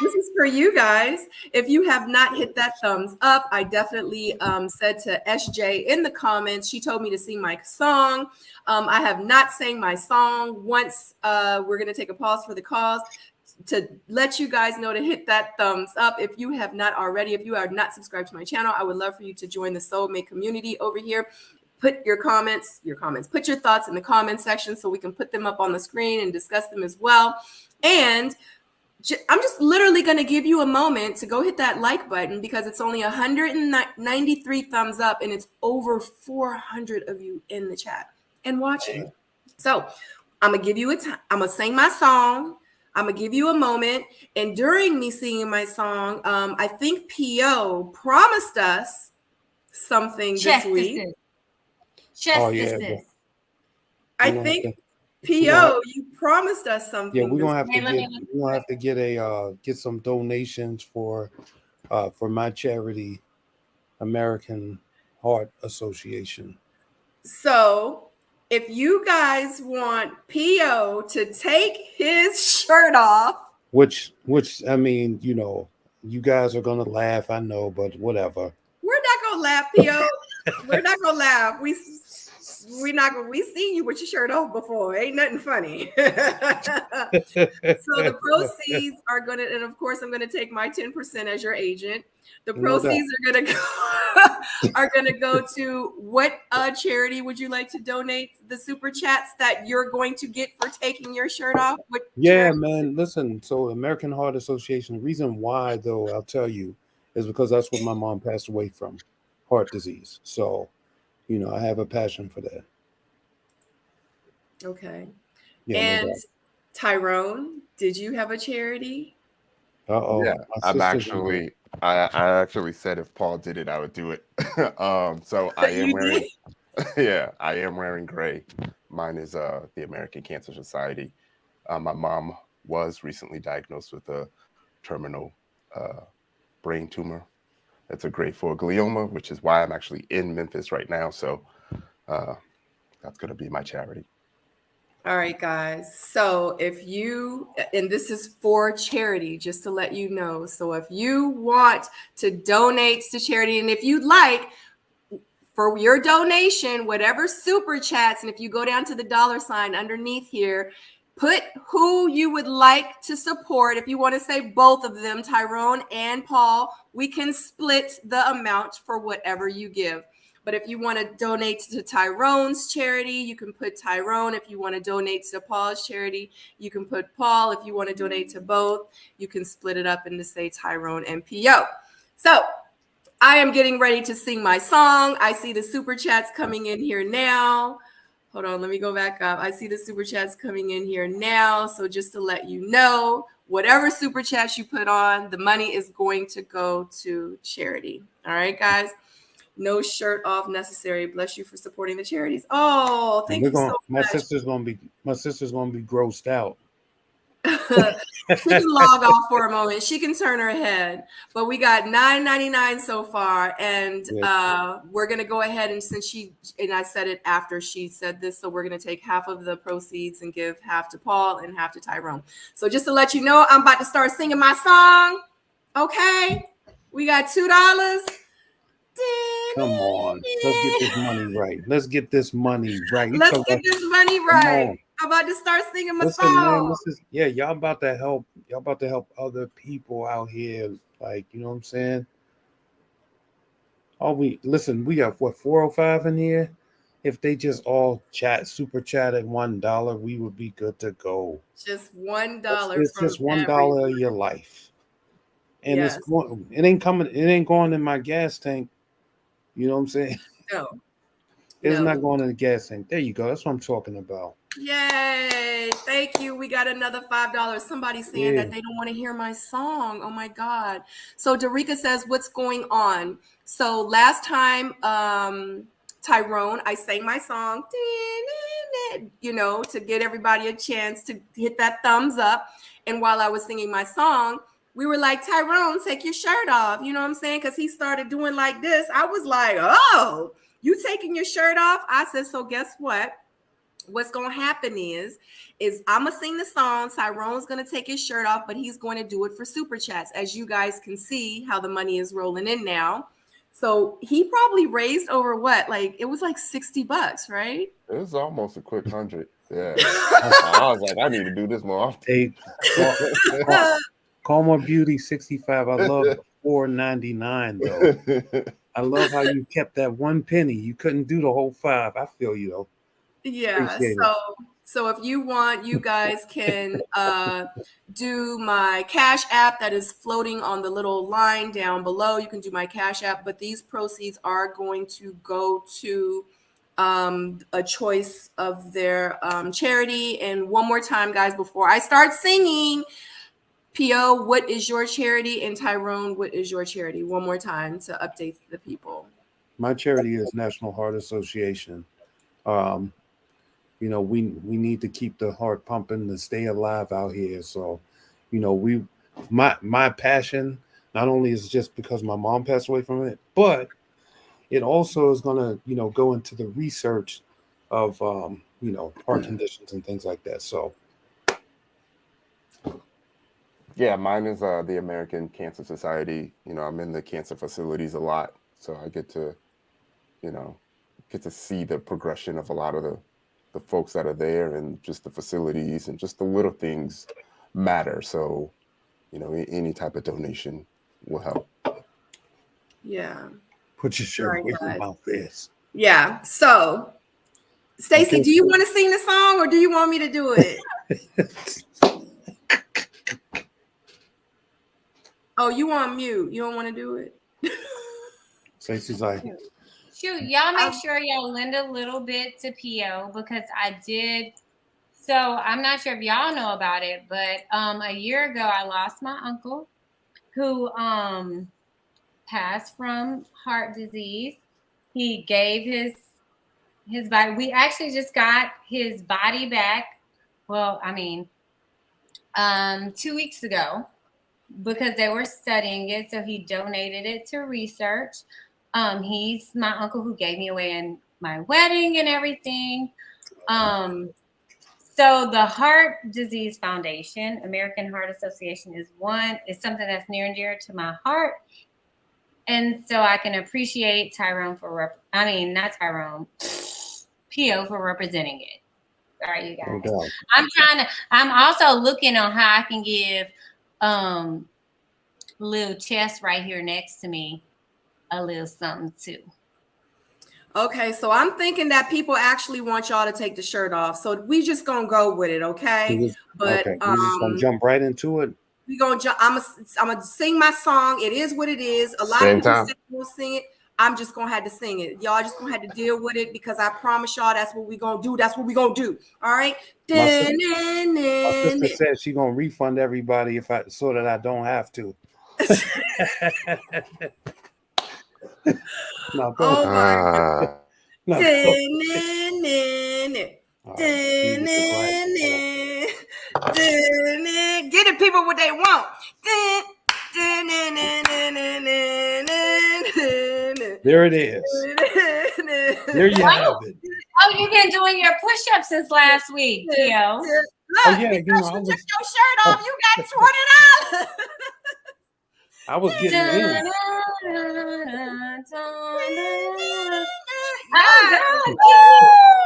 This is for you guys. If you have not hit that thumbs up, I definitely said to SJ in the comments, she told me to sing my song. I have not sang my song once. We're going to take a pause for the cause to let you guys know to hit that thumbs up. If you have not already, if you are not subscribed to my channel, I would love for you to join the Seoul Mate community over here. Put your comments, put your thoughts in the comment section so we can put them up on the screen and discuss them as well. And I'm just literally going to give you a moment to go hit that like button because it's only 193 thumbs up and it's over 400 of you in the chat and watching. So I'm going to give you a time. I'm going to sing my song. I'm going to give you a moment. And during me singing my song, I think PO promised us something this week. Oh, yeah. I think PO, you promised us something. Yeah, we're gonna have to get some donations for my charity, American Heart Association. So if you guys want PO to take his shirt off, which I mean, you know, you guys are gonna laugh, I know, but whatever. We're not gonna laugh, PO. We're not gonna laugh. We seen you with your shirt off before. Ain't nothing funny. So the proceeds are gonna, and of course, I'm gonna take my 10% as your agent. The proceeds are gonna go to what charity would you like to donate the super chats that you're going to get for taking your shirt off? Man, listen. So American Heart Association. The reason why, though, I'll tell you, is because that's what my mom passed away from, heart disease. So, you know, I have a passion for that. Okay. Yeah, and Tyrone, did you have a charity? Uh-oh. Yeah, My sister's in here. I actually said if Paul did it, I would do it. So I am You did? wearing, yeah, I am wearing gray. Mine is the American Cancer Society. My mom was recently diagnosed with a terminal brain tumor. It's a grade 4 glioma, which is why I'm actually in Memphis right now. So that's going to be my charity. All right, guys. So if you, and this is for charity, just to let you know. So if you want to donate to charity, and if you'd like for your donation, whatever super chats, and if you go down to the $ underneath here, put who you would like to support. If you want to say both of them, Tyrone and Paul, we can split the amount for whatever you give. But if you want to donate to Tyrone's charity, you can put Tyrone. If you want to donate to Paul's charity, you can put Paul. If you want to donate to both, you can split it up into say Tyrone and PO. So I am getting ready to sing my song. I see the super chats coming in here now. Hold on, let me go back up. I see the super chats coming in here now. So just to let you know, whatever super chats you put on, the money is going to go to charity. All right, guys. No shirt off necessary. Bless you for supporting the charities. Oh, And thank you so my much. sister's gonna be grossed out. She can log off for a moment. She can turn her head. But we got $9.99 so far, and we're gonna go ahead and I said it after she said this, so we're gonna take half of the proceeds and give half to Paul and half to Tyrone. So just to let you know, I'm about to start singing my song. Okay, we got $2. Come on, let's get this money right. Let's get this money right. Let's get this money right. I'm about to start singing my Listen, song. Man, y'all about to help. Y'all about to help other people out here. Like, you know what I'm saying? We got what, 405 in here? If they just all super chat at $1, we would be good to go. Just $1. It's just $1 of your life. And yes. it ain't going in my gas tank. You know what I'm saying? No. It's not going in the gas tank. There you go. That's what I'm talking about. Yay. Thank you. We got another $5. Somebody's saying that they don't want to hear my song. Oh my God. So Darika says, what's going on? So last time, Tyrone, I sang my song, you know, to get everybody a chance to hit that thumbs up. And while I was singing my song, we were like, Tyrone, take your shirt off. You know what I'm saying? Because he started doing like this. I was like, oh, you taking your shirt off? I said, so guess what? What's going to happen is I'm going to sing the song. Tyrone's going to take his shirt off, but he's going to do it for super chats. As you guys can see how the money is rolling in now. So he probably raised over what? Like, it was like $60, right? It was almost a quick 100. Yeah. I was like, I need to do this more often. Hey, Calmer Beauty 65. I love the $4.99 though. I love how you kept that 1 penny. You couldn't do the whole 5. I feel you though. Yeah. So if you want, you guys can do my Cash App that is floating on the little line down below. You can do my Cash App, but these proceeds are going to go to a choice of their charity. And one more time, guys, before I start singing, PO, what is your charity? And Tyrone, what is your charity? One more time to update the people. My charity is National Heart Association. You know, we need to keep the heart pumping to stay alive out here. So, you know, my passion not only is just because my mom passed away from it, but it also is going to, you know, go into the research of, you know, heart conditions and things like that. So. Yeah, mine is the American Cancer Society. You know, I'm in the cancer facilities a lot, so I get to, you know, see the progression of a lot of the folks that are there, and just the facilities and just the little things matter. So, you know, any type of donation will help. Yeah. Put your shirt away from my face. Yeah. So, Stacey, do you want to sing the song or do you want me to do it? Oh, you on mute. You don't want to do it? Stacey's like, shoot, y'all make sure y'all lend a little bit to PO because I did. So I'm not sure if y'all know about it, but a year ago I lost my uncle. who passed from heart disease. He gave his body. We actually just got his body back. Well, I mean, 2 weeks ago, because they were studying it. So he donated it to research. He's my uncle who gave me away in my wedding and everything. So the Heart Disease Foundation, American Heart Association, is something that's near and dear to my heart. And so I can appreciate Tyrone not Tyrone, P.O. for representing it. Sorry, you guys. No doubt. I'm also looking on how I can give little chest right here next to me a little something too. Okay, so I'm thinking that people actually want y'all to take the shirt off. So we just gonna go with it, okay? But okay, we're just gonna jump right into it. We gonna jump. I'm gonna sing my song. It is what it is. A lot Same of people time. will sing it. I'm just gonna have to sing it. Y'all just gonna have to deal with it because I promise y'all that's what we gonna do. That's what we gonna do. All right. My sister said she gonna refund everybody so that I don't have to. No, go Oh my Ah, no, Get the people what they want. there it is. There you have it. Oh, you've been doing your push-ups since last week, Theo. Look, yeah, because you know, you took your shirt off, you got $20. I was getting it in.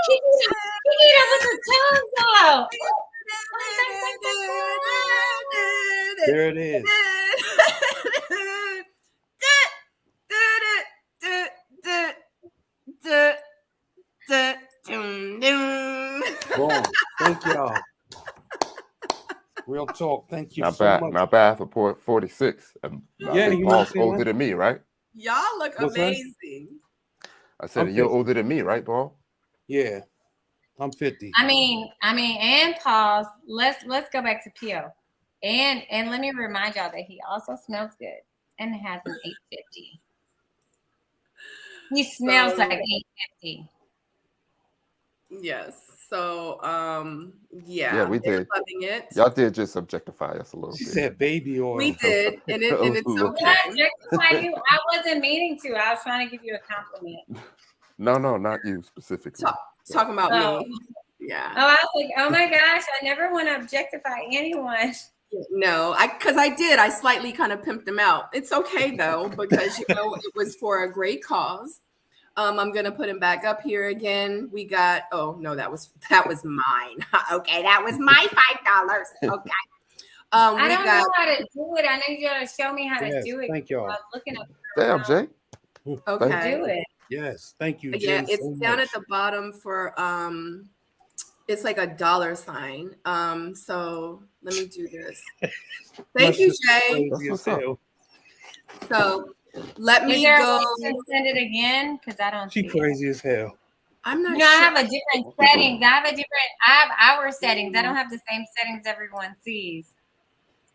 Keep it up with the tongues out. There it is. Boom. Thank y'all. Real talk. Thank you not so bad. much. Not bad for 46. And I Yeah, think you Paul's know, older than me, right? Y'all look What's that? amazing. I said I'm you're 50. older than me, right, Paul? Yeah, I'm 50. I mean, and pause. Let's go back to P.O. And let me remind y'all that he also smells good and has an 850. He smells like 850. Yes. So Yeah, we they're did. loving it. Y'all did just objectify us a little She bit. said baby oil. We did, and it's Look. okay. I wasn't meaning to. I was trying to give you a compliment. No, not you specifically. Talking about Oh. me. Yeah. Oh, I was like, oh my gosh, I never want to objectify anyone. No, because I did. I slightly kind of pimped them out. It's okay though, because it was for a great cause. I'm gonna put him back up here again. We got. Oh no, that was mine. Okay, that was my $5. Okay. I don't know how to do it. I need you to show me how to do it. Thank y'all. I was looking up. Damn, Jay. Okay. Do it. Yes, thank you. Yeah, Jay, it's so down much. at the bottom for it's like a $sign. So let me do this. Thank you, Jay. That's what's up. So let me Is there go. a way to send it again? Because I don't. She see crazy as hell. I'm not No, I sure. have a different settings. I have our settings. I don't have the same settings everyone sees.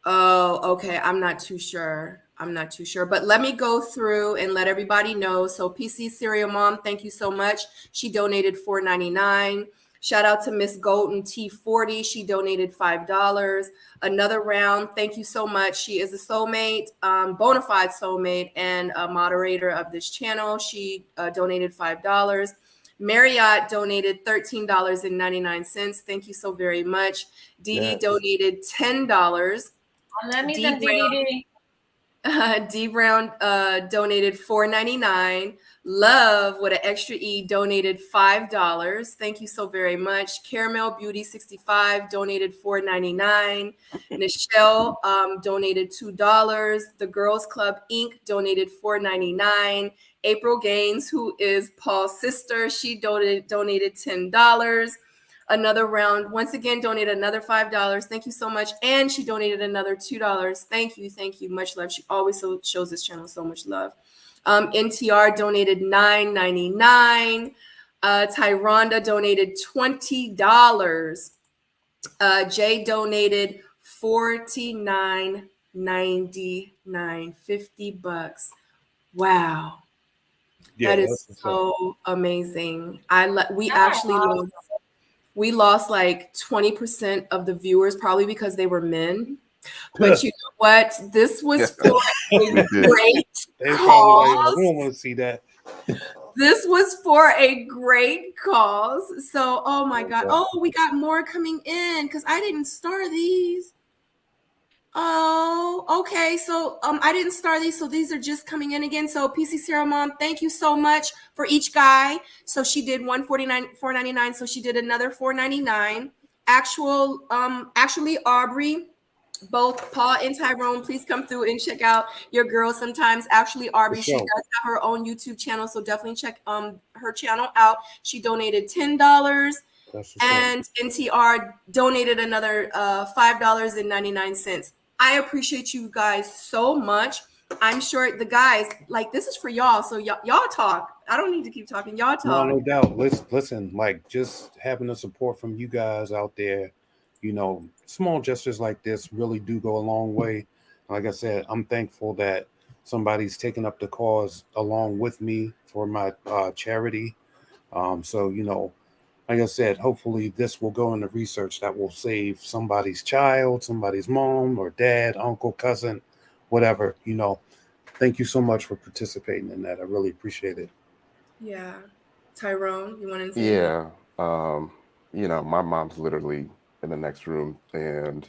Oh, okay. I'm not too sure. But let me go through and let everybody know. So PC Serial Mom, thank you so much. She donated $4.99. Shout out to Miss Golden T40. She donated $5. Another round. Thank you so much. She is a soulmate, bona fide soulmate, and a moderator of this channel. She donated $5. Marriott donated $13.99. Thank you so very much. Dee Dee donated $10. Let me D some DVD. D Brown donated $4.99. Love with an extra E donated $5. Thank you so very much. Caramel Beauty 65 donated $4.99. Nichelle donated $2. The Girls Club Inc. donated $4.99. April Gaines, who is Paul's sister, she donated $10. Another round, once again, donated another $5. Thank you so much. And she donated another $2. Thank you. Much love. She always shows this channel so much love. NTR donated $9.99. Tyronda donated $20. Jay donated $49.99. $50. Wow. Yeah, That that's is what's up. so amazing. We That's actually awesome. lost like 20% of the viewers, probably because they were men. But you know what? This was for a We did. great They probably like, cause. we don't want to see that. This was for a great cause. So, oh my God. Okay. Oh, we got more coming in because I didn't star these. Oh, okay. So I didn't star these, so these are just coming in again. So PC Sarah Mom, thank you so much for each guy. So she did $149, $499. So she did another $499. Actually, Aubrey, both Paul and Tyrone, please come through and check out your girl sometimes. Actually, Aubrey, For she sure. does have her own YouTube channel, so definitely check her channel out. She donated $10. That's what's up. And NTR donated another $5.99. I appreciate you guys so much. I'm sure the guys, like, this is for y'all. So y'all talk. I don't need to keep talking. Y'all talk. No doubt. Listen, like just having the support from you guys out there, you know, small gestures like this really do go a long way. Like I said, I'm thankful that somebody's taking up the cause along with me for my charity. So, you know, like I said, hopefully this will go into research that will save somebody's child, somebody's mom or dad, uncle, cousin, whatever, you know. Thank you so much for participating in that. I really appreciate it. Yeah. Tyrone, you want to say anything? Yeah. You know, my mom's literally in the next room, and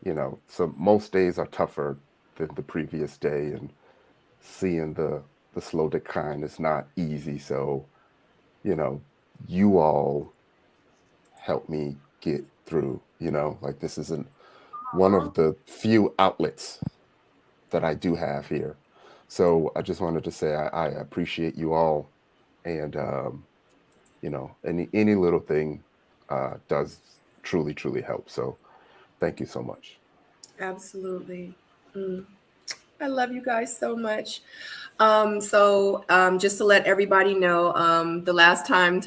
you know, so most days are tougher than the previous day, and seeing the slow decline is not easy. So, you know, you all help me get through, you know, like this isn't one of the few outlets that I do have here. So I just wanted to say I appreciate you all, and you know, any little thing does truly help. So thank you so much. Absolutely. I love you guys so much. Just to let everybody know, the last time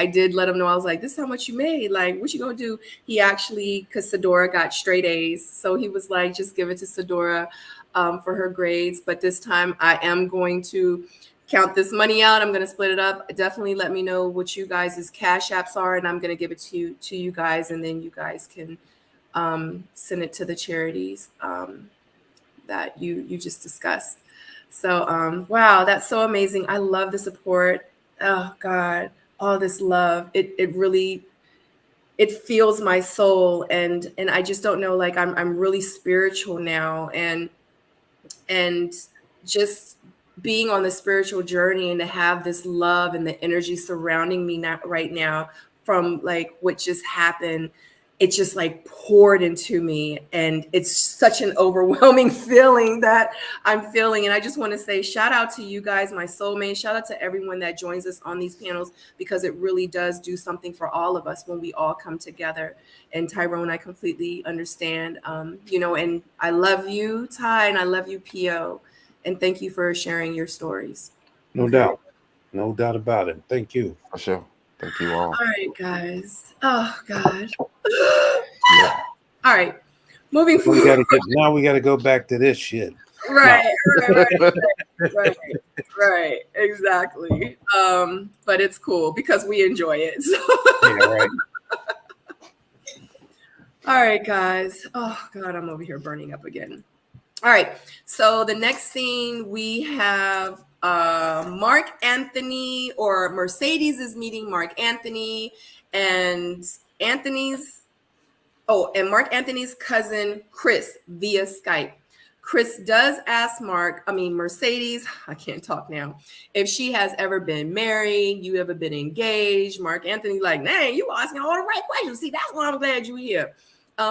I did let him know, I was like, this is how much you made. Like, what you gonna do? He actually, because Sadora got straight A's. So he was like, just give it to Sadora for her grades. But this time I am going to count this money out. I'm going to split it up. Definitely let me know what you guys' cash apps are, and I'm going to give it to you guys, and then you guys can send it to the charities that you just discussed. So wow, that's so amazing. I love the support. Oh God, all this love. It really it feels my soul, and I just don't know, like I'm really spiritual now, and just being on the spiritual journey and to have this love and the energy surrounding me right now from like what just happened, it just like poured into me, and it's such an overwhelming feeling that I'm feeling. And I just want to say shout out to you guys, my soulmate. Shout out to everyone that joins us on these panels, because it really does do something for all of us when we all come together. And Tyrone, I completely understand, you know, and I love you, Ty, and I love you, PO. And thank you for sharing your stories. No doubt. No doubt about it. Thank you. For sure. Thank you all. All right, guys. Oh God. Yeah. All right. Moving forward. Now we gotta go back to this shit. Right. Exactly. But it's cool because we enjoy it. So. Yeah, right. All right, guys. Oh God, I'm over here burning up again. All right. So the next scene we have Mark Anthony, or Mercedes is meeting Mark Anthony, and Mark Anthony's cousin Chris via Skype. Chris does ask Mercedes, I can't talk now, if she has ever been married, you ever been engaged. Mark Anthony like, dang, you asking all the right questions. See, that's why I'm glad you're here.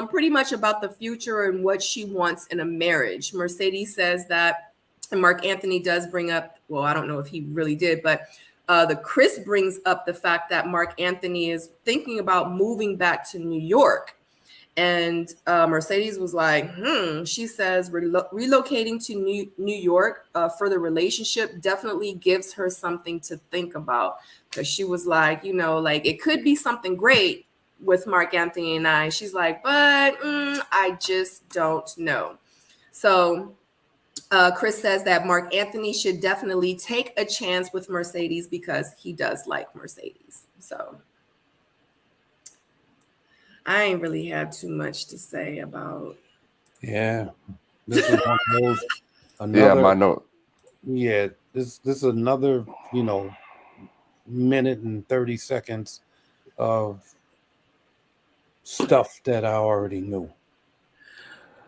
Pretty much about the future and what she wants in a marriage. Mercedes says that, and Mark Anthony does bring up, well, I don't know if he really did, but the Chris brings up the fact that Mark Anthony is thinking about moving back to New York. And Mercedes was like, she says relocating to New York for the relationship definitely gives her something to think about. Because she was like, you know, like it could be something great with Mark Anthony and I. She's like, but I just don't know. So Chris says that Mark Anthony should definitely take a chance with Mercedes because he does like Mercedes. So I ain't really have too much to say about. Yeah, this is one of those. Yeah, Another. my note. Yeah, this is another, minute and 30 seconds of stuff that I already knew.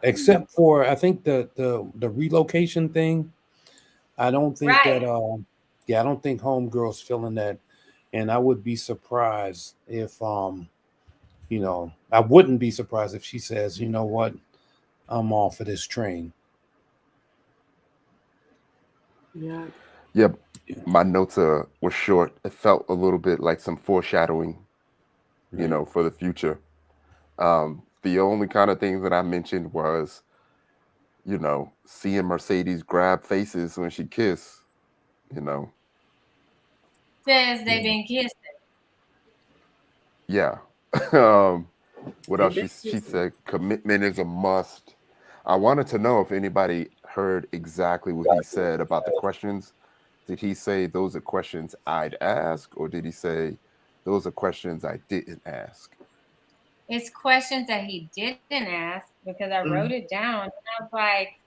Except for I think the relocation thing. I don't think Right. that I don't think homegirl's feeling that. And I would be surprised if I wouldn't be surprised if she says, you know what, I'm off of this train. Yeah. Yeah, my notes were short. It felt a little bit like some foreshadowing, Right. for the future. The only kind of things that I mentioned was, seeing Mercedes grab faces when she kissed, you know. Says they've Yeah. been kissing. Yeah. um, what They've else? been She kissing. said commitment is a must. I wanted to know if anybody heard exactly what he said about the questions. Did he say those are questions I'd ask, or did he say those are questions I didn't ask? It's questions that he didn't ask because I wrote it down. And I was like,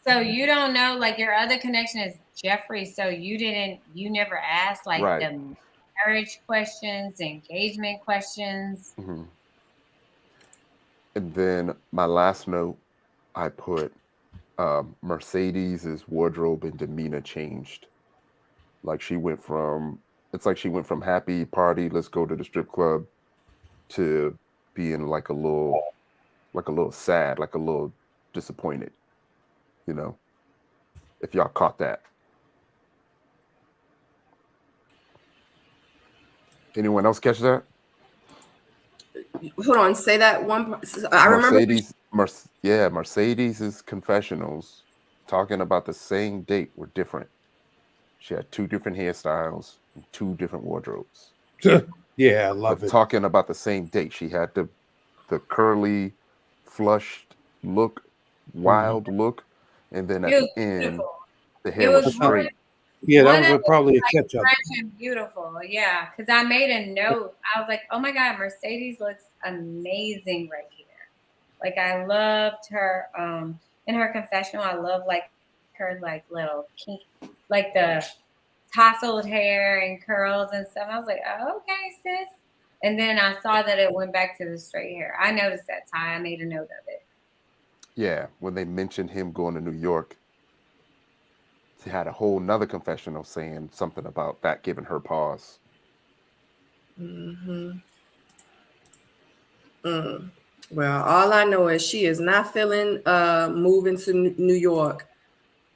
so you don't know, like your other connection is Jeffrey. So you never asked like Right. the marriage questions, engagement questions. hmm And then my last note, I put Mercedes's wardrobe and demeanor changed. Like it's like she went from happy party, let's go to the strip club, to being like a little sad, like a little disappointed, you know, if y'all caught that. Anyone else catch that? Hold on, say that one. I remember. Mercedes's confessionals talking about the same date were different. She had two different hairstyles and two different wardrobes. Yeah, I love But it. talking about the same date, she had the curly, flushed look, wild look, and then at It the was end, beautiful. the It hair was was one, straight. Yeah, that one was of probably a like catch up. fresh and beautiful. Yeah, because I made a note. I was like, oh my God, Mercedes looks amazing right here. Like I loved her in her confessional. I love like her like little kink, like the tousled hair and curls and stuff. I was like, oh, okay, sis. And then I saw that it went back to the straight hair. I noticed that tie. I made a note of it. Yeah, when they mentioned him going to New York, she had a whole nother confessional saying something about that giving her pause. Well, all I know is she is not feeling moving to New York.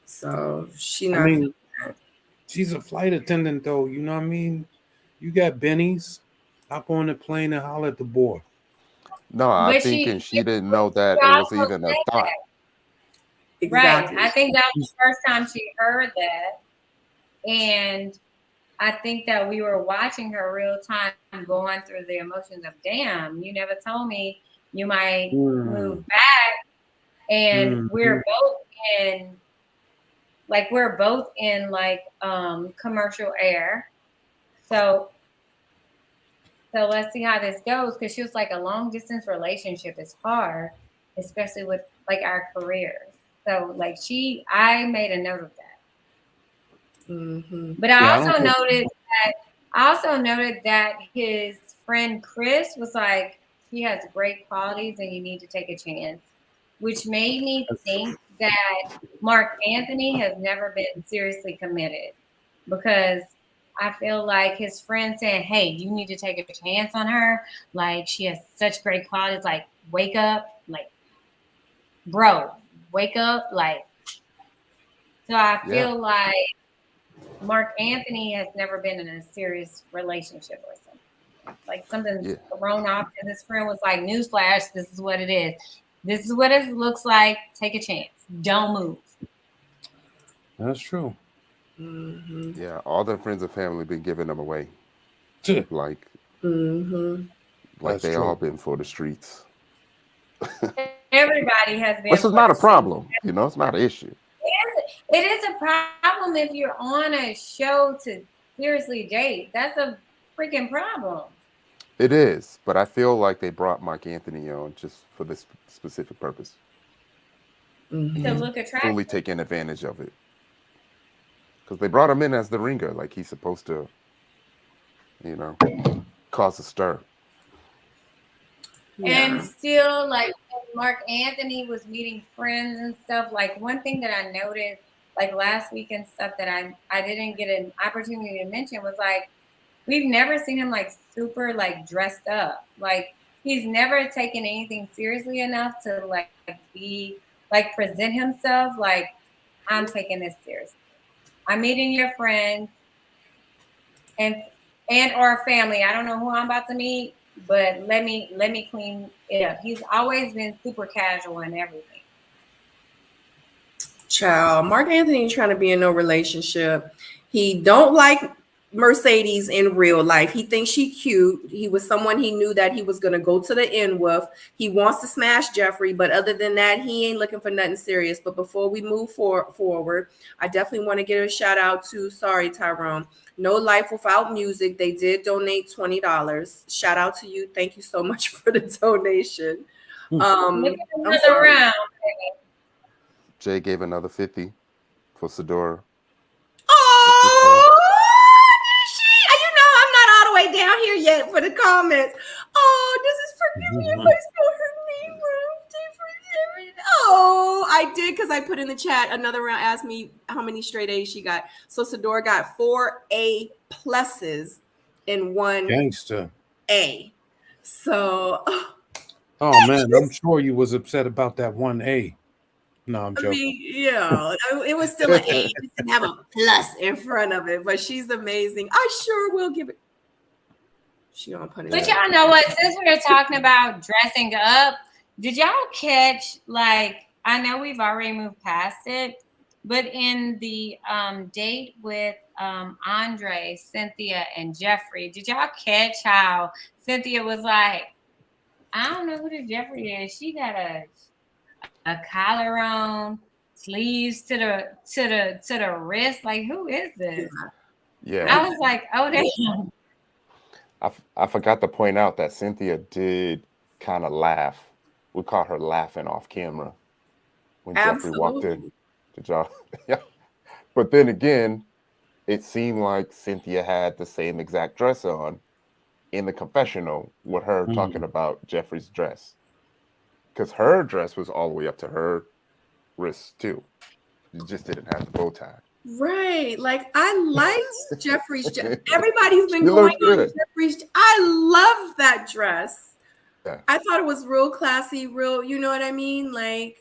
So she I not mean, feeling that. she's a flight attendant, though. You know what I mean? You got bennies. Hop on the plane and holler at the boy. No, I But think, and she didn't know that she it was also even a said thought. that. Right. Exactly. I think that was the first time she heard that. And I think that we were watching her real time going through the emotions of, damn, you never told me you might move back. And we're both in like commercial air. So let's see how this goes. Cause she was like, a long distance relationship is hard, especially with like our careers. So like I made a note of that. But I also noted that his friend Chris was like, he has great qualities and you need to take a chance, which made me think that Mark Anthony has never been seriously committed, because I feel like his friend saying, hey, you need to take a chance on her. Like, she has such great qualities. Like, wake up. Like, bro, wake up. Like, so I Yeah. feel like Mark Anthony has never been in a serious relationship or something. Like something's Yeah. thrown off, and his friend was like, newsflash, this is what it is. This is what it looks like. Take a chance. Don't move. That's true. Yeah, all their friends and family been giving them away. Like That's they true. all been for the streets. And Everybody has been. This is not a problem. You know, it's not an issue. It is a problem if you're on a show to seriously date. That's a freaking problem. It is, but I feel like they brought Mark Anthony on just for this specific purpose. To Mhm. look attractive. Fully taking advantage of it. Because they brought him in as the ringer, like he's supposed to, you know, cause a stir. And Yeah. still, like, when Mark Anthony was meeting friends and stuff, like, one thing that I noticed, like, last week and stuff that I didn't get an opportunity to mention was, like, we've never seen him, like, super, like, dressed up. Like, he's never taken anything seriously enough to, like, be, like, present himself like, I'm taking this seriously. I'm meeting your friends and or family. I don't know who I'm about to meet, but let me clean it up. He's always been super casual and everything. Child, Mark Anthony trying to be in no relationship. He don't like Mercedes in real life. He thinks she cute. He was someone he knew that he was going to go to the end with. He wants to smash Jeffrey, but other than that, he ain't looking for nothing serious. But before we move forward, I definitely want to give a shout out to, sorry, Tyrone, No Life Without Music. They did donate $20. Shout out to you. Thank you so much for the donation. Look at I'm another sorry. round. Jay gave another 50 for Sadorable. Oh, you know I'm not all the way down here yet for the comments. Oh, this is forgive me if I spell her name wrong. Oh, I did because I put in the chat another round. Asked me how many straight A's she got. So Sador got 4 A pluses and 1 Gangster. A. So Oh man, I'm sure you was upset about that 1A. No, I'm I joking. mean, yeah, it was still an A. It just didn't have a plus in front of it, but she's amazing. I sure will give it. She gonna punish But me. y'all know what? Since we were talking about dressing up, did y'all catch, like, I know we've already moved past it, but in the date with Andre, Cynthia, and Jeffrey, did y'all catch how Cynthia was like, I don't know who the Jeffrey is. She got a collar on, sleeves to the wrist. Like, who is this? Yeah. I was like, oh, damn. I forgot to point out that Cynthia did kind of laugh. We caught her laughing off camera when Jeffrey walked in. Did y'all? Yeah. But then again, it seemed like Cynthia had the same exact dress on in the confessional with her talking about Jeffrey's dress. Because her dress was all the way up to her wrists too. You just didn't have the bow tie. Right. Like, I liked Jeffrey's everybody's been She going looked good. on Jeffrey's. I love that dress. Yeah. I thought it was real classy, real, you know what I mean? Like,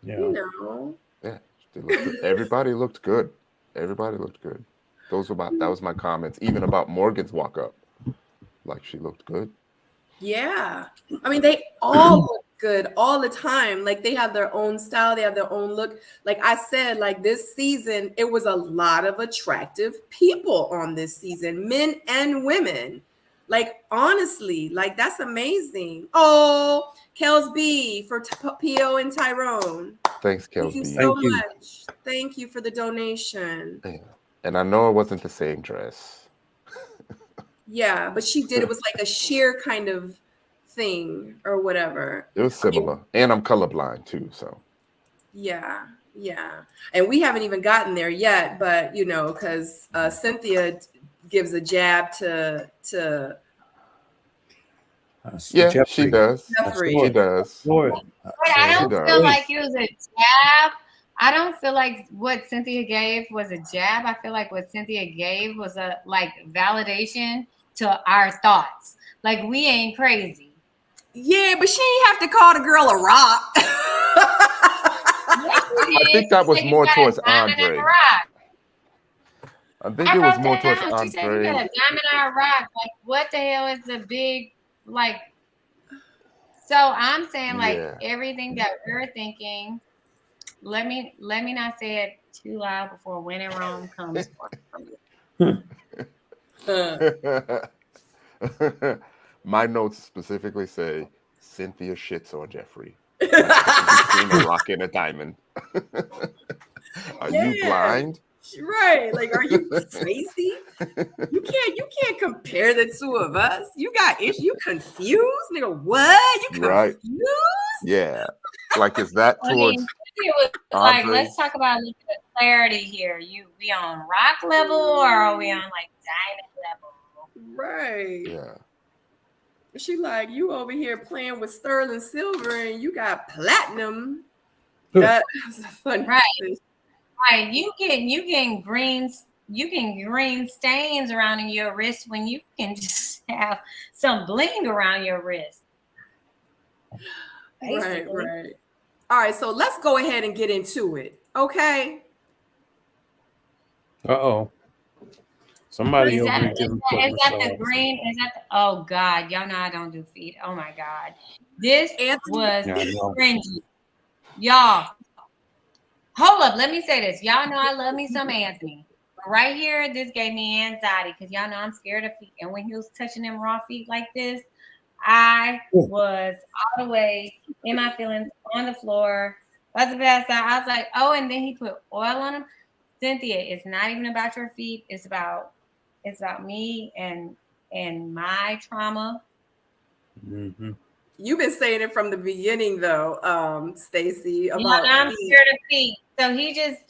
Yeah. you know. Yeah. They looked good. Everybody looked good. Everybody looked good. That was my comments, even about Morgan's walk up. Like, she looked good. Yeah. I mean, they all look good all the time. Like, they have their own style, they have their own look. Like I said, like, this season, it was a lot of attractive people on this season, men and women. Like, honestly, like, that's amazing. Oh, Kels B for P.O. and Tyrone. Thanks, Thank you Kelsey. so Thank you. much. Thank you for the donation. Yeah. And I know it wasn't the same dress. Yeah, but she did. It was like a sheer kind of thing or whatever. It was similar. And I'm colorblind too, so. Yeah, yeah. And we haven't even gotten there yet, but you know, because Cynthia gives a jab to Yeah, Jeffrey. she does. Jeffrey. She does. Lord. But I don't She feel does. like it was a jab. I don't feel like what Cynthia gave was a jab. I feel like what Cynthia gave was a like validation to our thoughts. Like, we ain't crazy. Yeah, but she ain't have to call the girl a rock. Yes, she I did. think that She was said, "You more got a towards diamond and a Andre. rock." I think I it was wrote more that towards down. She said, "You got a Andre. diamond and a rock." Like, what the hell is the big, like? So I'm saying, like, Yeah. everything that we're thinking. Let me not say it too loud before when in Rome comes from you. My notes specifically say Cynthia shits on Jeffrey. Between a rock and a diamond. Are you blind? Right. Like, are you crazy? You can't compare the two of us. You got issues. You confused? Nigga, what? You Right. confused? Yeah. Like, is that Okay, towards it was like, Andre? let's talk about a little bit of clarity here. We on rock level or are we on like diamond level? Right. Yeah. She like, you over here playing with sterling silver and you got platinum. That's funny. Right. Right. You can green stains around your wrist when you can just have some bling around your wrist. Right, right. All right, so let's go ahead and get into it. Okay. Uh-oh. Somebody Is over here that giving the green? Oh God, y'all know I don't do feet. Oh my God. This was cringy. Y'all. Hold up, let me say this. Y'all know I love me some Anthony. But right here, this gave me anxiety because y'all know I'm scared of feet. And when he was touching them raw feet like this, I was all the way in my feelings on the floor. About to pass out. I was like, oh, and then he put oil on them. Cynthia, it's not even about your feet. It's about me and my trauma. Mm-hmm. You've been saying it from the beginning, though, Stacy. About I'm feet. scared of feet. So he just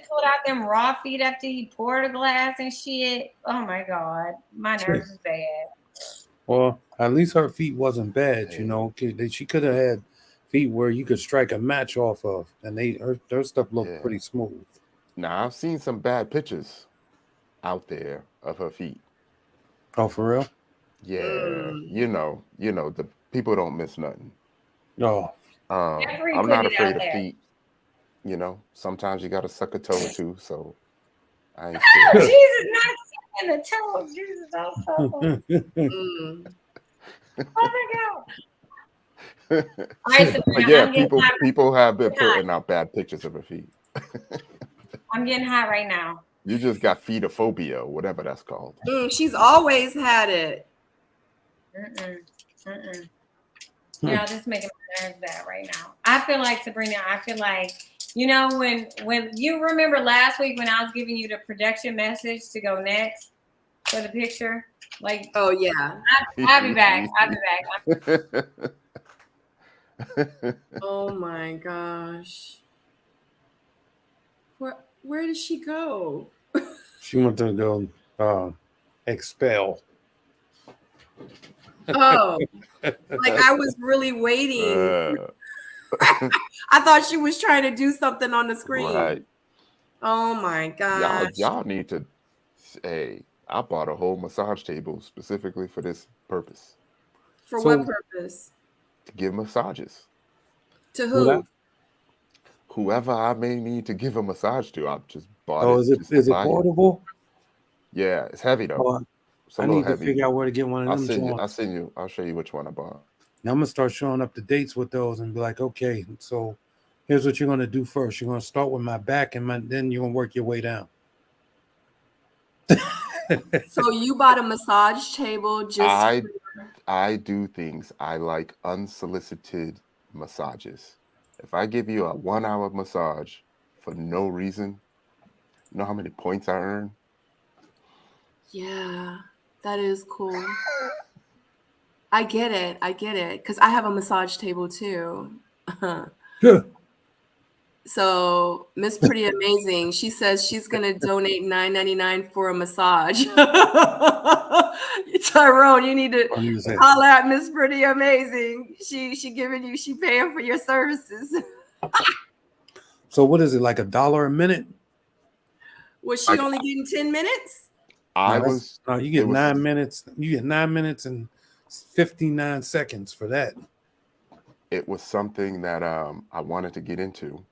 pulled out them raw feet after he poured the glass and shit. Oh my God, my nerves is bad. Well, at least her feet wasn't bad, you know. She could have had feet where you could strike a match off of, and her stuff looked pretty smooth. Now, I've seen some bad pictures out there of her feet. Oh, for real? Yeah, you know, the people don't miss nothing. No, I'm not afraid of feet. You know, sometimes you got to suck a toe or two, so I ain't scared. Jesus, not sucking the toe. Jesus, don't suck. Oh my God. All right, Sabrina, But yeah, people have been putting out bad pictures of her feet. I'm getting hot right now. You just got feetophobia, whatever that's called. She's always had it. You know, this is making my nerves bad right now. I feel like, Sabrina, you know, when you remember last week when I was giving you the production message to go next for the picture? Like, oh yeah. I'll be back. Oh my gosh. Where did she go? She went to go expel. Oh, like I was really waiting. I thought she was trying to do something on the screen. Right. Oh my gosh. Y'all need to. Hey, I bought a whole massage table specifically for this purpose. For what purpose? To give massages. To who? Whoever I may need to give a massage to. I just bought it. Oh, is it portable? Yeah, it's heavy though. Oh, I need to figure out where to get one of them. I'll show you which one I bought. Now I'm gonna start showing up the dates with those and be like, okay, so here's what you're gonna do first. You're gonna start with my back and then you're gonna work your way down. So you bought a massage table just I do things. I like unsolicited massages. If I give you a 1 hour massage for no reason, you know how many points I earn? Yeah, that is cool. I get it. Because I have a massage table too. So Miss Pretty Amazing, she says she's gonna donate $9.99 for a massage. Tyrone, you need to call out Miss Pretty Amazing. She paying for your services. So what is it, like $1 a minute? Was she only getting 10 minutes? You get 9 minutes. You get 9 minutes and 59 seconds for that. It was something that I wanted to get into.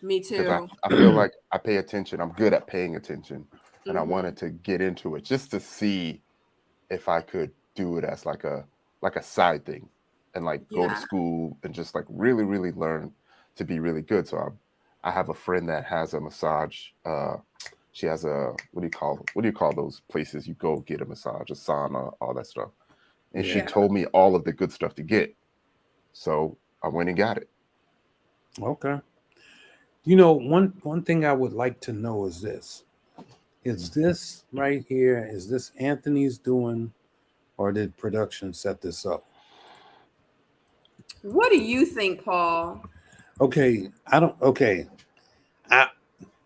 Me too. I feel like I pay attention. I'm good at paying attention. And I wanted to get into it just to see if I could do it as like a side thing and like go to school and just like really, really learn to be really good. So I have a friend that has a massage. She has what do you call those places you go get a massage, a sauna, all that stuff. And she told me all of the good stuff to get. So I went and got it. Okay. You know, one thing I would like to know is this. Is this right here, is this Anthony's doing, or did production set this up? What do you think, Paul? Okay, I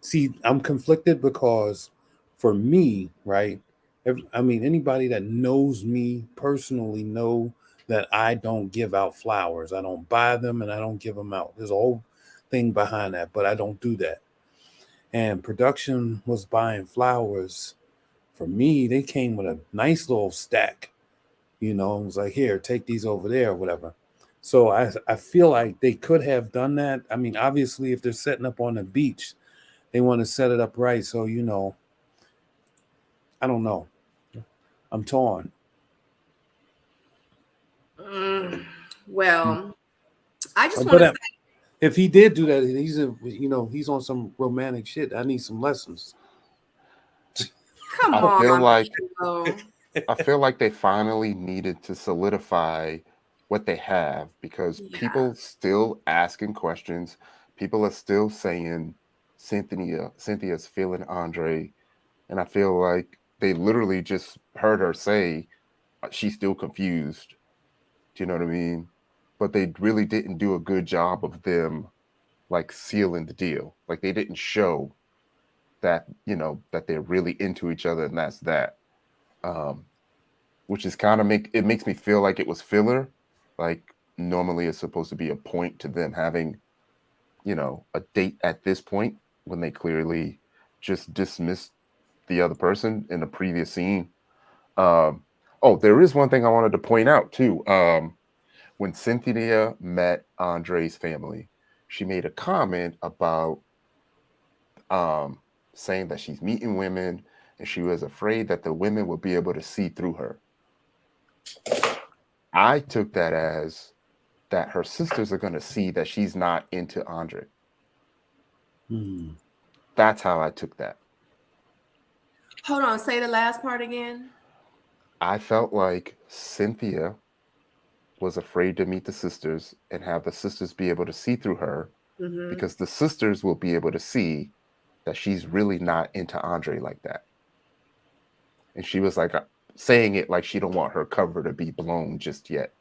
see, I'm conflicted because for me, right? I mean, anybody that knows me personally know that I don't give out flowers. I don't buy them and I don't give them out. There's a whole thing behind that, but I don't do that. And production was buying flowers. For me, they came with a nice little stack. You know, it was like, here, take these over there or whatever. So I feel like they could have done that. I mean, obviously, if they're setting up on the beach, they want to set it up right. So, you know, I don't know. I'm torn. Well, I just want But to say, if he did do that, he's on some romantic shit. I need some lessons. come I feel on, like P.O. I feel like they finally needed to solidify what they have because Yeah. people still asking questions. People are still saying Cynthia's feeling Andre, and I feel like they literally just heard her say she's still confused. Do you know what I mean? But they really didn't do a good job of them like sealing the deal. Like they didn't show that, that they're really into each other and that's that. Which is kind of makes me feel like it was filler. Like normally it's supposed to be a point to them having, a date at this point when they clearly just dismissed the other person in the previous scene. Oh, there is one thing I wanted to point out too. When Cynthia met Andre's family, she made a comment about saying that she's meeting women and she was afraid that the women would be able to see through her. I took that as that her sisters are going to see that she's not into Andre. That's how I took that. Hold on, say the last part again. I felt like Cynthia was afraid to meet the sisters and have the sisters be able to see through her because the sisters will be able to see that she's really not into Andre like that. And she was like saying it like she don't want her cover to be blown just yet.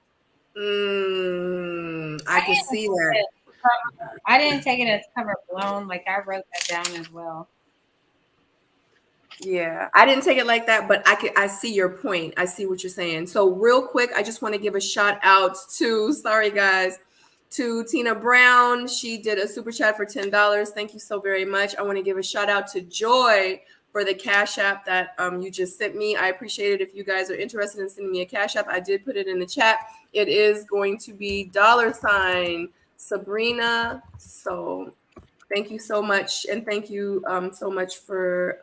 I can see that. I didn't take it as cover blown. Like I wrote that down as well. Yeah, I didn't take it like that, but I see your point. I see what you're saying. So real quick, I just want to give a shout out to, sorry guys, to Tina Brown. She did a super chat for $10. Thank you so very much. I want to give a shout out to Joy for the Cash App that you just sent me. I appreciate it. If you guys are interested in sending me a Cash App, I did put it in the chat. It is going to be $ Sabrina. So thank you so much. And thank you so much for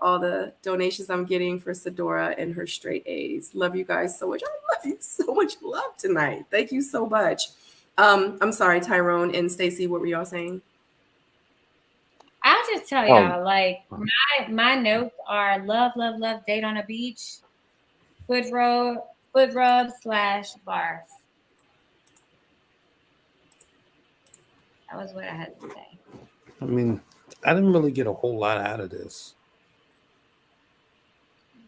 all the donations I'm getting for Sadora and her straight A's. Love you guys so much. I love you so much love tonight. Thank you so much. I'm sorry, Tyrone and Stacy, what were y'all saying? I'll just tell y'all, like my notes are love, love, love, date on a beach, foot rub / barf. That was what I had to say. I mean, I didn't really get a whole lot out of this.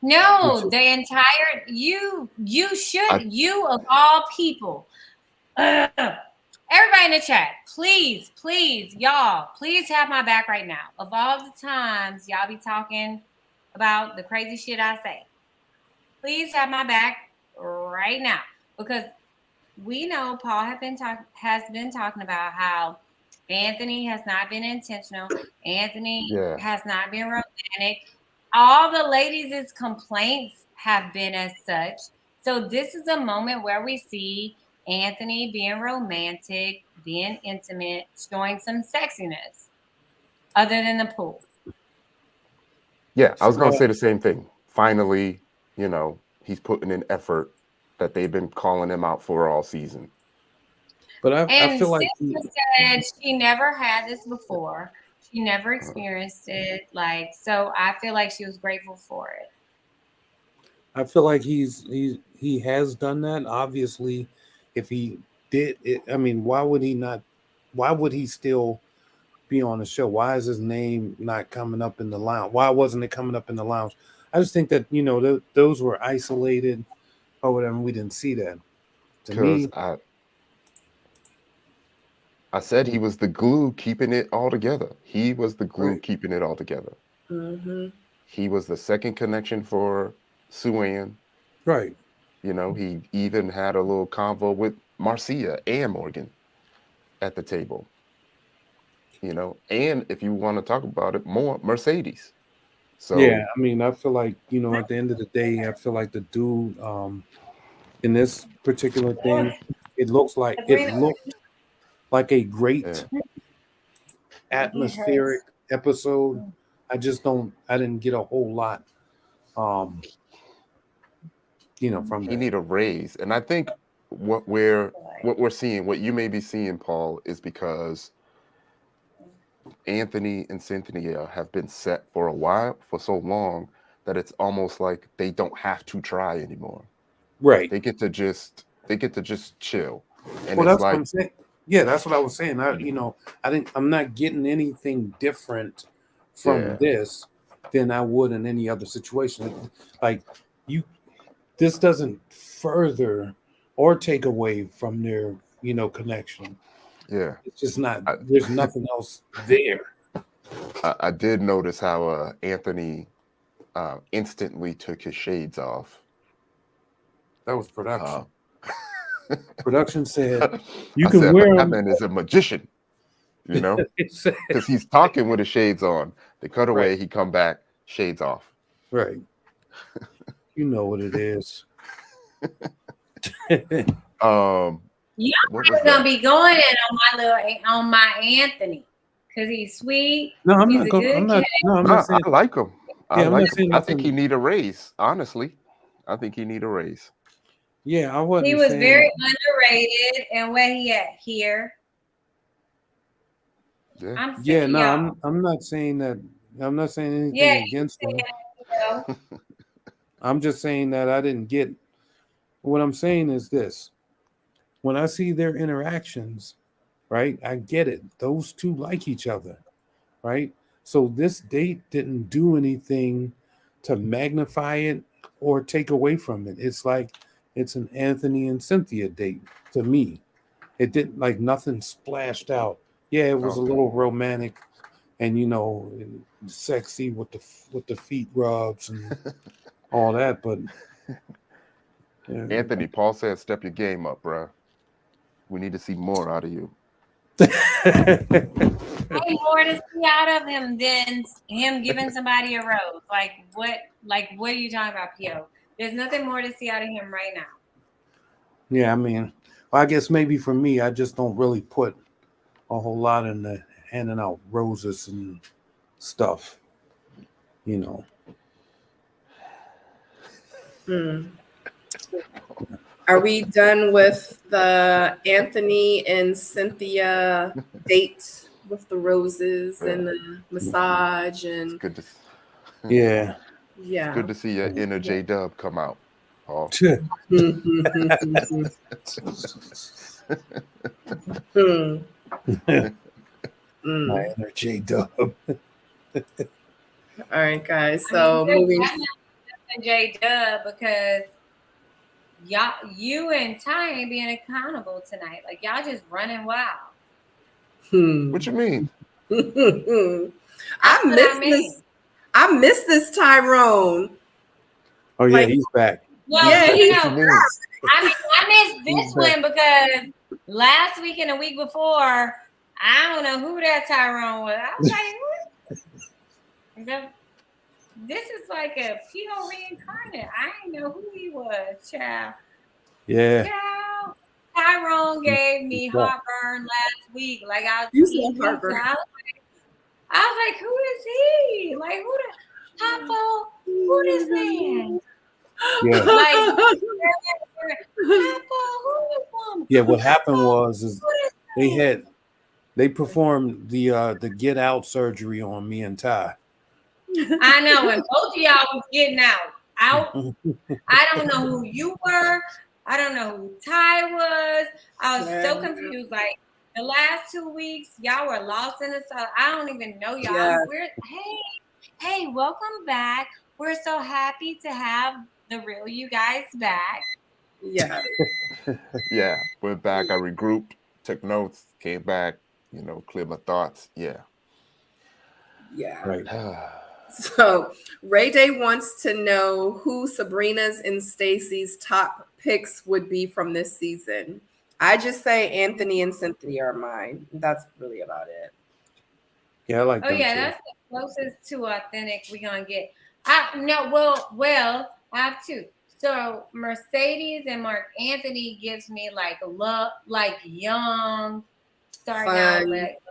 No, the entire you of all people. Everybody in the chat, please, y'all, please have my back right now. Of all the times y'all be talking about the crazy shit I say, please have my back right now, because we know Paul has been talking about how Anthony has not been intentional. Anthony has not been romantic. All the ladies' complaints have been as such. So this is a moment where we see Anthony being romantic, being intimate, showing some sexiness other than the pool. Yeah, I was going to say the same thing. Finally, he's putting in effort that they've been calling him out for all season. But I feel like Sister said she never had this before. She never experienced it. Like, so I feel like she was grateful for it. I feel like he has done that. Obviously, if he did it. I mean, why would he not? Why would he still be on the show? Why is his name not coming up in the lounge? Why wasn't it coming up in the lounge? I just think that, you know, those were isolated or whatever. We didn't see that. To Because me, I said he was the glue keeping it all together. He was the glue Right. keeping it all together. Mm-hmm. He was the second connection for Sue-Ann. right. You know, he even had a little convo with Marcia and Morgan at the table. You know, and if you want to talk about it more, Mercedes. So Yeah, I mean, I feel like, you know, at the end of the day, I feel like the dude in this particular thing, it looks like a great yeah, atmospheric episode. I didn't get a whole lot um you know, from he that. need a raise. And I think what we're seeing, what you may be seeing, Paul, is because Anthony and Cynthia have been set for a while, for so long, that it's almost like they don't have to try anymore. Right. They get to just chill. And Well, it's that's what like, I'm saying. Yeah, that's what I was saying. I'm not getting anything different from yeah, this than I would in any other situation. Like you this doesn't further or take away from their, you know, connection. yeah. It's just not, I, there's nothing else there. I did notice how Anthony instantly took his shades off. That was Uh, production. Production said you I can said, wear that them. man is a magician, you know, It said, because he's talking with his shades on. They cut right, away, he come back, shades off. right. You know what it is. Y'all What was are gonna that? be going in on my Anthony, because he's sweet. No, I'm He's not a going. good kid. I'm No, not saying. I like him. I Yeah, I'm like not him. saying I think he nothing. need a raise. Honestly, I think he need a raise. Yeah, I He wasn't was saying. very underrated. And where he at here? Yeah. I'm sick Yeah, of no, y'all. I'm not saying that. I'm not saying anything Yeah, you against him. said, I'm just saying that I didn't get. What I'm saying is this: when I see their interactions, right, I get it. Those two like each other, right? So this date didn't do anything to magnify it or take away from it. It's like it's an Anthony and Cynthia date to me. It didn't, like, nothing splashed out. Yeah, it was a Okay. little romantic and, you know, sexy with the feet rubs and all that, but Anthony, Paul said, step your game up, bro. We need to see more out of you. ain't more to see out of him than him giving somebody a rose. Like what are you talking about, P.O.? There's nothing more to see out of him right now. Yeah, I mean, I guess maybe for me, I just don't really put a whole lot in the handing out roses and stuff, you know. Are we done with the Anthony and Cynthia date with the roses and the massage It's and good to Yeah. yeah. good to see your inner J Dub come out, Paul. My inner J Dub. All right, guys. So moving. J Dub, because you and Ty ain't being accountable tonight. Like y'all just running wild. What you mean? I miss this Tyrone. Oh yeah, he's back. Well, Yeah, you What know, you mean? I missed this one because last week and the week before, I don't know who that Tyrone was. I was like, what? This is like a P.O. reincarnate. I didn't know who he was, child. Yeah. Child. Tyrone gave me heartburn last week. Like I was You eating said heartburn. pizza. I was like, who is he? Like who the Papa? Who this man? Yeah. Like Papa, who this woman? Yeah, what happened was they performed the get out surgery on me and Ty. I know, and both of y'all was getting out. I don't know who you were. I don't know who Ty was. I was so Yeah. confused. Like the last 2 weeks, y'all were lost in the sauce. I don't even know y'all. Yeah. Hey, welcome back. We're so happy to have the real you guys back. Yeah. Yeah, went back, I regrouped, took notes, came back, you know, cleared my thoughts. Yeah. Yeah. Right. So Ray Day wants to know who Sabrina's and Stacy's top picks would be from this season. I just say Anthony and Cynthia are mine. That's really about it. Yeah, I like Oh them yeah, too. that's the closest to authentic we gonna get. I have two. So Mercedes and Mark Anthony gives me like love, like young, starting out Fun. like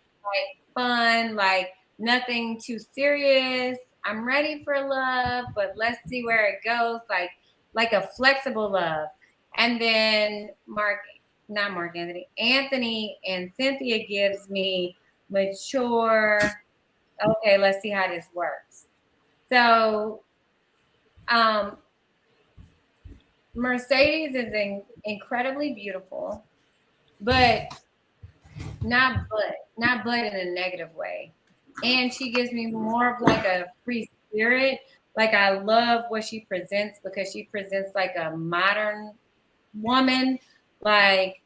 fun, like nothing too serious. I'm ready for love, but let's see where it goes. Like a flexible love. And then Anthony and Cynthia gives me mature. Okay, let's see how this works. So, Mercedes is incredibly beautiful, but not in a negative way. And she gives me more of like a free spirit. Like I love what she presents because she presents like a modern woman. Like,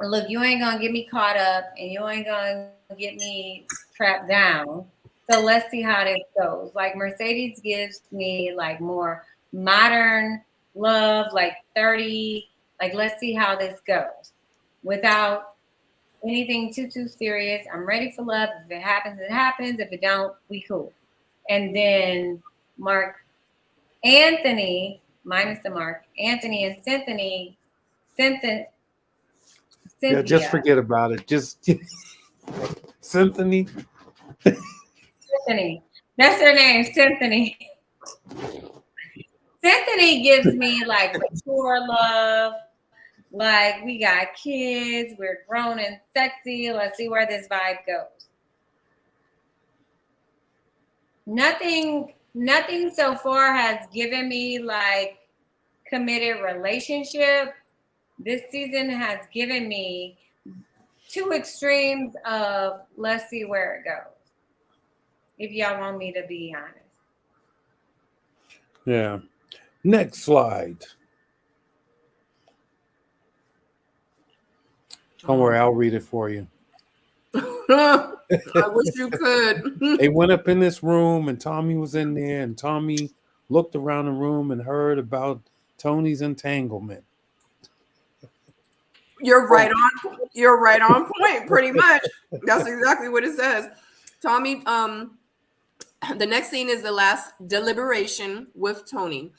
look, you ain't gonna get me caught up and you ain't gonna get me trapped down. So let's see how this goes. Like Mercedes gives me like more modern love, like 30, like let's see how this goes without anything too serious. I'm ready for love. If it happens, it happens. If it don't, we cool. And then Mark Anthony, minus the Mark, Anthony and Cynthia. Yeah, just forget about it. Just Symphony. Symphony. That's her name, Symphony. Symphony gives me like mature love. Like we got kids, we're grown and sexy. Let's see where this vibe goes. Nothing so far has given me like committed relationship. This season has given me two extremes of let's see where it goes. If y'all want me to be honest. Yeah. Next slide. Don't worry, I'll read it for you. I wish you could. They went up in this room and Tommy was in there and Tommy looked around the room and heard about Tony's entanglement. You're right on point, pretty much. That's exactly what it says. Tommy, the next scene is the last deliberation with Tony.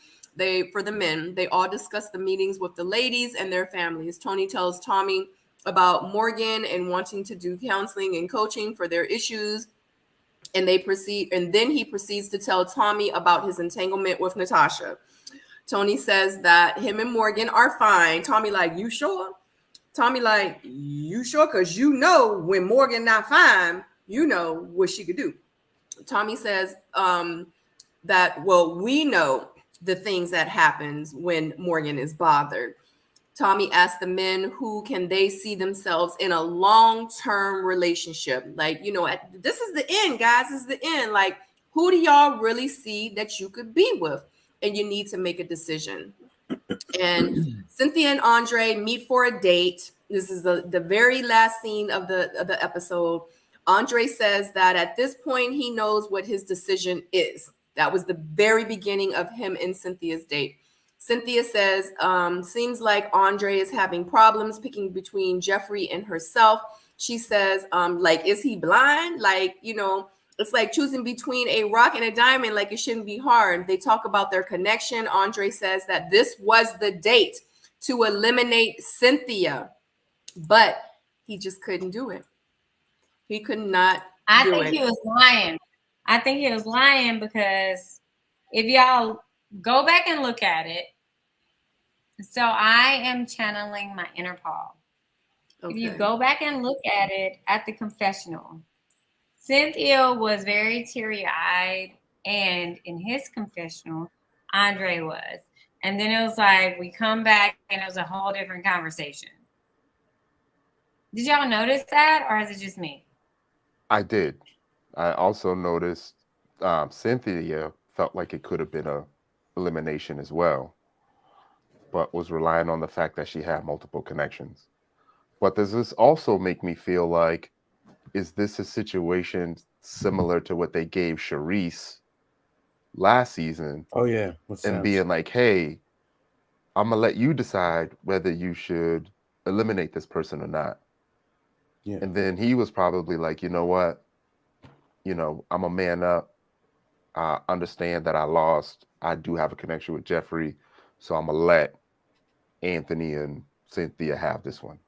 For the men, they all discuss the meetings with the ladies and their families. Tony tells Tommy about Morgan and wanting to do counseling and coaching for their issues. And then he proceeds to tell Tommy about his entanglement with Natasha. Tony says that him and Morgan are fine. Tommy like, you sure? Tommy like, you sure? Because you know when Morgan not fine, you know what she could do. Tommy says that, well, we know the things that happens when Morgan is bothered. Tommy asked the men who can they see themselves in a long-term relationship. Like, you know, this is the end, guys. This is the end. Like, who do y'all really see that you could be with? And you need to make a decision. And Cynthia and Andre meet for a date. This is the very last scene of the episode. Andre says that at this point, he knows what his decision is. That was the very beginning of him and Cynthia's date. Cynthia says, seems like Andre is having problems picking between Jeffrey and herself. She says, like, is he blind? Like, you know, it's like choosing between a rock and a diamond. Like, it shouldn't be hard. They talk about their connection. Andre says that this was the date to eliminate Cynthia, but he just couldn't do it. He could not do it. He was lying. I think he was lying because if y'all go back and look at it, so I am channeling my inner Paul. Okay. If you go back and look at it at the confessional, Cynthia was very teary-eyed, and in his confessional, Andre was. And then it was like we come back and it was a whole different conversation. Did y'all notice that, or is it just me? I did. I also noticed Cynthia felt like it could have been a elimination as well, but was relying on the fact that she had multiple connections. But does this also make me feel like, is this a situation similar to what they gave Charisse last season Oh yeah, what's and that? being like, hey, I'm gonna let you decide whether you should eliminate this person or not. Yeah. And then he was probably like, you know what? I'm a man up. I understand that I lost. I do have a connection with Jeffrey. So I'm gonna let Anthony and Cynthia have this one.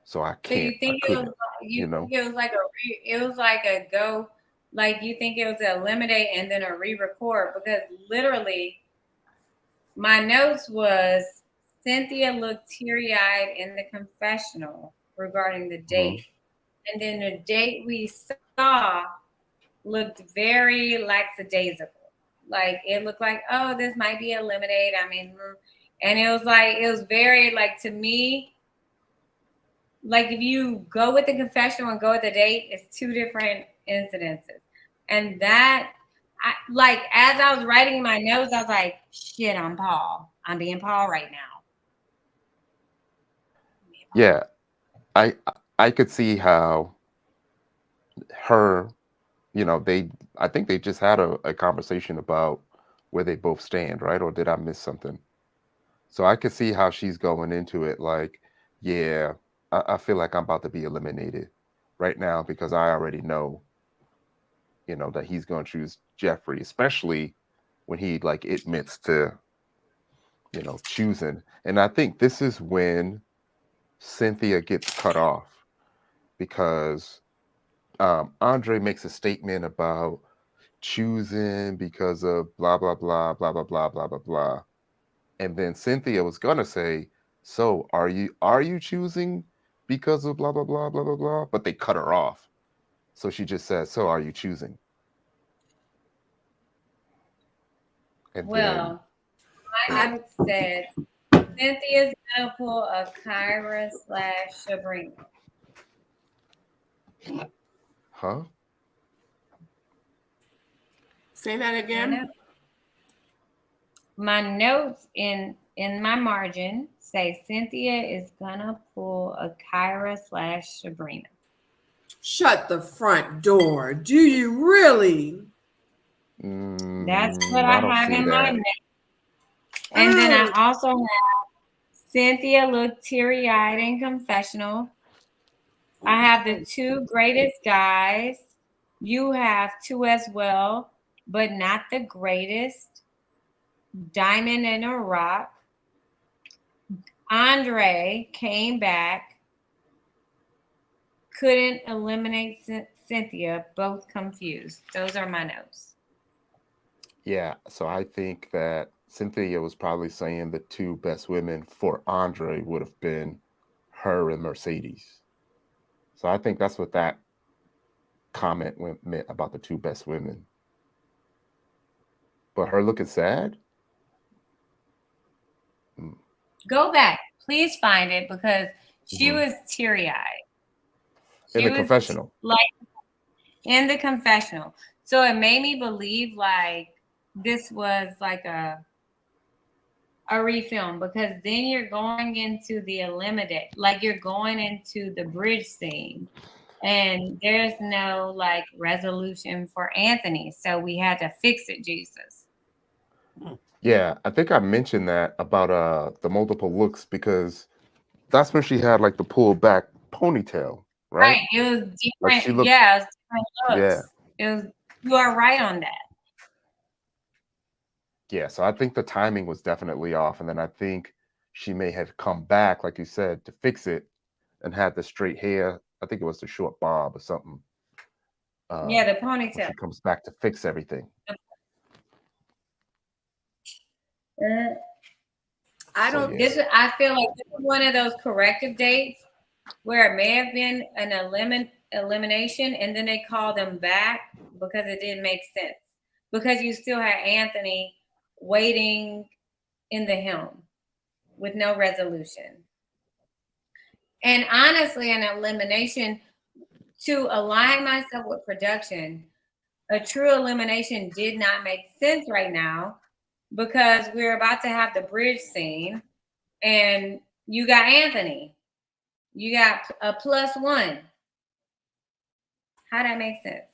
So I So you can't. think I it was couldn't. You know? think it was like a go, like you think it was a eliminate and then a re-record, because literally my notes was Cynthia looked teary-eyed in the confessional regarding the date. And then the date we saw looked very lackadaisical. Like it looked like, oh, this might be eliminated. I mean, and it was very like, to me, like if you go with the confessional and go with the date, it's two different incidences. And that, like as I was writing my notes, I was like, shit, I'm Paul. I'm being Paul right now. Yeah. I could see how her, I think they just had a conversation about where they both stand, right? Or did I miss something? So I could see how she's going into it like, yeah, I feel like I'm about to be eliminated right now because I already know, that he's going to choose Jeffrey, especially when he like admits to, choosing. And I think this is when Cynthia gets cut off because Andre makes a statement about choosing because of blah, blah, blah, blah, blah, blah, blah, blah, blah. And then Cynthia was gonna say, so are you choosing because of blah blah blah blah blah blah? But they cut her off. So she just says, so are you choosing? And Well, my note said Cynthia's gonna pull a Kyra / Sabrina. then, huh? Say that again. My notes in my margin say Cynthia is gonna pull a Kyra / Sabrina. Shut the front door. Do you really? That's what I I don't have see in my that. notes. And then I also have Cynthia looked teary-eyed in confessional. I have the two greatest guys. You have two as well, but not the greatest. Diamond and a rock. Andre came back. Couldn't eliminate Cynthia. Both confused. Those are my notes. Yeah, so I think that Cynthia was probably saying the two best women for Andre would have been her and Mercedes. So I think that's what that comment meant about the two best women. But her looking sad? Go back. Please find it, because she was teary-eyed. In the confessional. Like in the confessional. So it made me believe like this was like a refilm, because then you're going into the eliminate, like you're going into the bridge scene, and there's no like resolution for Anthony. So we had to fix it, Jesus. Yeah, I think I mentioned that about the multiple looks because that's when she had like the pulled back ponytail, right? Right. It was different. Like she looked, Yeah, it was different looks. yeah, It was, you are right on that. yeah. So I think the timing was definitely off, and then I think she may have come back, like you said, to fix it, and had the straight hair. I think it was the short bob or something. Yeah, the When ponytail. she comes back to fix everything. I So, don't. yeah. I feel like this is one of those corrective dates where it may have been an elimination, and then they called them back because it didn't make sense. Because you still had Anthony waiting in the helm with no resolution. And honestly, an elimination to align myself with production, a true elimination did not make sense right now because we're about to have the bridge scene and you got Anthony. You got a +1. How that make sense?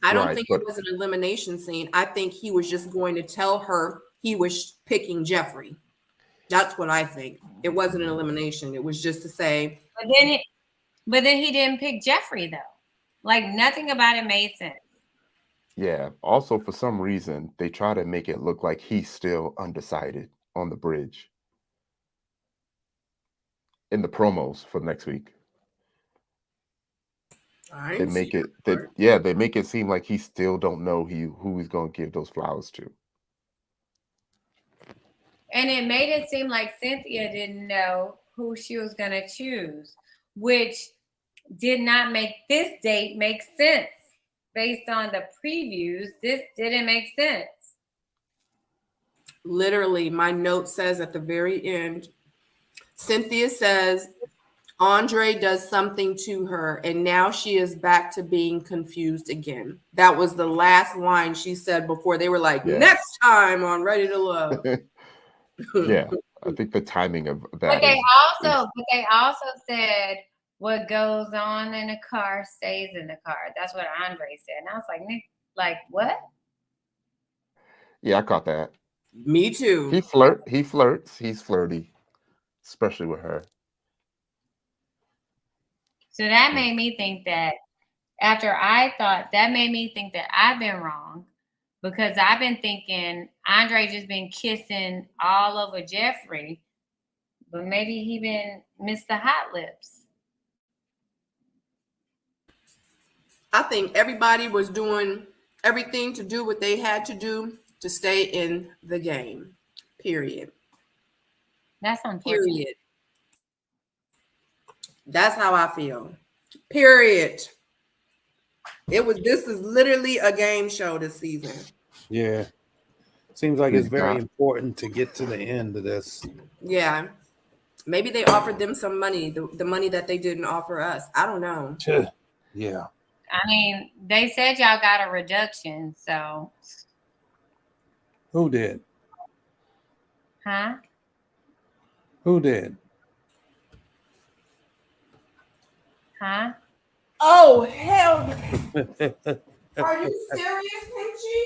I don't Right, think but it was an elimination scene. I think he was just going to tell her he was picking Jeffrey. That's what I think. It wasn't an elimination. It was just to say. But then he didn't pick Jeffrey though. Like nothing about it made sense. yeah, also for some reason they try to make it look like he's still undecided on the bridge in the promos for next week. They make it they make it seem like he still don't know who he's gonna give those flowers to. And it made it seem like Cynthia didn't know who she was gonna choose, which did not make this date make sense. Based on the previews, this didn't make sense. Literally, my note says at the very end, Cynthia says Andre does something to her, and now she is back to being confused again. That was the last line she said before they were like, next time on Ready to Love. Yeah, I think the timing of that. But they also said what goes on in a car stays in the car. That's what Andre said. And I was like, Nick, like what? Yeah, I caught that. Me too. He flirts. He's flirty, especially with her. So that made me think that that made me think that I've been wrong because I've been thinking Andre just been kissing all over Jeffrey, but maybe he been missed the hot lips. I think everybody was doing everything to do what they had to do to stay in the game. Period. That's unfortunate. Period. That's how I feel. Period. This is literally a game show this season. Yeah. Seems like it's very important to get to the end of this. Yeah. Maybe they offered them some money, the money that they didn't offer us. I don't know. Yeah. I mean, they said y'all got a reduction, so. Who did? Huh? Who did? Huh? Oh, hell. Are you serious, Pinchy?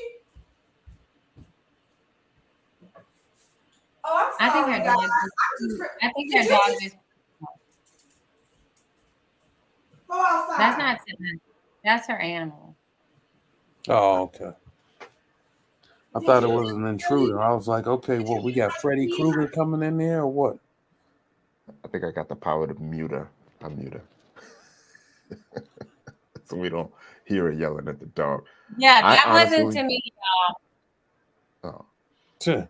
Oh, I'm sorry. I think her dog just. Go outside. That's not. That's her animal. Oh, okay. I thought it was an intruder. I was like, okay, well, we got Freddy Krueger coming in there or what? I think I got the power to mute her. I'm mute her. So we don't hear her yelling at the dog. Yeah, that wasn't to me, y'all. Oh.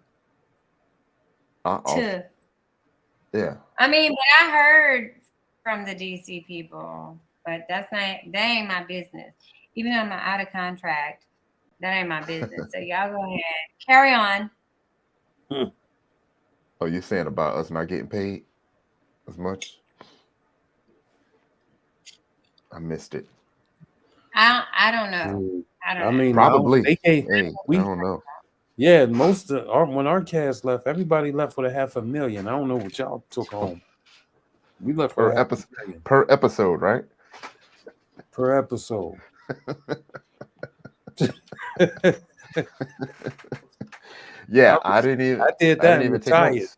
Yeah. I mean, but I heard from the DC people, but that ain't my business. Even though I'm out of contract, that ain't my business. So y'all go ahead. Carry on. Oh, you're saying about us not getting paid as much? I missed it. I don't know. I mean, probably. I don't know. Yeah, most of when our cast left, everybody left with $500,000. I don't know what y'all took home. We left per episode, right? Per episode. Yeah, I didn't even. I did that. I didn't even take notes.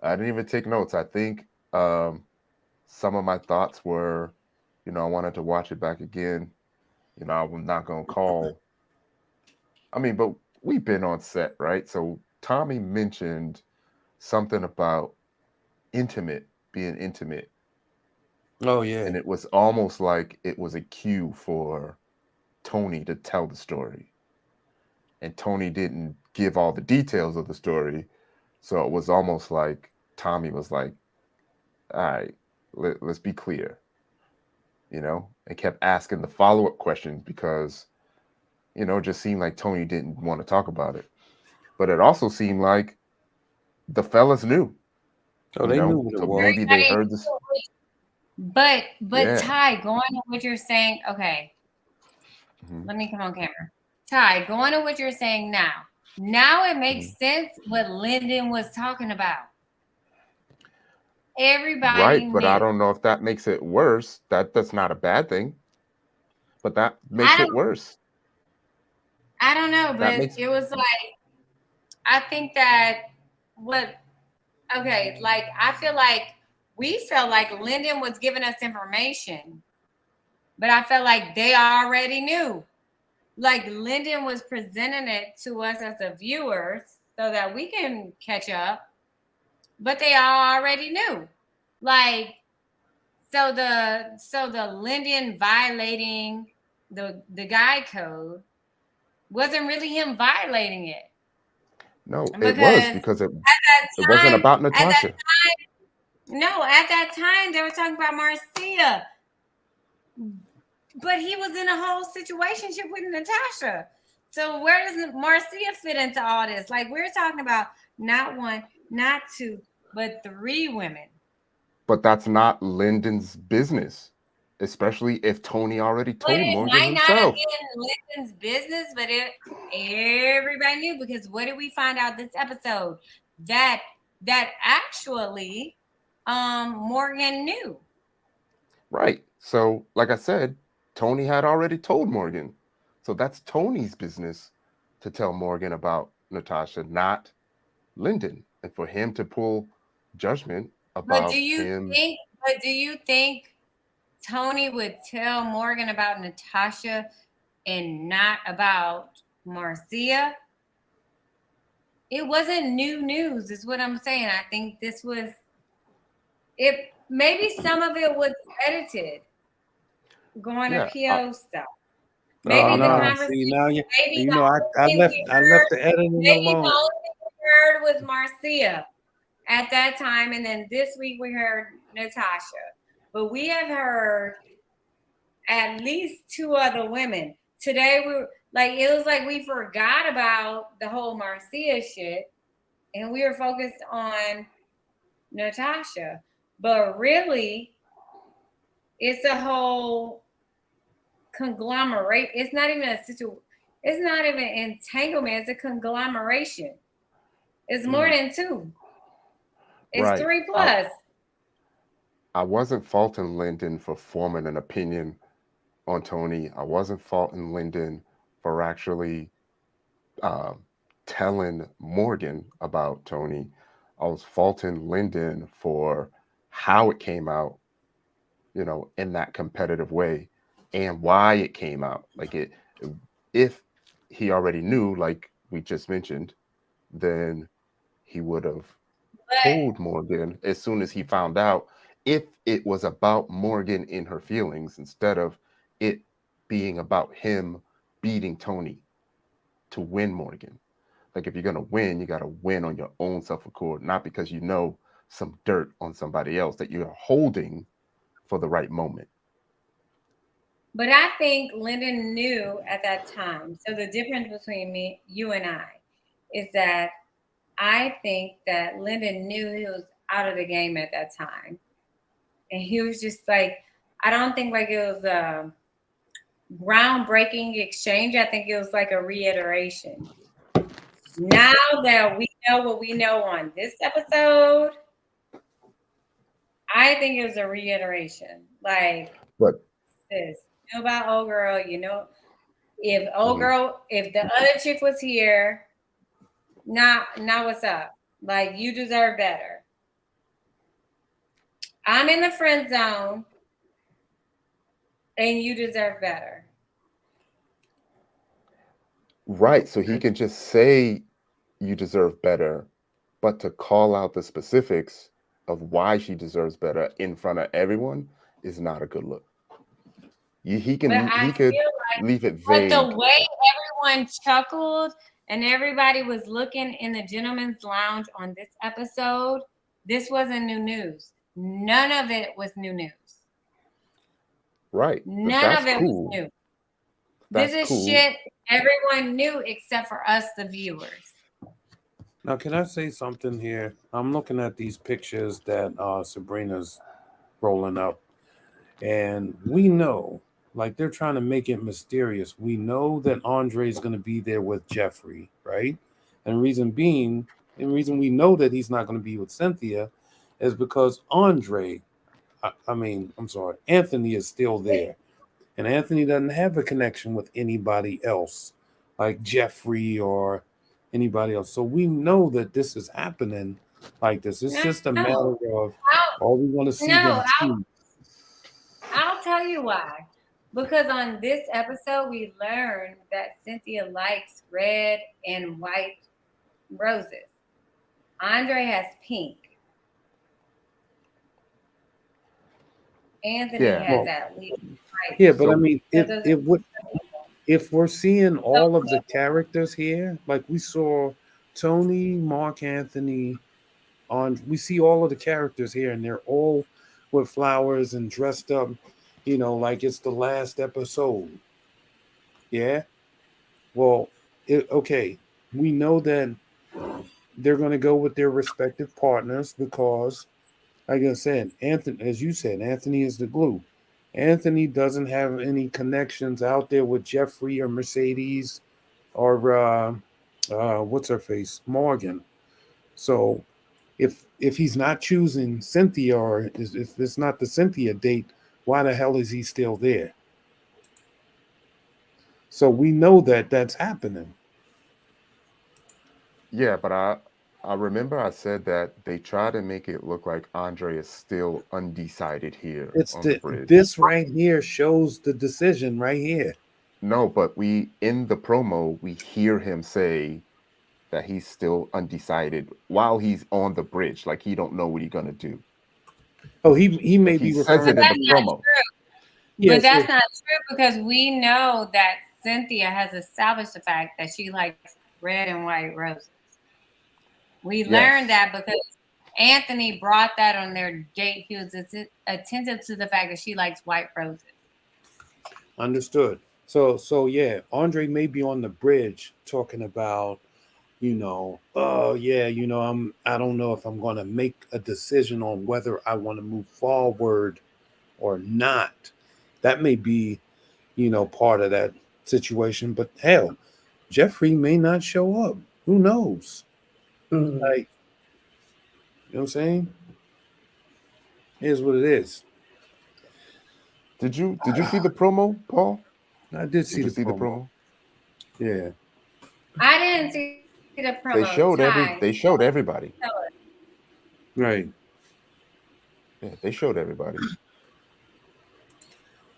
I didn't even take notes. I think some of my thoughts were, I wanted to watch it back again. I'm not gonna call. I mean, but we've been on set, right? So Tommy mentioned something about being intimate. Oh yeah. And it was almost like it was a cue for Tony to tell the story. And Tony didn't give all the details of the story. So it was almost like Tommy was like, all right, let's be clear, and kept asking the follow-up questions because, it just seemed like Tony didn't want to talk about it. But it also seemed like the fellas knew. Oh, they knew what it so was. maybe they heard this. But Yeah. Ty, going to what you're saying, okay. Mhm. Let me come on camera. Ty, going to what you're saying now. Now it makes sense what Lyndon was talking about. Everybody Right, but I knew. don't know if that makes it worse. That's not a bad thing, but that makes it worse. I don't know, but it was like, I think that I feel like we felt like Lyndon was giving us information, but I felt like they already knew. Like Lyndon was presenting it to us as the viewers so that we can catch up, but they all already knew. Like, so the Lyndon violating the guy code wasn't really him violating it. No, it was because it wasn't about Natasha. At that time they were talking about Marcia, but he was in a whole situationship with Natasha. So where does Marcia fit into all this? Like, we're talking about not one, not two, but 3 women. But that's not Lyndon's business, especially if Tony already told Morgan might himself. not have been Lyndon's business, but everybody knew, because what did we find out this episode? That actually Morgan knew. Right. So, like I said, Tony had already told Morgan. So that's Tony's business to tell Morgan about Natasha, not Lyndon. And for him to pull judgment about him. But do you think Tony would tell Morgan about Natasha and not about Marcia? It wasn't new news, is what I'm saying. I think this was it. Maybe some of it was edited, going to PO stuff. Maybe the conversation. See, now I left the editing alone. Maybe the only thing we heard was Marcia at that time, and then this week we heard Natasha. But we have heard at least 2 other women. Today it was like we forgot about the whole Marcia shit, and we were focused on Natasha. But really, it's a whole conglomerate. It's not even it's not even entanglement. It's a conglomeration. It's more than 2. It's Right. 3 plus. I wasn't faulting Lyndon for forming an opinion on Tony. I wasn't faulting Lyndon for actually telling Morgan about Tony. I was faulting Lyndon for how it came out, in that competitive way, and why it came out. Like, if he already knew, like we just mentioned, then he would have told Morgan as soon as he found out, if it was about Morgan in her feelings instead of it being about him beating Tony to win Morgan. Like, if you're going to win, you got to win on your own self-accord, not because you know some dirt on somebody else that you're holding for the right moment. But I think Lyndon knew at that time. So the difference between you and I is that I think that Lyndon knew he was out of the game at that time. And he was just like, I don't think like it was a groundbreaking exchange. I think it was like a reiteration. Now that we know what we know on this episode, I think it was a reiteration. Like, this, you know about old girl, if old girl, if the other chick was here, now what's up? Like, you deserve better. I'm in the friend zone, and you deserve better. Right. So he can just say you deserve better, but to call out the specifics of why she deserves better in front of everyone is not a good look. He could leave it vague. But the way everyone chuckled and everybody was looking in the gentleman's lounge on this episode, this wasn't new news. None of it was new news. Right. None of it was new. This is shit everyone knew except for us, the viewers. Now, can I say something here? I'm looking at these pictures that Sabrina's rolling up, and we know, like they're trying to make it mysterious. We know that Andre's going to be there with Jeffrey, right? And reason being, and reason we know that he's not going to be with Cynthia, is because I'm sorry, Anthony is still there, and Anthony doesn't have a connection with anybody else, like Jeffrey or anybody else. So we know that this is happening like this. It's just a matter of all we want to see them choose. I'll tell you why. Because on this episode, we learned that Cynthia likes red and white roses. Andre has pink. Anthony has at least white. Yeah, but I mean, if we're seeing all of the characters here, like we saw Tony, Mark Anthony, we see all of the characters here, and they're all with flowers and dressed up, like it's the last episode. Yeah. Well, okay. We know that they're going to go with their respective partners because, like I said, Anthony, as you said, Anthony is the glue. Anthony doesn't have any connections out there with Jeffrey or Mercedes or what's her face, Morgan. So if he's not choosing Cynthia, or if it's not the Cynthia date, why the hell is he still there? So we know that that's happening. Yeah, but I remember I said that they try to make it look like Andre is still undecided here It's on the bridge. this right here shows the decision right here. No, but in the promo we hear him say that he's still undecided while he's on the bridge, like he don't know what he's gonna do. Oh, he may be says it in the promo. But that's not true because we know that Cynthia has established the fact that she likes red and white roses. We learned that because Anthony brought that on their date. He was attentive to the fact that she likes white roses. Understood. So yeah, Andre may be on the bridge talking about, I don't know if I'm going to make a decision on whether I want to move forward or not. That may be, part of that situation. But hell, Jeffrey may not show up. Who knows? Mhm. Like, you know what I'm saying? Here's what it is. Did you see the promo, Paul? I did see you the see promo. Yeah. I didn't see the promo. They showed everybody. Right. Yeah, they showed everybody.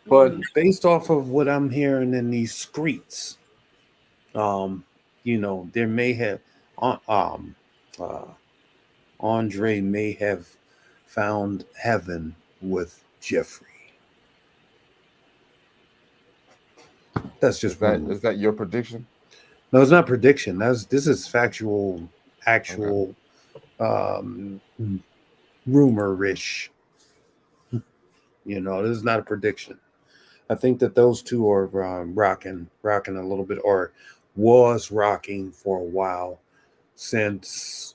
But based off of what I'm hearing in these streets, there may have Andre may have found heaven with Jeffrey. That's just is that your prediction? No, it's not prediction. This is factual, actual, rumor-ish. This is not a prediction. I think that those two are rocking a little bit, or was rocking for a while since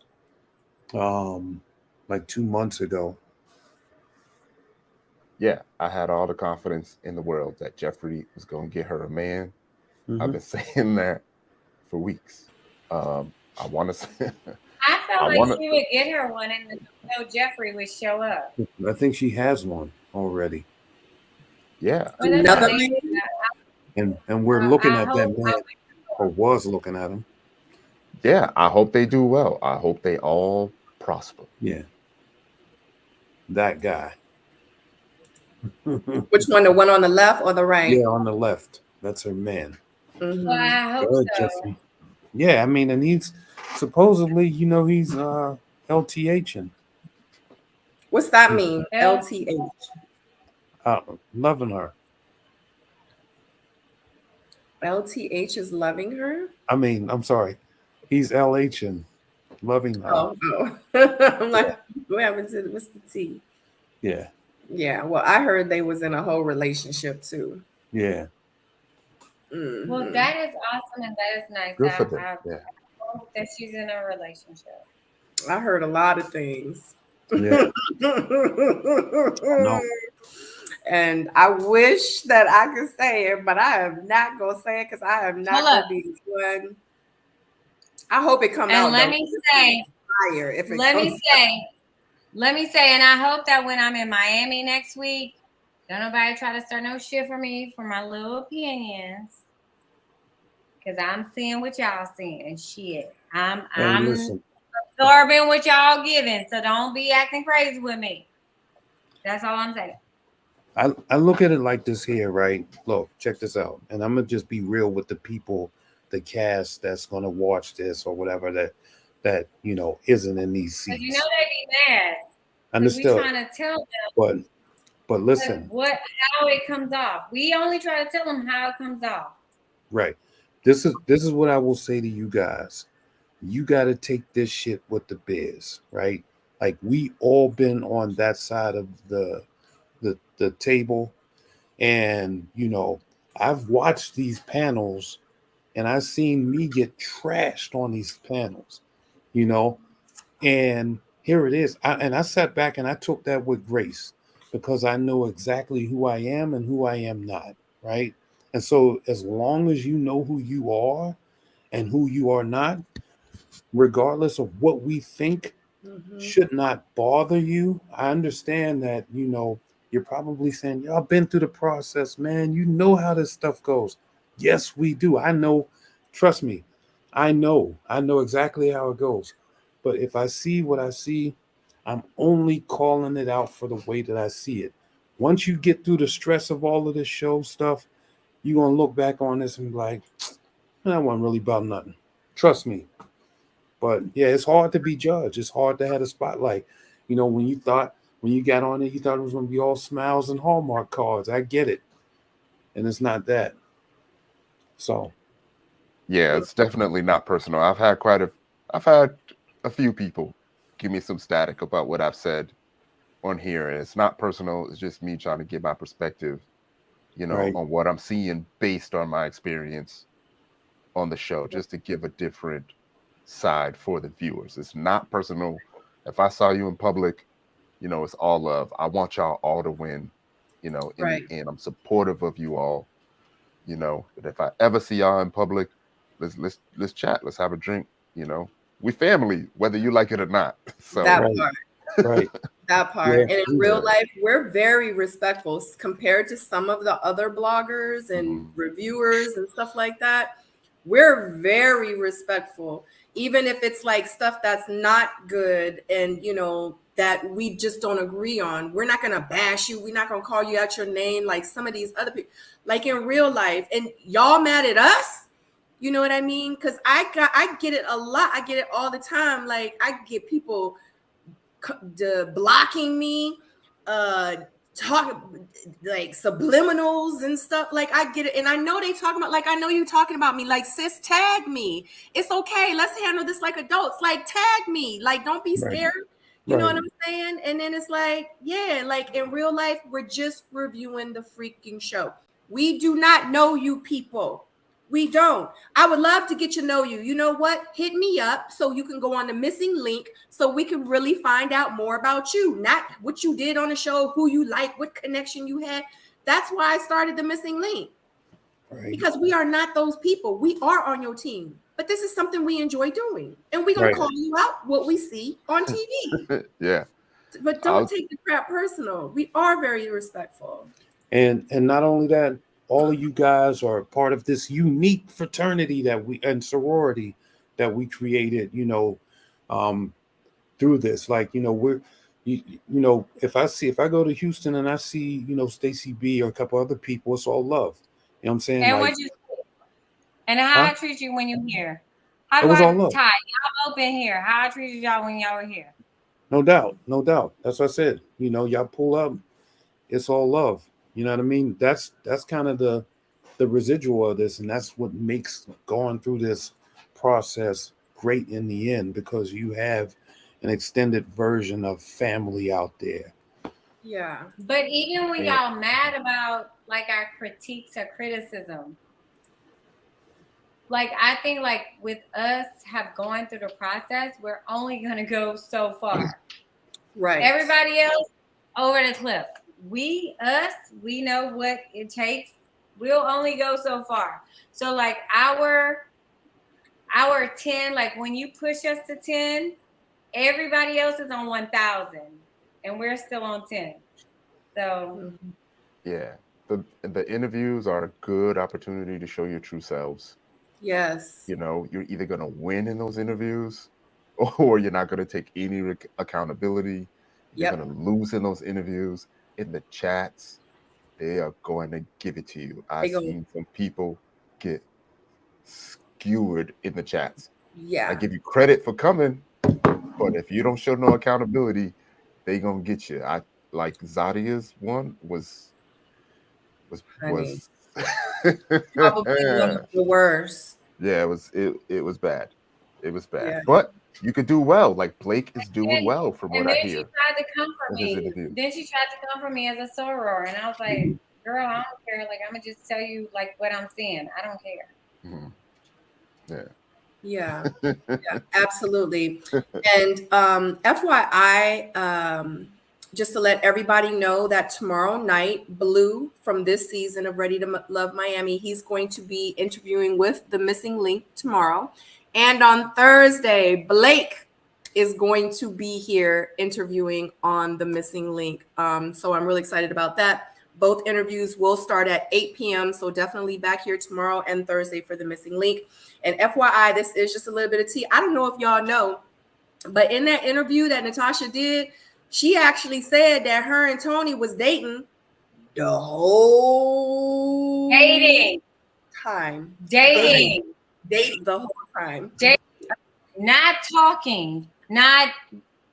like 2 months ago. Yeah, I had all the confidence in the world that Jeffrey was going to get her a man. Mm-hmm. I've been saying that for weeks. I want to say. I felt like she would get her one, and Jeffrey would show up. I think she has one already. Yeah. Another man? And we're looking at that man, or was looking at him. Yeah, I hope they do well. I hope they all prosper. Yeah. That guy. Which one? The one on the left or the right? Yeah, on the left. That's her man. Mm-hmm. Well, I hope so. Jeffrey. Yeah, I mean, and he's supposedly, he's LTHing. What's that mean? LTH. Loving her. LTH is loving her? I mean, I'm sorry. He's LHing. Loving her. Oh. I'm like, what happened to what's the T? Yeah. Yeah. Well, I heard they was in a whole relationship too. Yeah. Mm-hmm. Well, that is awesome and that is nice. Good for them. Yeah. know that she's in a relationship. I heard a lot of things. Yeah. No. And I wish that I could say it, but I am not gonna say it because I am not Hold gonna up. be one. I hope it come And out. let Though. me say, Fire if it let comes me say, and I hope that when I'm in Miami next week, don't nobody try to start no shit for me for my little opinions. Cause I'm seeing what y'all seeing. Shit. And I'm listen, absorbing what y'all giving. So don't be acting crazy with me. That's all I'm saying. I look at it like this here, right? Look, check this out. And I'm gonna just be real with the people, the cast that's gonna watch this or whatever that isn't in these Cause you know seats. they be mad. Cause we Understood. trying to tell them But listen, how it comes off. We only try to tell them how it comes off. right. This is what I will say to you guys. You gotta take this shit with the biz, right? Like we all been on that side of the table. And I've watched these panels and I've seen me get trashed on these panels, you know, and here it is. I sat back and I took that with grace because I know exactly who I am and who I am not, right? And so as long as you know who you are and who you are not, regardless of what we think Mhm. should not bother you. I understand that, you're probably saying, y'all been through the process, man. You know how this stuff goes. Yes, we do. I know. Trust me. I know. I know exactly how it goes. But if I see what I see, I'm only calling it out for the way that I see it. Once you get through the stress of all of this show stuff, you're going to look back on this and be like, that wasn't really about nothing. Trust me. But yeah, it's hard to be judged. It's hard to have a spotlight. When you got on it, you thought it was going to be all smiles and Hallmark cards. I get it. And it's not that. So, Yeah, it's definitely not personal. I've had a few people give me some static about what I've said on here, and it's not personal. It's just me trying to give my perspective, right, on what I'm seeing based on my experience on the show, just to give a different side for the viewers. It's not personal. If I saw you in public, it's all love. I want y'all all to win, in Right. the end. I'm supportive of you all, but if I ever see y'all in public, let's chat, let's have a drink, we family, whether you like it or not. So That right, part. right. That part. Yeah, And in we real were. life, we're very respectful compared to some of the other bloggers and mhm. reviewers and stuff like that. We're very respectful, even if it's like stuff that's not good and, that we just don't agree on. We're not going to bash you. We're not going to call you out your name like some of these other people, like in real life. And y'all mad at us? You know what I mean? Because I get it a lot. I get it all the time. Like I get people blocking me, talking like subliminals and stuff. Like I get it, and I know they talking about, like, I know you talking about me. Like, sis, tag me. It's okay. Let's handle this like adults. Like, tag me. Like, don't be Right, scared. You know right, what I'm saying? And then it's like, yeah, like in real life, we're just reviewing the freaking show. We do not know you people. We don't. I would love to get to know you. You know what? Hit me up so you can go on the missing link so we can really find out more about you, not what you did on the show, who you like, what connection you had. That's why I started the missing link, right, because we are not those people. We are on your team, but this is something we enjoy doing. And we're going to right. call you out what we see on TV. Yeah, But don't I'll take the crap personal. We are very respectful. And not only that, all of you guys are part of this unique fraternity and sorority that we created, um, through this. Like, if I go to Houston and I see, Stacy B or a couple other people, it's all love. You know what I'm saying? And Like, what you and how I treat you when you here. How it do was I all love. tie y'all open here? How I treated y'all when y'all were here. No doubt. No doubt. That's what I said. Y'all pull up, it's all love. You know what I mean? That's kind of the residual of this, and that's what makes going through this process great in the end, because you have an extended version of family out there. Yeah. But even when and y'all mad about like our critiques or criticism, like, I think like with us have gone through the process, we're only gonna go so far. Right. Everybody else over the cliff. We know what it takes. We'll only go so far. So like our 10, like when you push us to 10, everybody else is on 1,000 and we're still on 10. So Yeah. The interviews are a good opportunity to show your true selves. Yes. You know, you're either going to win in those interviews or you're not going to take any accountability. You're Yep. going to lose in those interviews. In the chats, they are going to give it to you. I've seen some people get skewered in the chats. Yeah. I give you credit for coming, but if you don't show no accountability, they gonna get you. I like Zadia's one was Honey. Probably one of the worst. Yeah, it was bad. It was bad. Yeah. But you could do well. Like Blake is doing well from what and I then hear. she tried to come for in his me. interview. Then she tried to come for me as a soror, and I was like, "Girl, I don't care. Like, I'm gonna just tell you like what I'm seeing. I don't care." Yeah. Yeah, yeah, absolutely. And FYI, just to let everybody know that tomorrow night, Blue from this season of Ready to Love Miami, he's going to be interviewing with The Missing Link tomorrow. And on Thursday, Blake is going to be here interviewing on The Missing Link. So I'm really excited about that. Both interviews will start at 8 p.m. So definitely back here tomorrow and Thursday for The Missing Link. And FYI, this is just a little bit of tea. I don't know if y'all know, but in that interview that Natasha did, she actually said that her and Tony was dating the whole time. Dating the whole time. Not talking. Not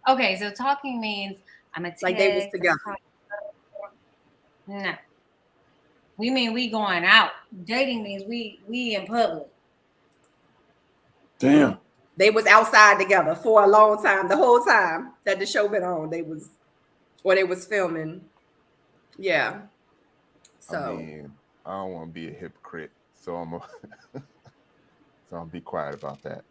okay. So talking means I'm a text, like they was together. No, we mean we going out. Dating means we in public. Damn. They was outside together for a long time. The whole time that the show been on, they was filming. Yeah. So I mean, I don't want to be a hypocrite, so I'm gonna be quiet about that.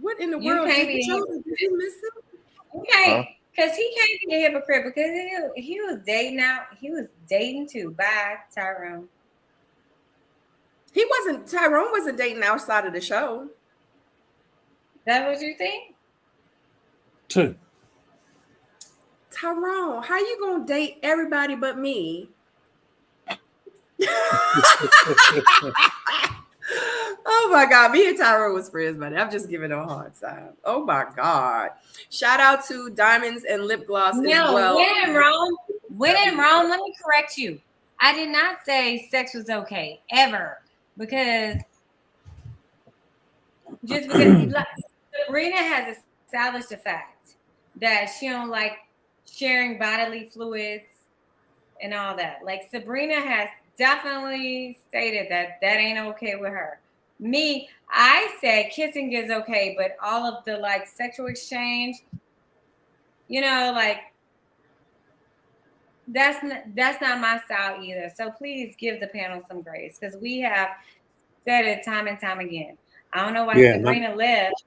What in the world? Did you miss him? Okay. Because he can't be a hypocrite because he was dating out. He was dating too. Bye, Tyrone. Tyrone wasn't dating outside of the show. Is that what you think? Two. Tyrone, how you gonna date everybody but me? Oh my God, me and Tyrone was friends, buddy. I'm just giving him a hard time. Oh my God. Shout out to Diamonds and Lip Gloss as well. When in Rome, let me correct you. I did not say sex was okay, ever. Because Sabrina has established the fact that she don't like sharing bodily fluids and all that. Like Sabrina has definitely stated that ain't okay with her. Me, I said kissing is okay, but all of the like sexual exchange, you know, like that's not my style either. So please give the panel some grace because we have said it time and time again. I don't know why Sabrina left.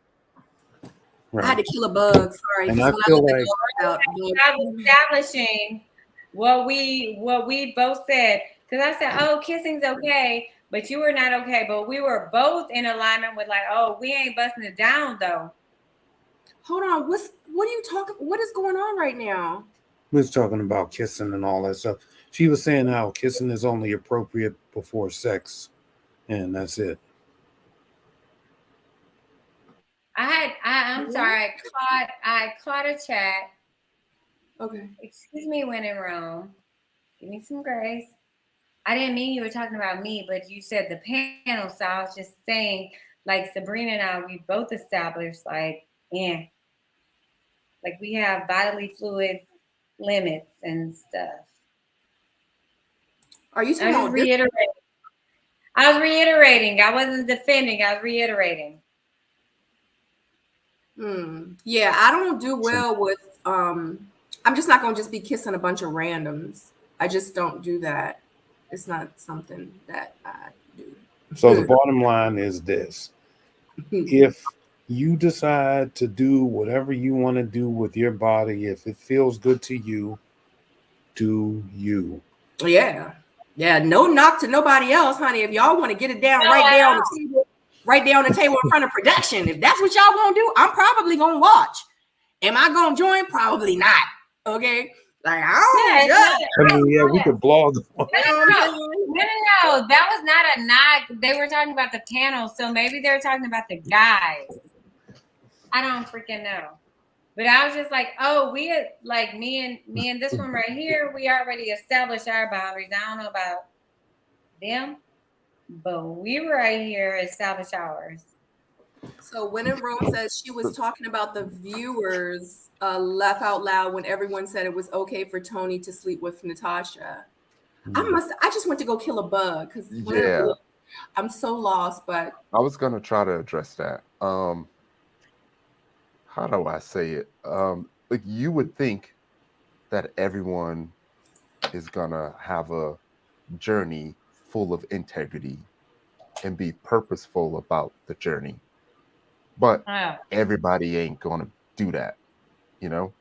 Right. I had to kill a bug. Sorry, and I feel like I was establishing what we both said because I said, "Oh, kissing's okay," but you were not okay. But we were both in alignment with like, "Oh, we ain't busting it down though." Hold on, what are you talking? What is going on right now? We was talking about kissing and all that stuff. She was saying how kissing is only appropriate before sex, and that's it. I'm sorry. I caught a chat. Okay. Excuse me, when in Rome. Give me some grace. I didn't mean you were talking about me, but you said the panel, so I was just saying, like Sabrina and I, we both established, like, yeah, like we have bodily fluid limits and stuff. Are you talking about reiterating? I was reiterating. I wasn't defending. I was reiterating. Yeah, I don't do well with I'm just not gonna just be kissing a bunch of randoms. I just don't do that. It's not something that I do. So the bottom line is this. If you decide to do whatever you want to do with your body, if it feels good to you, do you. Yeah. Yeah. No knock to nobody else, honey. If y'all want to get it down No, right at there on all. the table, right there on the table in front of production. If that's what y'all gonna do, I'm probably gonna watch. Am I gonna join? Probably not. Okay. Like I Yeah, don't it's judge. not. I mean, yeah, we could blog. You know what I'm saying? No, that was not a knock. They were talking about the panel, so maybe they were talking about the guys. I don't freaking know. But I was just like, oh, we like me and this one right here, we already established our boundaries. I don't know about them, but we right here established ours. So when in Rome says she was talking about the viewers laugh out loud when everyone said it was okay for Tony to sleep with Natasha. I just went to go kill a bug because Yeah. I'm so lost, but I was gonna try to address that. How do I say it? Like you would think that everyone is gonna have a journey full of integrity and be purposeful about the journey, but Oh. everybody ain't gonna do that, you know.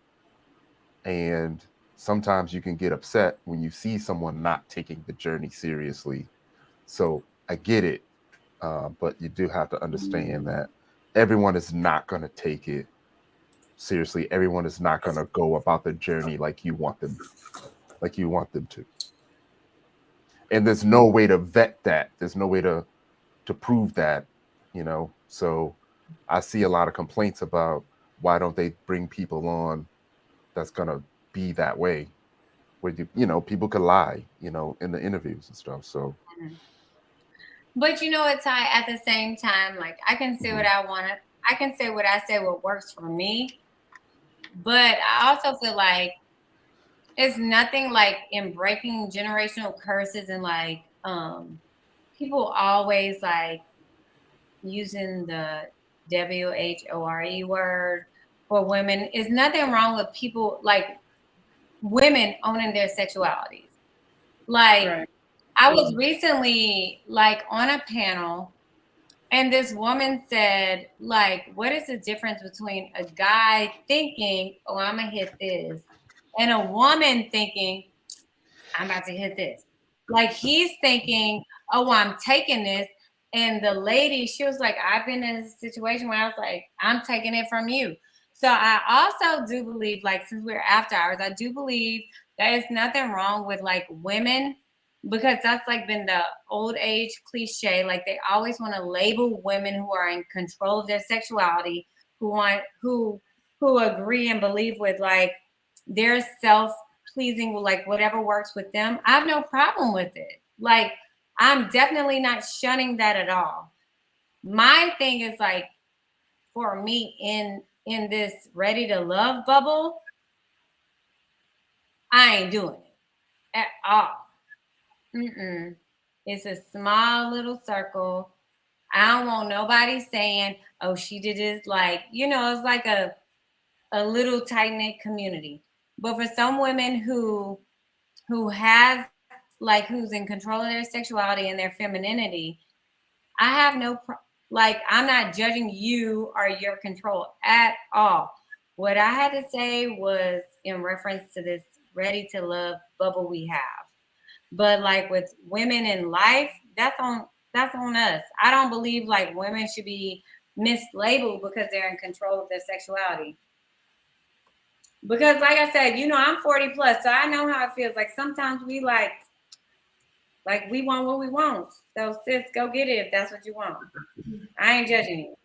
And sometimes you can get upset when you see someone not taking the journey seriously. So I get it, but you do have to understand that everyone is not going to take it seriously. Everyone is not going to go about the journey like you want them to. And there's no way to vet that. There's no way to prove that, you know. So I see a lot of complaints about why don't they bring people on that's going to be that way, where you know, people could lie, you know, in the interviews and stuff. So But you know what, Ty, at the same time, like I can say what I want to, I can say what I say, what works for me. But I also feel like it's nothing like in breaking generational curses and like people always like using the WHORE word for women. Is nothing wrong with people like women owning their sexualities. Like right. I was recently like on a panel and this woman said, like, what is the difference between a guy thinking, oh, I'm gonna hit this, and a woman thinking, I'm about to hit this. Like he's thinking, oh, I'm taking this. And the lady, she was like, I've been in a situation where I was like, I'm taking it from you. So I also do believe, like, since we're after hours, I do believe there's nothing wrong with like women, because that's like been the old age cliche. Like they always want to label women who are in control of their sexuality, who agree and believe with like their self pleasing with like whatever works with them. I have no problem with it. Like I'm definitely not shunning that at all. My thing is like for me in this ready to love bubble, I ain't doing it at all. It's a small little circle. I don't want nobody saying, oh, she did this. Like, you know, it's like a little tight-knit community. But for some women who has like who's in control of their sexuality and their femininity, I have like I'm not judging you or your control at all. What I had to say was in reference to this ready to love bubble we have. But like with women in life, that's on us. I don't believe like women should be mislabeled because they're in control of their sexuality. Because like I said, you know, I'm 40 plus, so I know how it feels. Like sometimes we like we want what we want. So sis, go get it if that's what you want. I ain't judging you.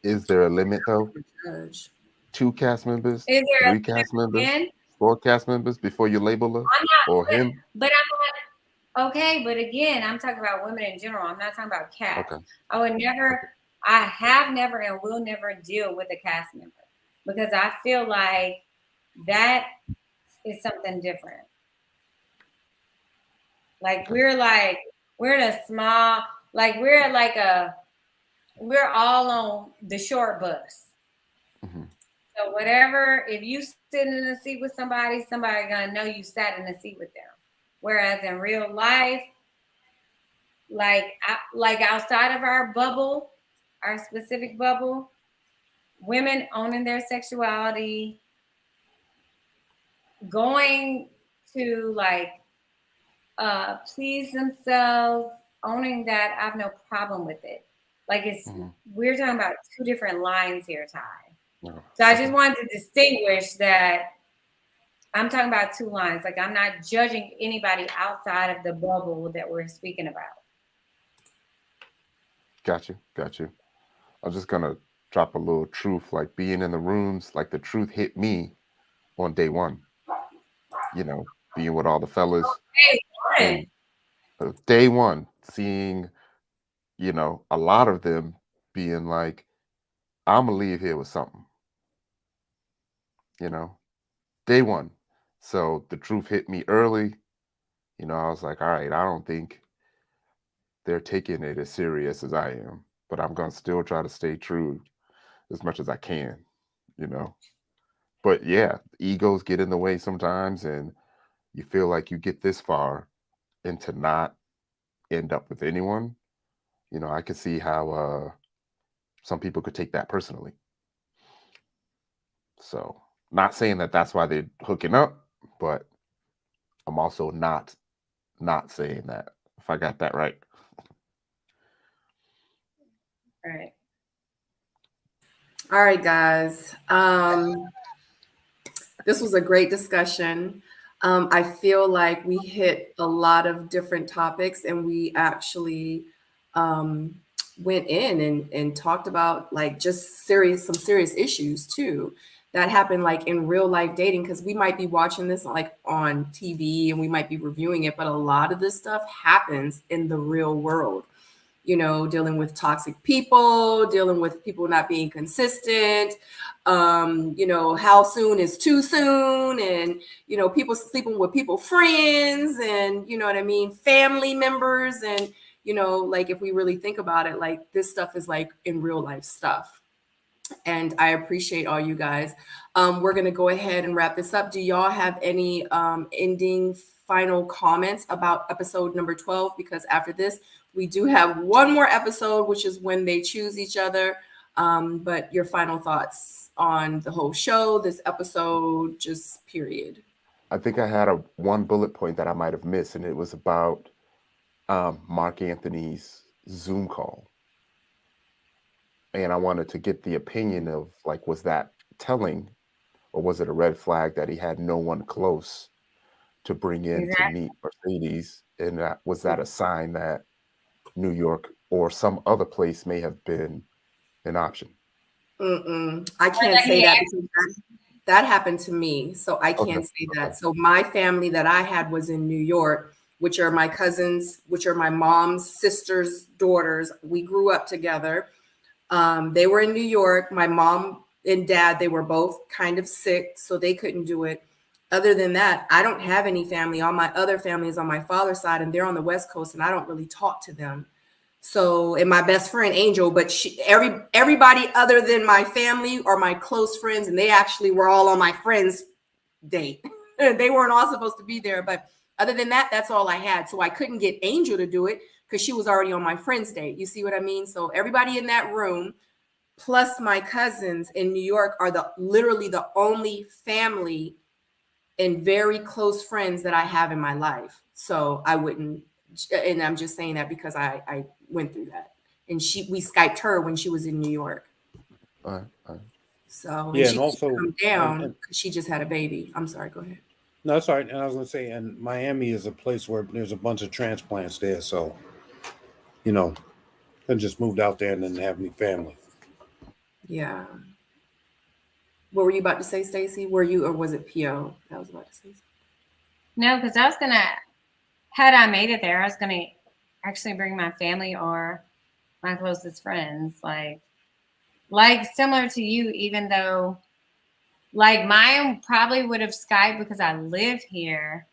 is there a limit though? Judge. 2 cast members, Is there 3 cast members, again? 4 cast members before you label her I'm not, or him? but I'm not okay. But again, I'm talking about women in general. I'm not talking about cast. Okay. I have never and will never deal with a cast member because I feel like that is something different. Like we're in a small, like we're all on the short bus. Mhm. So whatever, if you sit in a seat with somebody gonna know you sat in a seat with them. Whereas in real life, like outside of our bubble, our specific bubble, women owning their sexuality, going to like please themselves, owning that, I have no problem with it. Like we're talking about two different lines here, Ty. So I just wanted to distinguish that I'm talking about two lines. Like I'm not judging anybody outside of the bubble that we're speaking about. Got you. I'm just gonna drop a little truth, like being in the rooms, like the truth hit me on day one. You know, being with all the fellas. Hey, Day one, seeing, you know, a lot of them being like, I'm gonna leave here with something. You know, day one. So the truth hit me early. You know, I was like, all right, I don't think they're taking it as serious as I am, but I'm gonna still try to stay true as much as I can, you know. But yeah, egos get in the way sometimes, and you feel like you get this far and to not end up with anyone. You know, I could see how some people could take that personally. So, not saying that that's why they're hooking up, but I'm also not saying that, if I got that right. right. All right, guys. This was a great discussion. I feel like we hit a lot of different topics, and we actually went in and talked about like just some serious issues too that happen like in real life dating, because we might be watching this like on TV and we might be reviewing it, but a lot of this stuff happens in the real world. You know, dealing with toxic people, dealing with people not being consistent, you know, how soon is too soon, and, you know, people sleeping with people friends, and, you know what I mean, family members. And, you know, like if we really think about it, like this stuff is like in real life stuff. And I appreciate all you guys. We're going to go ahead and wrap this up. Do y'all have any ending final comments about episode number 12? Because after this, we do have one more episode, which is when they choose each other. But your final thoughts on the whole show, this episode, just period. I think I had one bullet point that I might have missed, and it was about Mark Anthony's Zoom call. And I wanted to get the opinion of like, was that telling, or was it a red flag that he had no one close to bring in to meet Mercedes? And was that a sign that New York or some other place may have been an option? I can't say that because that happened to me. So I can't say that. So my family that I had was in New York, which are my cousins, which are my mom's sister's daughters. We grew up together. They were in New York. My mom and dad, they were both kind of sick, so they couldn't do it. Other than that, I don't have any family. All my other family is on my father's side, and they're on the West Coast, and I don't really talk to them. So, and my best friend Angel, but everybody other than my family are my close friends, and they actually were all on my friend's date. They weren't all supposed to be there, but other than that, that's all I had. So I couldn't get Angel to do it because she was already on my friend's date. You see what I mean? So everybody in that room, plus my cousins in New York, are literally the only family and very close friends that I have in my life. So I wouldn't, and I'm just saying that because I went through that. And we Skyped her when she was in New York. So yeah, and and also come down because she just had a baby. I'm sorry, go ahead. No, that's all right. And I was going to say, and Miami is a place where there's a bunch of transplants there. So, you know, I just moved out there and didn't have any family. Yeah. What were you about to say, Stacey? Were you, or was it PO that I was about to say? No, because I was going to, had I made it there, I was going to actually bring my family or my closest friends. Like similar to you, even though like mine probably would have Skyped because I live here,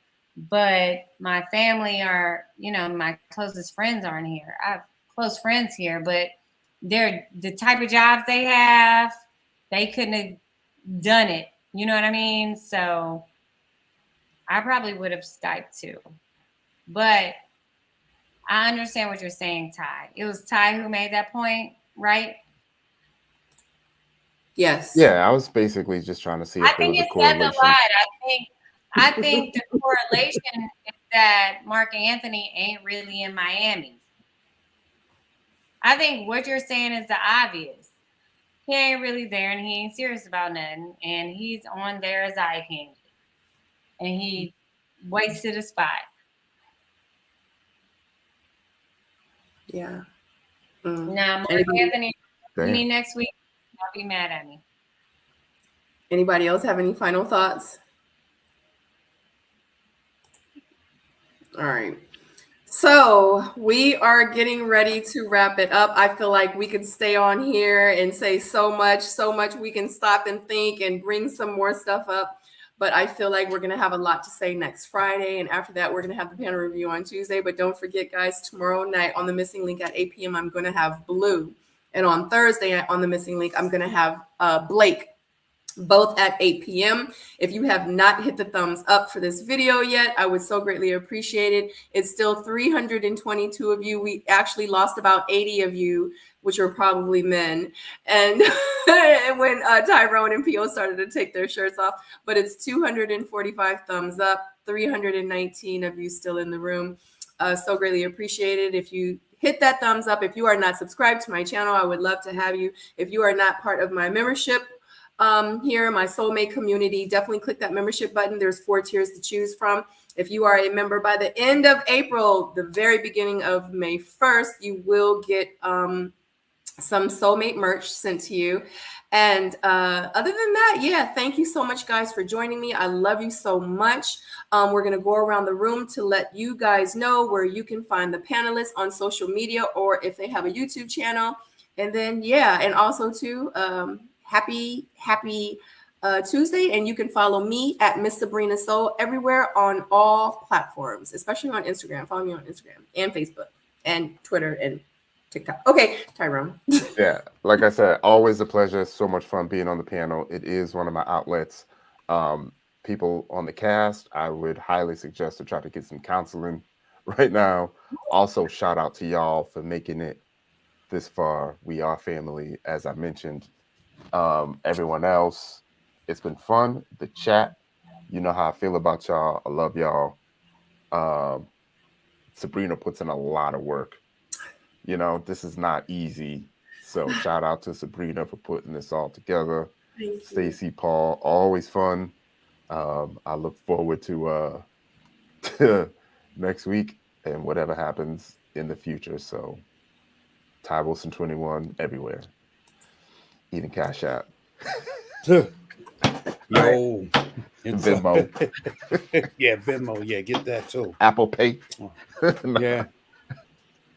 but my family are, you know, my closest friends aren't here. I have close friends here, but they're the type of jobs they have, they couldn't have done it. You know what I mean? So I probably would have Skyped too. But I understand what you're saying, Ty. It was Ty who made that point, right? Yes. Yeah, I was basically just trying to see I if there think was a it says a correlation. lot. I think the correlation is that Mark Anthony ain't really in Miami. I think what you're saying is the obvious. He ain't really there and he ain't serious about nothing. And he's on there as eye candy. And he wasted a spot. Yeah. Now, Mark Anybody, Anthony, Damn. next week, y'all be mad at me. anybody else have any final thoughts? All right. So we are getting ready to wrap it up. I feel like we could stay on here and say so much. We can stop and think and bring some more stuff up. But I feel like we're going to have a lot to say next Friday. And after that, we're going to have the panel review on Tuesday. But don't forget, guys, tomorrow night on the Missing Link at 8 p.m., I'm going to have Blue. And on Thursday on the Missing Link, I'm going to have Blake. Both at 8 p.m. If you have not hit the thumbs up for this video yet, I would so greatly appreciate it. It's still 322 of you. We actually lost about 80 of you, which are probably men. And when Tyrone and P.O. started to take their shirts off, but it's 245 thumbs up, 319 of you still in the room. So greatly appreciated. If you hit that thumbs up, if you are not subscribed to my channel, I would love to have you. If you are not part of my membership, here, my Seoul Mate community, definitely click that membership button. There's 4 tiers to choose from. If you are a member by the end of April, the very beginning of May 1st, you will get some Seoul Mate merch sent to you. And other than that, yeah, thank you so much, guys, for joining me. I love you so much. We're going to go around the room to let you guys know where you can find the panelists on social media or if they have a YouTube channel. And then, yeah, and also, too, happy Tuesday, and you can follow me at Miss Sabrina Soul everywhere on all platforms, especially on Instagram. Follow me on Instagram and Facebook and Twitter and TikTok. Okay, Tyrone. Yeah, like I said, always a pleasure. So much fun being on the panel. It is one of my outlets. People on the cast, I would highly suggest to try to get some counseling right now. Also, shout out to y'all for making it this far. We are family, as I mentioned. Everyone else, it's been fun. The chat, you know how I feel about y'all. I love y'all. Sabrina puts in a lot of work. You know, this is not easy. So shout out to Sabrina for putting this all together. Stacy, Paul, always fun. I look forward to next week and whatever happens in the future. So Ty Wilson 21 everywhere. Even Cash App. Yo, Venmo. Yeah, Venmo. Yeah, get that too. Apple Pay. Yeah.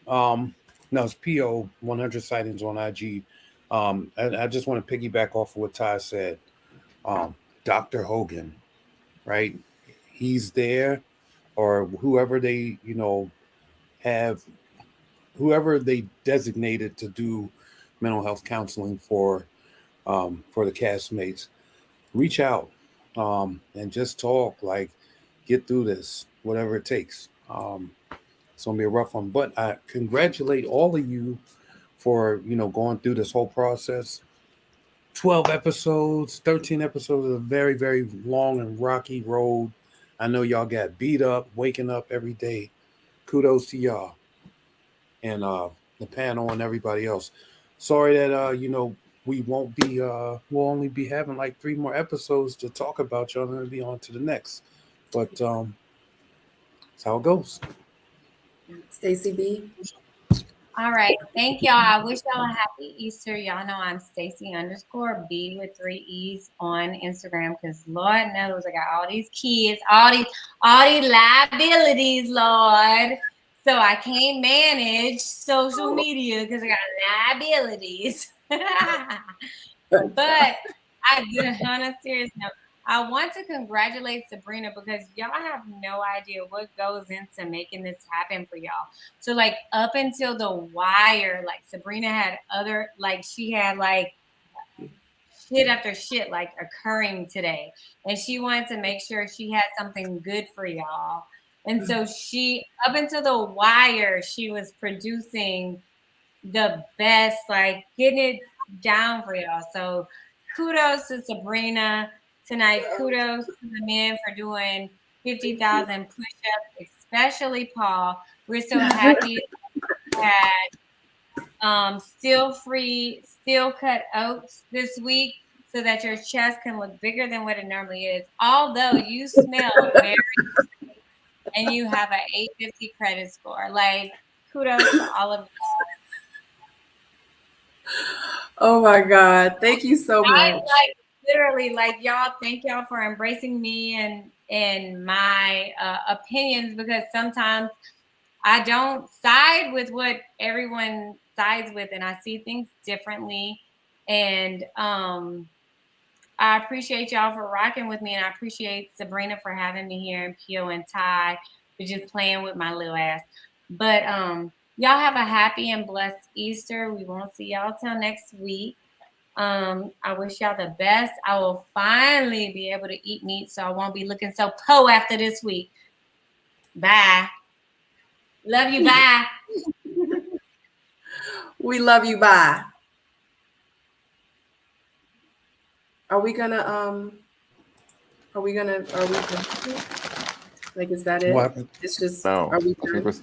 No, it's PO 100 sightings on IG. I just want to piggyback off of what Ty said. Dr. Hogan, right? He's there, or whoever they, have, whoever they designated to do mental health counseling for the castmates. Reach out and just talk, like, get through this, whatever it takes. It's gonna be a rough one, but I congratulate all of you for going through this whole process. 12 episodes, 13 episodes is a very, very long and rocky road. I know y'all got beat up, waking up every day. Kudos to y'all and the panel and everybody else. Sorry that we won't be we'll only be having like 3 more episodes to talk about y'all and then be on to the next. But that's how it goes. Stacy B. All right. Thank y'all. I wish y'all a happy Easter. Y'all know I'm Stacy_B with 3 E's on Instagram because Lord knows I got all these kids, all these liabilities, Lord. So I can't manage social media because I got liabilities. But on a serious note, I want to congratulate Sabrina because y'all have no idea what goes into making this happen for y'all. So like up until the wire, like Sabrina had she had shit after shit occurring today. And she wanted to make sure she had something good for y'all. And so she, up until the wire, she was producing the best, like getting it down for y'all. So kudos to Sabrina tonight. Kudos to the men for doing 50,000 push-ups, especially Paul. We're so happy to have steel cut oats this week so that your chest can look bigger than what it normally is. Although you smell very and you have an 850 credit score. Like, kudos to all of you. Oh my God. Thank you so I much. like literally like y'all, thank y'all for embracing me and my opinions, because sometimes I don't side with what everyone sides with and I see things differently. And I appreciate y'all for rocking with me, and I appreciate Sabrina for having me here, and Pio and Ty for just playing with my little ass. But y'all have a happy and blessed Easter. We won't see y'all till next week. I wish y'all the best. I will finally be able to eat meat, so I won't be looking so po after this week. Bye. Love you. Bye. We love you. Bye. Are we gonna like, is that it? What happened? It's just, No, are we I think done?